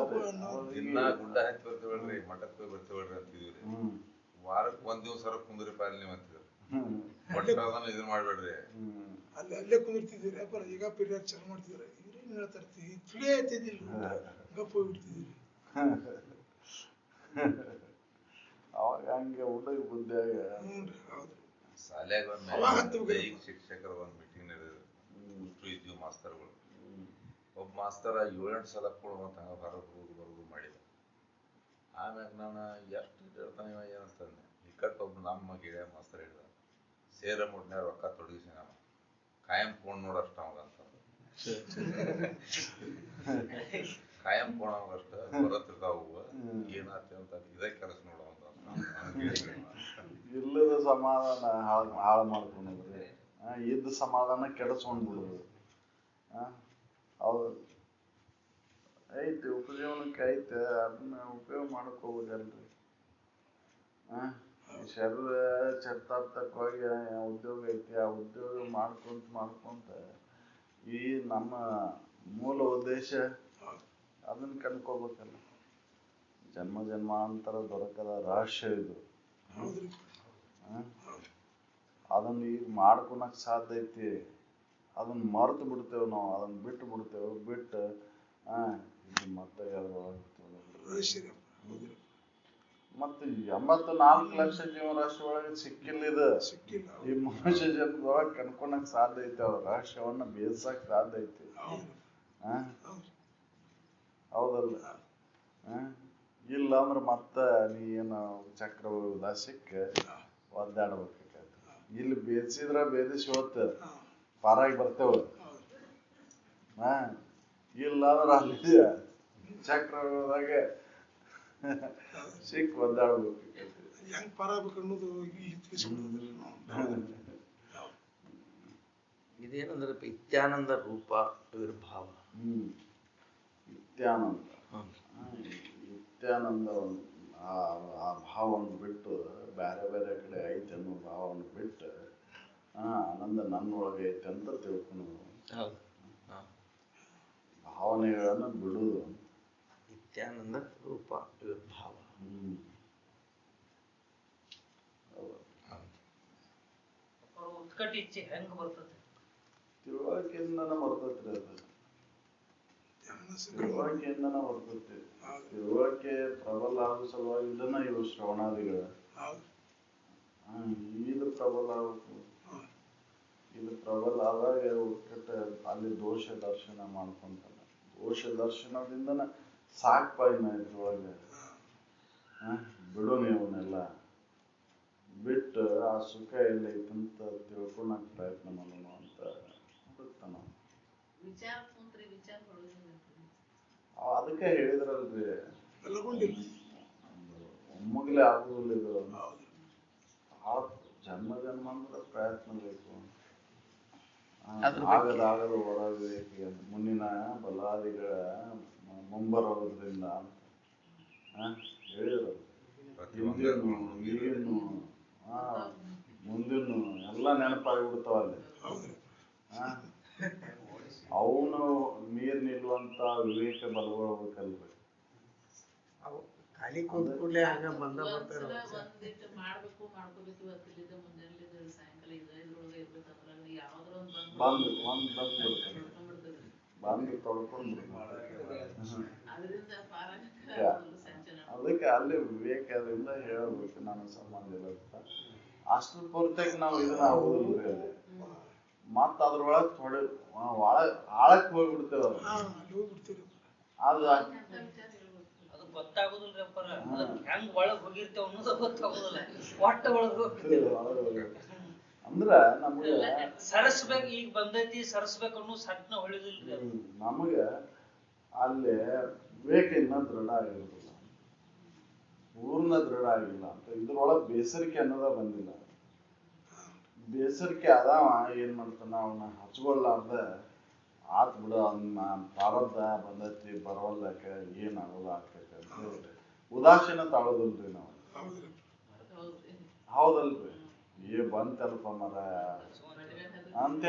ದಿನ ಗುಡ್ಡ ಹತ್ತಿ ಬರ್ತೇವಲ್ರಿ, ಮಠಕ್ಕೆ ಹೋಗಿ ಬರ್ತೇವಲ್ರಿ ಅಂತಿದ್ವಿ. ವಾರಕ್ಕೆ ಒಂದ್ ದಿವಸ ಕುಂದ್ರಿ ಪಾಲಿ ನೀವು ಅಂತಿದ್ರು. ಮಟ್ಟ ಅದನ್ನ ಇದನ್ನ ಮಾಡ್ಬೇಡ್ರಿ, ಅಲ್ಲೇ ಕುಂದಿರ್ತಿದ್ರಿ. ಅಪ್ಪ ಈಗ ಪಿರಿಯಡ್ ಚಾಲು ಮಾಡ್ತಿದ್ರ, ಇವ್ರೇನ್ ಹೇಳ್ತಾರ್ತಿ ತಿಳಿಯತ್ತಿದ್ದಿಲ್ಲ, ಗಪ್ಪ ಹೋಗ್ಬಿಡ್ತಿದ್ರಿ. ಅವಾಗ ಹಂಗೆ ಹುಡುಗ ಬುದ್ಧಿಯಾಗ ಶಾಲ್ಯಾಗ ದೈಹಿಕ ಶಿಕ್ಷಕರ ಒಂದ್ ಮೀಟಿಂಗ್ ನಡೆದಿದ್ರು. ಅಷ್ಟು ಇದ್ವಿ ಮಾಸ್ತರ್ಗಳು. ಒಬ್ಬ ಮಾಸ್ತರ 7-8 ಸಲ ಕೊಡುವಂತ ಹೊರಗೆ ಬರೋದು ಮಾಡಿದ. ಆಮ್ಯಾಗ ನಾನು ಎಷ್ಟು ಹೇಳ್ತಾನೆ ಏನಂತಂದೆ, ಇಕ್ಕಟ್ಟು ಒಬ್ಬ ನಮ್ಮ ಗಿಡ ಮಾಸ್ತರ್ ಹೇಳಿದ, ಸೇರ ಮುಟ್ನ್ಯಾರ ರೊಕ್ಕ ತೊಡಗಿಸಿ ನಾನು ಕಾಯಂ ಫೋನ್ ನೋಡಷ್ಟ ಅವಂಗಂತ. ಕಾಯಂ ಫೋನ್ ಅವಂಗಷ್ಟ ಬರತ್ತಿರ್ತಾವ, ಏನಾಗ್ತ ಅಂತ ಇದೇ ಕೆಲಸ ನೋಡುವಂತ. ಇಲ್ಲದ ಸಮಾಧಾನ ಹಾಳು ಮಾಡ್ಕೊಂಡ್ರಿ, ಇದ್ದ ಸಮಾಧಾನ ಕೆಡಿಸ್ಕೊಂಡ್ಬಿಡುದು. ಹೌದು ಐತಿ, ಉಪಜೀವನಕ್ಕೆ ಐತೆ, ಅದನ್ನ ಉಪಯೋಗ ಮಾಡ್ಕೋಬೋದಲ್ರಿ. ಶರೀರ ಚರ್ತಾರ್ಥಕವಾಗಿ ಉದ್ಯೋಗ ಐತಿ, ಆ ಉದ್ಯೋಗ ಮಾಡ್ಕೊಂತ ಈ ನಮ್ಮ ಮೂಲ ಉದ್ದೇಶ ಅದನ್ನ ಕಂಡ್ಕೋಬೇಕಲ್ಲ. ಜನ್ಮ ಜನ್ಮಾಂತರ ದೊರಕದ ರಹಸ್ಯ ಇದು. ಅದನ್ನ ಈಗ ಮಾಡ್ಕೊಳಕ್ ಸಾಧ್ಯ ಐತಿ. ಅದನ್ನ ಮರ್ತು ಬಿಡ್ತೇವೆ ನಾವು, ಅದನ್ನ ಬಿಟ್ಟು ಬಿಡ್ತೇವೆ. ಬಿಟ್ಟು ಮತ್ತೆ ಮತ್ತೆ 84 ಲಕ್ಷ ಜೀವರಾಶಿ ಒಳಗೆ ಸಿಕ್ಕಿಲ್ಲ ಇದು. ಈ ಮನುಷ್ಯ ಜನ್ಮದೊಳಗೆ ಕನ್ಕೊಳಕ್ ಸಾಧ್ಯ ಐತಿ, ಅವ್ರ ರಹಸ್ಯವನ್ನ ಬೇಯಿಸಕ್ ಸಾಧ್ಯ ಐತಿ. ಹೌದಲ್ಲ? ಇಲ್ಲ ಅಂದ್ರೆ ಮತ್ತ ನೀ ಏನು ಚಕ್ರವ್ಯೂಹ ಸಿಕ್ಕ ಒದ್ದಾಡ್ಬೇಕಾಗತ್ತೆ. ಇಲ್ಲಿ ಬೇಯಿಸಿದ್ರ ಬೇದಿಸಿ ಹೋತ ಪಾರಾಗಿ ಬರ್ತೇವೆ. ಇಲ್ಲ ಅಂದ್ರೆ ಅಲ್ಲಿ ಚಕ್ರವ್ಯೂಹದಾಗ ಸಿಕ್ಕ ಒದ್ದಾಡ್ಬೇಕಾಗತ್ತೆ. ಹೆಂಗ್ ಪಾರಾಗ್ಬೇಕು ಅನ್ನೋದು ಇದೇನಂದ್ರೆ ನಿತ್ಯಾನಂದ ರೂಪ ಆವಿರ್ಭಾವ. ನಿತ್ಯಾನಂದ ಆ ಭಾವವನ್ನು ಬಿಟ್ಟು ಬೇರೆ ಬೇರೆ ಕಡೆ ಐತೆ ಅನ್ನೋ ಭಾವವನ್ನು ಬಿಟ್ಟು ಆನಂದ ನನ್ನೊಳಗೆ ಐತೆ ಅಂತ ತಿಳ್ಕೊಂಡು ಭಾವನೆಗಳನ್ನು ಬಿಡುವುದು ನಿತ್ಯಾನಂದ ರೂಪ ಆವಿರ್ಭಾವ. ತಿಳುವಳಿಕೆಯಿಂದನ ಬರ್ತೈತ್ರಿ ಅದು. ತಿಳುವಳಿಕೆಯಿಂದನ ಬರ್ತೈತಿ. ತಿಳುವಳಿಕೆ ಪ್ರಬಲ ಆಗೋ ಸಲುವಾಗಿ ಇದನ್ನ ಇವು ಶ್ರವಣಾದಿಗಳು. ಇದು ಪ್ರಬಲ ಆಗಬೇಕು. ಇದು ಪ್ರಬಲ ಆದಾಗ ಒಕ್ಕಟ್ಟ ಅಲ್ಲಿ ದೋಷ ದರ್ಶನ ಮಾಡ್ಕೊಂತಾನೆ. ದೋಷ ದರ್ಶನದಿಂದನ ಸಾಕ್ಪ ಇನ್ನ ಇದ್ರೊಳಗೆ ಬಿಡು ನೀವನ್ನೆಲ್ಲ ಬಿಟ್ಟು ಆ ಸುಖ ಎಲ್ಲೈತಂತ ತಿಳ್ಕೊಳಕ್ ಪ್ರಯತ್ನ ಮಾಡೋಣ ಅಂತ ಹುಡುಕ್ತಾನ. ಅದಕ್ಕೆ ಹೇಳಿದ್ರಲ್ರಿ, ಒಮ್ಮಗಲೇ ಆಗುದಿಲ್ಲ ಇದು. ಜನ್ಮ ಜನ್ಮ ಅಂದ್ರೆ ಪ್ರಯತ್ನ ಬೇಕು. ಆಗದ ಹೊರಬೇಕು ಅಂತ ಮುಂದಿನ ಬಲಾದಿಗಳ ಮುಂಬರೋದ್ರಿಂದ ಅಂತ ಹೇಳಿದ್ರು. ಹಿಂದಿನ ಈಗಿನ ಮುಂದಿನ ಎಲ್ಲ ನೆನಪಾಗಿಬಿಡ್ತಾವ ಅಲ್ಲಿ. ಅವನು ನೀರ್ ನಿಲ್ಲುವಂತ ವಿವೇಕ ಬಲಗೊಳ್ಬೇಕಲ್ರಿ. ಖಾಲಿ ಕೂತ್ ಕೂಡಲೇ ಹಂಗ ಬಂದ ಬರ್ತಾರೆ. ಬಂದು ತೊಳ್ಕೊಂಡು ಅದಕ್ಕೆ ಅಲ್ಲಿ ವಿವೇಕದಿಂದ ಹೇಳಬೇಕು, ನಾನು ಸಂಬಂಧ ಇಲ್ಲ ಅಂತ. ಅಷ್ಟು ಪೂರ್ತಿಯಾಗಿ ನಾವು ಇದನ್ನ ಆಗುದಿಲ್ರಿ ಅಲ್ಲಿ. ಮತ್ತ ಅದ್ರೊಳಗೆ ಥೋಡೆ ಆಳಕ್ ಹೋಗ್ಬಿಡ್ತೇವ. ಅದು ಗೊತ್ತಾಗುದಿಲ್ರಿ ಅಪ್ಪರ, ಹೆಂಗ್ ಒಳಗ್ ಹೋಗಿರ್ತೇವ ಅನ್ನೋದು ಗೊತ್ತಾಗುದಿಲ್ಲ. ಒಟ್ಟ ಒಳಗ್ ಹೋಗ್ತೇವೆ. ಅಂದ್ರ ನಮ್ಗ ಸರಸ್ಬೇಕು, ಈಗ ಬಂದೈತಿ ಸರಸ್ಬೇಕು ಅನ್ನೋ ಸಟ್ನ ಹೊಳಿದಿಲ್ರಿ ಅದು. ನಮಗ ಅಲ್ಲಿ ವಿವೇಕ ಇನ್ನ ದೃಢ ಆಗಿರೋದಿಲ್ಲ, ಪೂರ್ಣ ದೃಢ ಆಗಿಲ್ಲ ಅಂತ ಇದ್ರೊಳಗೆ ಬೇಸರಿಕೆ ಅನ್ನೋದ ಬಂದಿಲ್ಲ. ಬೇಸರಿಕೆ ಅದಾವ ಏನ್ ಮಾಡ್ತಾನ, ಅವನ್ನ ಹಚ್ಕೊಳ್ಳಾರ್ದ ಆತ್ ಬಿಡು ಅವನ್ನ ಪ್ರಾರಬ್ಧ ಬಂದೈತಿ ಬರವಲ್ಲಕ ಏನ್ ಆಗೋಲ್ಲ ಆಕೈತಿ ಅಂತ ಹೇಳಿ ಉದಾಸೀನ ತಾಳೋದಿಲ್ರಿ ನಾವು. ಹೌದಲ್ರಿ, ಬಂತಲ್ಪ ಮರ ಅಂತ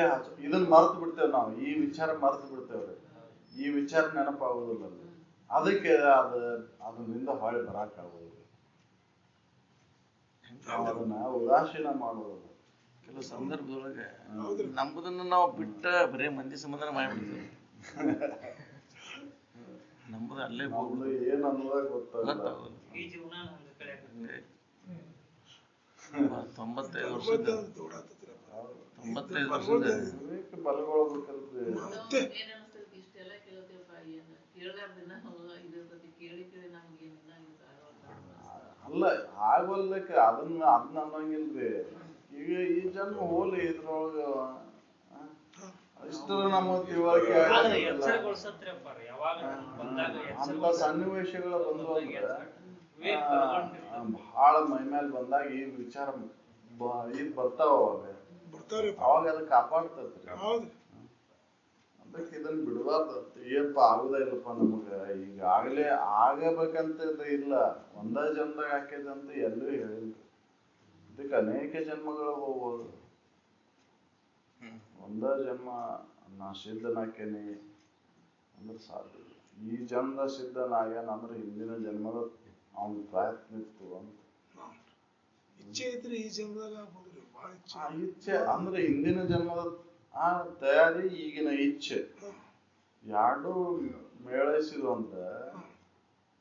ಇದನ್ನ ಮರ್ತು ಬಿಡ್ತೇವೆ ನಾವು, ಈ ವಿಚಾರ ಮರ್ತು ಬಿಡ್ತೇವ್ರಿ, ಈ ವಿಚಾರ ನೆನಪಾಗೋದಿಲ್ಲ. ಅದಕ್ಕೆ ಅದರಿಂದ ಹೊಳೆ ಬರಾಕ್ ಆಗೋದಿಲ್ಲ, ಅದನ್ನ ಉದಾಸೀನ ಮಾಡೋದಿಲ್ಲ. ಕೆಲವು ಸಂದರ್ಭದೊಳಗೆ ನಮ್ಮದನ್ನ ನಾವು ಬಿಟ್ಟ ಬರೇ ಮಂದಿ ಸಂಬಂಧನ ಮಾಡಿಬಿಡ್ತೇವೆ. ನಮ್ಮದು ಅಲ್ಲೇ ನಮ್ದು ಏನ್ ಅನ್ನೋದಾಗ ಗೊತ್ತಾಗಲ್ಲ. ಈ ಜೀವನ ನಮ್ಗೆ ಕಡೆ 95 ವರ್ಷದ ವಿವೇಕ ಬಲಗೊಳ್ಬೇಕಲ್ರಿ. ಇಷ್ಟೆಲ್ಲ ಕೇಳ್ತೀವಪ್ಪ, ಏನು ಕೇಳಾರ್ದಿನ ಕೇಳಿ ಕೇಳಿ ನಮ್ಗೆ ಅಲ್ಲ ಆಗಲ್ಲಕ್ಕ ಅದನ್ನ ಅನ್ನಂಗಿಲ್ರಿ. ಈಗ ಈ ಜನ್ಮ ಹೋಲಿ ಇದ್ರೊಳಗ ಇಷ್ಟರ ನಮ್ಮ ತಿಳುವಳಿಕೆ ಅಂತ ಸನ್ನಿವೇಶಗಳು ಬಂದು ಅಂದ್ರೆ ಬಹಳ ಮೈಮೇಲೆ ಬಂದಾಗ ಈ ವಿಚಾರ ಇದ್ ಬರ್ತಾವ, ಅವಾಗ ಅದ ಕಾಪಾಡ್ತೈತ್ರಿ. ಅದಕ್ಕೆ ಇದನ್ನ ಬಿಡಬಾರ್ದು. ಏನಪ್ಪ ಆಗುದ ಇಲ್ಲಪ್ಪ ನಮಗ ಈಗ ಆಗಬೇಕಂತ ಇಲ್ಲ, ಒಂದ ಜನ್ಮದಾಗ ಹಾಕಿದೆ ಅಂತ ಎಲ್ಲೂ ಹೇಳಿಲ್ರಿ. ಇದಕ್ಕೆ ಅನೇಕ ಜನ್ಮಗಳು ಹೋಗ್ಬೋದು. ಒಂದ ಜನ್ಮ ನಾ ಸಿದ್ಧನಾಕೇನಿ ಅಂದ್ರೆ ಸಾಧ್ಯ. ಈ ಜನ್ಮ ಸಿದ್ಧನಾಗ್ಯಾನ ಅಂದ್ರೆ ಹಿಂದಿನ ಜನ್ಮದ ಅವನ ಪ್ರಯತ್ನ ಇತ್ತು ಅಂತ. ಇಚ್ಛೆ ಇದ್ರೆ ಈ ಜನ್ಮದಾಗ ಆಗ್ಬೋದ್ರಿ, ಬಹಳ ಇಚ್ಛೆ. ಇಚ್ಛೆ ಅಂದ್ರೆ ಹಿಂದಿನ ಜನ್ಮದ ತಯಾರಿ, ಈಗಿನ ಇಚ್ಛೆ ಎರಡು ಮೇಳೈಸಿದ್ವು ಅಂದ್ರೆ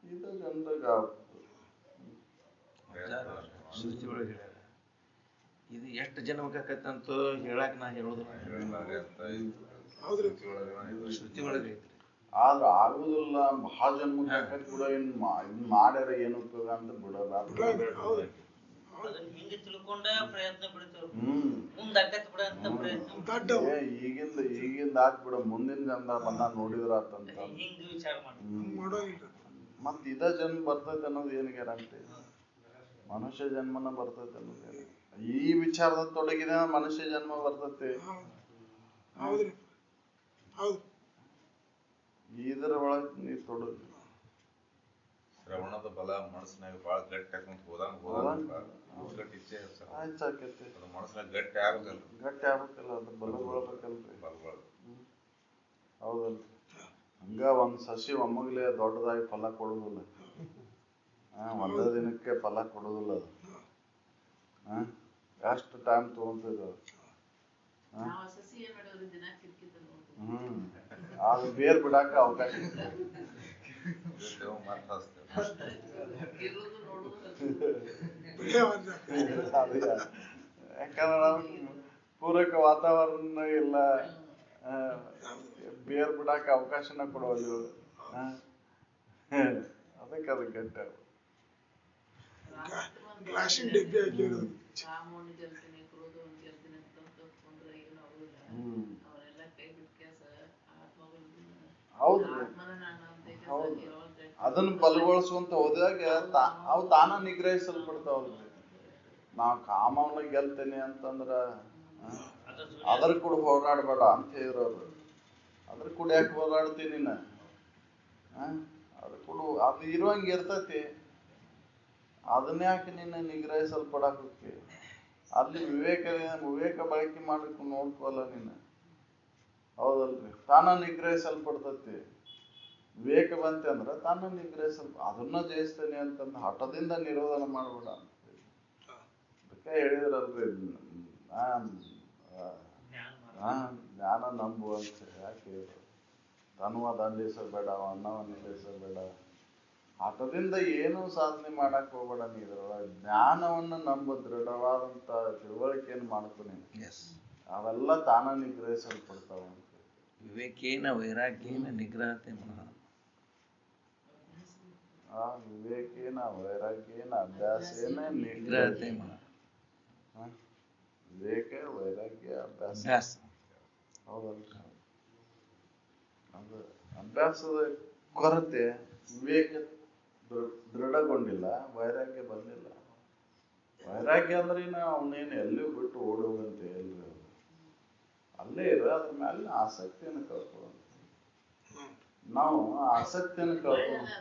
ಇದು ಜನ್ಮದಾಗ ಶ್ರುತಿ ಒಳಗೆ ಹೇಳ್ಯಾರ. ಇದು ಎಷ್ಟು ಜನ್ಮಕ್ಕೆ ಆಕೈತಂತ ಹೇಳಕ್ ನಾ ಹೇಳೋದಿಲ್ಲ, ಶ್ರುತಿ ಒಳಗೆ ಐತ್ರಿ. ಆದ್ರ ಆಗುದಿಲ್ಲ, ಬಹಳ ಜನ್ಮಕ್ಕೆ ಕೂಡ ಇನ್ ಮಾಡ್ಯಾರ ಏನು ಉಪಯೋಗ ಅಂತ ಬಿಡೋದ. ಹಿಂಗೆ ತಿಳ್ಕೊಂಡ ಪ್ರಯತ್ನ ಬಿಡ್ತೇವೆ, ಮುಂದೆ ಆಕತ್ ಬಿಡ ಅಂತ ಪ್ರಯತ್ನ. ಈಗಿಂದ ಹಾಕ್ಬಿಡ, ಮುಂದಿನ ಜನ್ಮ ಬಂದ ನೋಡಿದ್ರ ಆತಂತ ಹಿಂಗ್ ವಿಚಾರ ಮಾಡಿ ಮತ್ ಇದ ಜನ್ಮ ಬರ್ತೈತೆ ಅನ್ನೋದು ಏನ್ ಗ್ಯಾರಂಟಿ? ಮನುಷ್ಯ ಜನ್ಮನ ಬರ್ತೈತೆ ಅನ್ನೋದು ಈ ವಿಚಾರದ ತೊಡಗಿದ ಮನುಷ್ಯ ಜನ್ಮ ಬರ್ತೈತಿ. ಇದರ ಒಳಗ್ ನೀ ತೊಡಗಿ ಶ್ರವಣದ ಬಲ ಮನಸ್ಸಿನಾಗ ಬಹಳ ಗಟ್ಟಿ ಹಾಕೊಂತ ಹೋದಂಗ ಗಟ್ಟಿ ಇಚ್ಛೆ ಹೆಚ್ಚಾಕೈತಿ. ಮನಸ್ಸಿನಾಗ ಗಟ್ಟಿ ಆಗ್ಬೇಕಲ್ಲ, ಗಟ್ಟಿ ಆಗ್ಬೇಕಲ್ಲ, ಅದು ಬಲಗೊಳ್ಬೇಕಲ್ರಿ. ಹೌದಲ್ರಿ. ಹಂಗ ಒಂದ್ ಸಸಿ ಒಮ್ಮಗ್ಲೆ ದೊಡ್ಡದಾಗಿ ಫಲ ಕೊಡುದಿಲ್ಲ, ಒಂದ ದಿನಕ್ಕೆ ಫಲ ಕೊಡುದಿಲ್ಲ. ಅದು ಎಷ್ಟು ಟೈಮ್ ತಗೊಂತದ. ಅದು ಬೇರ್ ಬಿಡಾಕ ಅವಕಾಶ ಯಾಕಂದ್ರೆ ಪೂರಕ ವಾತಾವರಣ ಇಲ್ಲ, ಬೇರ್ ಬಿಡಾಕ ಅವಕಾಶನ ಕೊಡೋದು. ಅದಕ್ಕೆ ಅದು ಗಟ್ಟ ಗ್ಲಾಸಿನ ಡಬ್ಬಿ ಹಾಕಿರೋದು. ಹೌದ್ರಿ, ಹೌದು. ಅದನ್ನ ಬಲಗೊಳಿಸುವಂತ ಹೋದಾಗ ಅವು ತಾನ ನಿಗ್ರಹಿಸಲ್ಪಡ್ತಾವಲ್ರಿ. ನಾವ್ ಕಾಮವನ್ನ ಗೆಲ್ತೇನೆ ಅಂತಂದ್ರ ಅದ್ರ ಕೂಡ ಹೋರಾಡ್ಬೇಡ ಅಂತ ಹೇಳಿರೋರು. ಅದ್ರ ಕೂಡ ಯಾಕೆ ಹೋರಾಡ್ತೀನಿ ನಾ? ಅದ್ರ ಕೂಡ ಅದು ಇರುವಂಗ ಇರ್ತೈತಿ, ಅದನ್ನ ಯಾಕೆ ನಿನ್ನ ನಿಗ್ರಹಿಸಲ್ಪಡಕ್ ಹೋಗ್ತಿ? ಅಲ್ಲಿ ವಿವೇಕ ಬಳಕೆ ಮಾಡಕ್ ನೋಡ್ಕೋಲ್ಲ ನೀನು. ಹೌದಲ್ರಿ, ತಾನ ನಿಗ್ರಹಿಸಲ್ಪಡ್ತೈತಿ. ವಿವೇಕ ಬಂತೆ ಅಂದ್ರೆ ತಾನ ಅದನ್ನ ಜಯಿಸ್ತೇನೆ ಅಂತಂದು ಹಠದಿಂದ ನಿರೋಧನ ಮಾಡ್ಬೇಡ ಅಂತ ಅದಕ್ಕೆ ಹೇಳಿದ್ರಲ್ರಿ, ಜ್ಞಾನ ನಂಬುವಂತ ಯಾಕೆ ತನ್ವ ದಂಡಿಸಬೇಡ, ಅನ್ನವ ನಿಲ್ಲಿಸಬೇಡ, ಹಠದಿಂದ ಏನು ಸಾಧನೆ ಮಾಡಕ್ ಹೋಗ್ಬೇಡ. ನೀ ಇದ್ರೊಳಗೆ ಜ್ಞಾನವನ್ನ ನಂಬ, ದೃಢವಾದಂತ ತಿಳುವಳಿಕೆಯನ್ನು ಮಾಡ್ತೀನಿ, ಅವೆಲ್ಲ ತಾನ ನಿಗ್ರಹಿಸಲ್ಪಡ್ತಾವ ಅಂತ. ವಿವೇಕೇನ ವೈರಾಗ್ಯೇನ ನಿಗ್ರಹತೆ ಮನಃ. ವಿವೇಕೇನ ವೈರಾಗ್ಯೇನ ಅಭ್ಯಾಸೇನ ನಿಗ್ರಹತೆ ಮನಃ. ವಿವೇಕ ವೈರಾಗ್ಯ ಅಭ್ಯಾಸ. ಅಭ್ಯಾಸ. ಹೌದಲ್ರಿ? ಅದು ಅಭ್ಯಾಸದ ಕೊರತೆ, ವಿವೇಕ ದೃಢಗೊಂಡಿಲ್ಲ, ವೈರಾಗ್ಯ ಬಂದಿಲ್ಲ. ವೈರಾಗ್ಯ ಅಂದ್ರೆ ಅವನೇನು ಎಲ್ಲಿಯೂ ಬಿಟ್ಟು ಓಡಿ ಹೋಗಂತೆ ಎಲ್ರಿ, ಅಲ್ಲೇ ಇರ, ಅದ್ರ ಮೇಲೆ ಆಸಕ್ತಿಯನ್ನು ಕಳ್ಕೊಳ್ಳೋದು. ನಾವು ಆಸಕ್ತಿಯನ್ನು ಕಳ್ಕೊಳ್ಳೋದು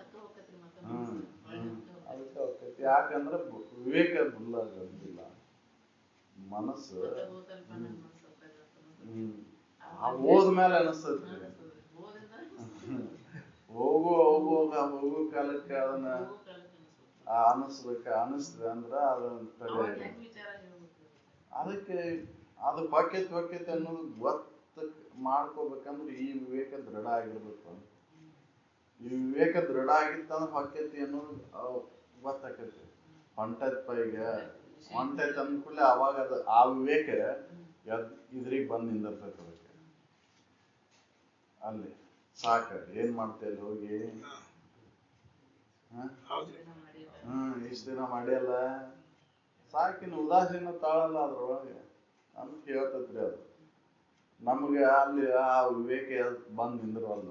ಅದಕ್ಕೆ ಹೋಗ್ತೈತಿ. ಯಾಕಂದ್ರೆ ವಿವೇಕ ಬಂದಿಲ್ಲ, ಮನಸ್ಸು ಹೋದ್ಮೇಲೆ ಅನಿಸ್ತೈತಿ. ಹೋಗೋ ಕಾಲಕ್ಕೆ ಅದನ್ನ ಅನಿಸ್ತದೆ ಅಂದ್ರ ಅದನ್ನ ಅದಕ್ಕೆ ಅದು ಹೊಕ್ಕೈತಿ ಅನ್ನೋದು ಗೊತ್ತ ಮಾಡ್ಕೋಬೇಕಂದ್ರೆ ಈ ವಿವೇಕ ದೃಢ ಆಗಿರ್ಬೇಕು. ಈ ವಿವೇಕ ದೃಢ ಆಗಿತ್ತಂದ್ರೆ ಹೊಕ್ಕೈತಿ ಅನ್ನೋದು ಗೊತ್ತಾಕೈತಿ. ಹೊಂಟೈತಿ ಅಂದ್ಕೂಡ್ಲೆ ಅವಾಗ ಅದು ಆ ವಿವೇಕ ಇದ್ರಿಗೆ ಬಂದು ನಿಂದಿರ್ತೈತೆ. ಅದಕ್ಕೆ ಅಲ್ಲಿ ಸಾಕ, ಏನ್ ಮಾಡ್ತೇವೆ ಹೋಗಿ, ಇಷ್ಟ ದಿನ ಮಾಡ್ಯಲ್ಲ ಸಾಕಿನ ಉದಾಸೀನ ತಾಳಲ್ಲ ಅದ್ರೊಳಗೆ ಅಂತ ಹೇಳ್ತೈತ್ರಿ. ಅದು ನಮ್ಗೆ ಅಲ್ಲಿ ಆ ವಿವೇಕ ಬಂದ್ ನಿಂದ್ರವಲ್ಲ.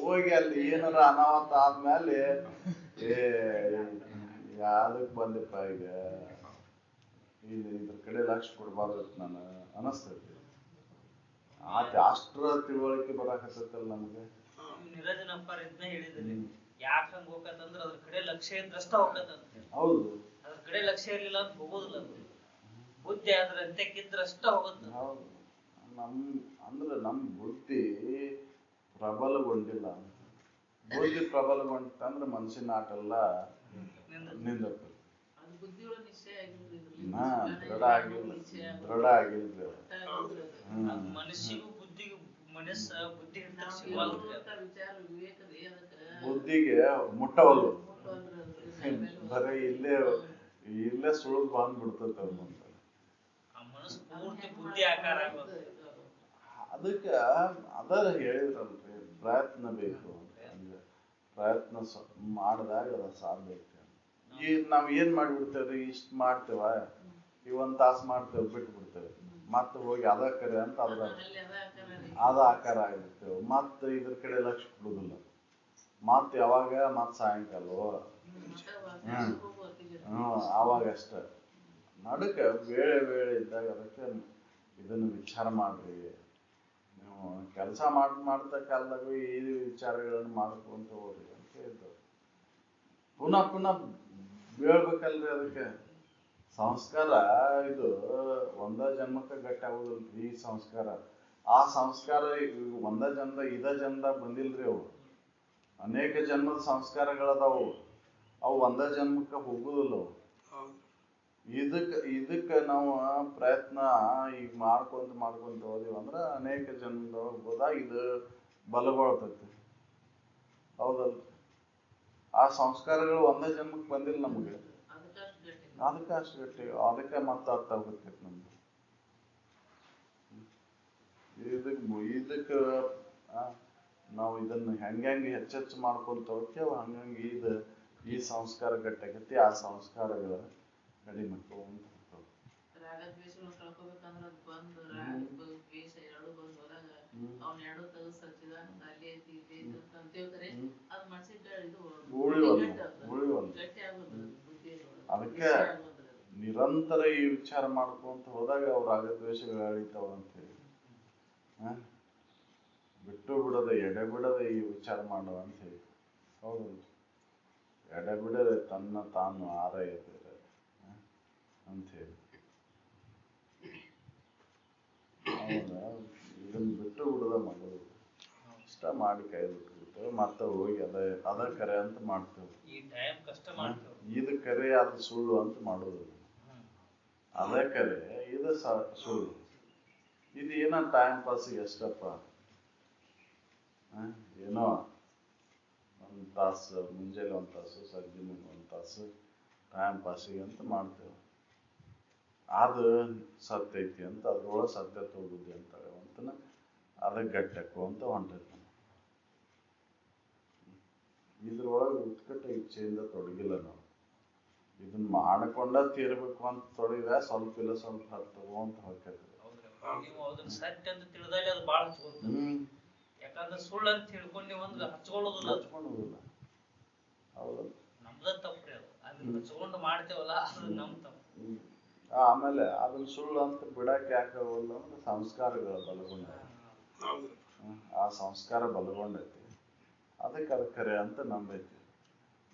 ಹೋಗಿ ಅಲ್ಲಿ ಏನಾರ ಅನಾಹುತ ಆದ್ಮೇಲೆ ಯಾವ್ದಕ್ ಬಂದಪ್ಪ ಈಗ, ಇದ್ರ ಕಡೆ ಲಕ್ಷ್ಯ ಕೊಡ್ಬಾರ್ದು ನಾನು ಅನಸ್ತೈತಿ. ಅಷ್ಟ್ರ ತಿಳುವಳಿಕೆ ಬರಾಕತ್ತಲ್ಲ ನಮ್ಗೆ. ನಿರಂಜನಪ್ಪ ಇದನ್ನ ಹೇಳಿದ್ರಿ, ಯಾಕೆ ಹಂಗ ಹೋಗತ್ತಂದ್ರ ಅದ್ರ ಕಡೆ ಲಕ್ಷ್ಯ ಇದ್ರಷ್ಟ ಹೋಗತ್ತಂತ. ಹೌದು, ಅದ್ರ ಕಡೆ ಲಕ್ಷ್ಯ ಇರ್ಲಿಲ್ಲ ಅಂತ ಹೋಗೋದಿಲ್ಲ. ಬುದ್ಧಿ ಅದ್ರ ಅಂತ್ಯಕ್ಕಿದ್ರಷ್ಟ ಹೋಗುತ್ತೆ. ಹೌದು, ನಮ್ ಬುದ್ಧಿ ಪ್ರಬಲಗೊಂಡಿಲ್ಲ. ಬುದ್ಧಿ ಪ್ರಬಲಗೊಂಡಿತ್ತಂದ್ರೆ ಮನುಷ್ಯನ ಆಟ ಎಲ್ಲ ನಿಂದರ್ತದೆ. ದೃಢ ಆಗಿಲ್ರಿ. ಮನಸ್ಸಿಗೂ ಬುದ್ಧಿಗೂ ಬುದ್ಧಿ ಬುದ್ಧಿಗೆ ಮುಟ್ಟವಲ್ಲು, ಬರೀ ಇಲ್ಲೇ ಸುಳ್ಳು ಬಂದ್ಬಿಡ್ತೈತೆ ಅಂತ. ಬುದ್ಧಿ ಆಕಾರ ಅದಕ್ಕೆ ಅದರ ಹೇಳಿದ್ರಲ್ರಿ, ಪ್ರಯತ್ನ ಬೇಕು. ಪ್ರಯತ್ನ ಮಾಡಿದಾಗ ಅದ ಸಾಧ್ಯ ಐತೆ. ಈಗ ನಾವ್ ಏನ್ ಮಾಡಿಬಿಡ್ತೇವ್ರಿ, ಇಷ್ಟ ಮಾಡ್ತೇವ, ಈ 1 ತಾಸು ಮಾಡ್ತೇವೆ, ಬಿಟ್ಟು ಬಿಡ್ತೇವೆ, ಮತ್ತೆ ಹೋಗಿ ಅದ ಕರೆ ಅಂತ ಅದ ಆಕಾರ ಆಗಿರ್ತೇವೆ. ಮತ್ತ ಇದ್ರ ಕಡೆ ಲಕ್ಷ್ಯ ಕೊಡುದಿಲ್ಲ. ಮತ್ ಯಾವಾಗ ಮತ್ ಸಾಯಂಕಾಲವೋ ಅವಾಗಷ್ಟ ನಡುಕ ವೇಳೆ ಇದ್ದಾಗ ಅದಕ್ಕೆ ಇದನ್ನು ವಿಚಾರ ಮಾಡ್ರಿ. ನೀವು ಕೆಲಸ ಮಾಡ್ತಾ ಕಾಲದಾಗ ಈ ವಿಚಾರಗಳನ್ನು ಮಾಡ್ಕೊಂತ ಹೋಗ್ರಿ ಅಂತ ಹೇಳ್ತಾರೆ. ಪುನಃ ಬೀಳ್ಬೇಕಲ್ರಿ. ಅದಕ್ಕೆ ಸಂಸ್ಕಾರ ಇದು ಒಂದ ಜನ್ಮಕ್ಕೆ ಗಟ್ಟಿ ಆಗುದಿಲ್ರಿ. ಈ ಸಂಸ್ಕಾರ ಆ ಸಂಸ್ಕಾರ ಒಂದ ಜನ್ಮದಾಗ ಬಂದಿಲ್ರಿ. ಅವು ಅನೇಕ ಜನ್ಮದ ಸಂಸ್ಕಾರಗಳದಾವು. ಅವು ಒಂದ ಜನ್ಮಕ್ಕೆ ಹೋಗುದಿಲ್ಲ. ಅವು ಇದಕ್ಕೆ ನಾವು ಪ್ರಯತ್ನ ಈಗ ಮಾಡ್ಕೊಂತ ಹೋದಿವಿ ಅಂದ್ರೆ ಅನೇಕ ಜನ್ಮದೊಳಗೆ ಹೋದಾಗ ಇದು ಬಲಗೊಳ್ತೈತಿ. ಹೌದಲ್? ಆ ಸಂಸ್ಕಾರಗಳು ಒಂದೇ ಜನ್ಮಕ್ಕೆ ಬಂದಿಲ್ಲ ನಮ್ಗೆ, ಅದಕ್ಕೆ ಅಷ್ಟು ಗಟ್ಟಿ. ಅದಕ್ಕೆ ಮತ್ತೆ ಅರ್ಥ ಆಗ್ತೈತಿ ನಮ್ಗೆ. ಇದಕ್ಕೆ ನಾವು ಇದನ್ನ ಹೆಂಗೆ ಹೆಚ್ಚೆಚ್ಚು ಮಾಡ್ಕೊಂತ ಹೋಗ್ತೇವೆ, ಹಂಗಂಗೆ ಈ ಸಂಸ್ಕಾರ ಗಟ್ಟಾಗೈತಿ. ಆ ಸಂಸ್ಕಾರಗಳ ಕಡಿಮೆ ಅದಕ್ಕೆ ನಿರಂತರ ಈ ವಿಚಾರ ಮಾಡ್ಕೊಂತ ಹೋದಾಗ ಅವ್ರ ರಾಗದ್ವೇಷಗಳು ಅಳಿತಾವ ಅಂತ ಹೇಳಿ ಬಿಟ್ಟು ಬಿಡದೆ ಎಡೆ ಬಿಡದೆ ಈ ವಿಚಾರ ಮಾಡುವ ಅಂತ ಹೇಳಿ. ಹೌದು, ಎಡೆ ಬಿಡದೆ ತನ್ನ ತಾನು ಆರೈಯದೆ ಅಂತ ಹೇಳಿ. ಹೌದಾ? ಇದನ್ನ ಬಿಟ್ಟು ಬಿಡದ ಮಾಡೋದು ಇಷ್ಟ ಮಾಡಿ ಕೈ ಬಿಟ್ಬಿಡ್ತೇವೆ. ಮತ್ತೆ ಹೋಗಿ ಅದ ಕರೆ ಅಂತ ಮಾಡ್ತೇವೆ. ಇದು ಕರೆ ಅದು ಸುಳ್ಳು ಅಂತ ಮಾಡೋದು. ಅದ ಕರೆ ಇದು ಸುಳ್ಳು. ಇದು ಏನೋ ಟೈಮ್ ಪಾಸಿಗೆ ಎಷ್ಟಪ್ಪ, ಏನೋ 1 ತಾಸು ಮುಂಜಾನೆ 1 ತಾಸು, ಸಂಜೆ 1 ತಾಸು ಟೈಮ್ ಪಾಸಿಗೆ ಅಂತ ಮಾಡ್ತೇವೆ. ಅದು ಸತ್ಯ ಐತಿ ಅಂತ ಅದ್ರೊಳಗೆ ಸತ್ಯ ತೋಗುದಿ ಅಂತಾರೆ ಅಂತನ ಅದಕ್ಕೆ ಗಟ್ಟಕ್ಕು ಅಂತ ಹೊಂಟೈತಿ. ಇದ್ರೊಳಗೆ ಉತ್ಕಟ ಇಚ್ಛೆಯಿಂದ ತೊಡಗಿಲ್ಲ ನಾವು. ಇದನ್ನ ಮಾಡ್ಕೊಂಡ ತೀರ್ಬೇಕು ಅಂತ ತೊಡಗಿದ್ರೆ ಸ್ವಲ್ಪ ಇಲ್ಲ ಸ್ವಲ್ಪ ಹತ್ತವು ಅಂತ ಹೋಗ್ತೈತಿ. ನೀವು ಅದನ್ನ ಸತ್ಯ ಅಂತ ತಿಳಿದಲ್ಲಿ ಅದು ಬಾಳ ಹಚ್ಕೊಳ್ತದೆ. ಯಾಕಂದ್ರೆ ಸುಳ್ಳು ಅಂತ ತಿಳ್ಕೊಂಡು ಒಂದು ಹಚ್ಕೊಳ್ಳೋದಿಲ್ಲ. ಹೌದು, ನಮ್ದ ತಪ್ಪ್ರಿ ಅದು. ಅದನ್ನ ಹಚ್ಕೊಂಡು ಮಾಡ್ತೇವಲ್ಲ ಅದು ನಮ್ ತಪ್ಪು. ಆಮೇಲೆ ಅದನ್ನ ಸುಳ್ಳು ಅಂತ ಬಿಡಕ್ಕೆ ಯಾಕಾಗಲ್ಲ ಅಂದ್ರೆ ಸಂಸ್ಕಾರಗಳು ಬಲಗೊಂಡ, ಆ ಸಂಸ್ಕಾರ ಬಲಗೊಂಡೈತಿ, ಅದಕ್ಕೆ ಅದು ಕರೆ ಅಂತ ನಂಬೈತಿ.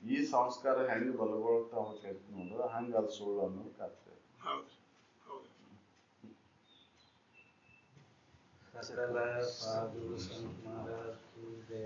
ಈ ಸಂಸ್ಕಾರ ಹೆಂಗ್ ಬಲಗೊಳ್ತಾ ಹೋಗ್ತೈತಿ ನೋಡು, ಹಂಗ ಅದು ಸುಳ್ಳು ಅನ್ನೋದು ಕರ್ತೈತಿ. ಸಕಲ ಸಾಧು ಸಂತ ಮಹಾರಾಜ್ ಕಿ ಜೈ.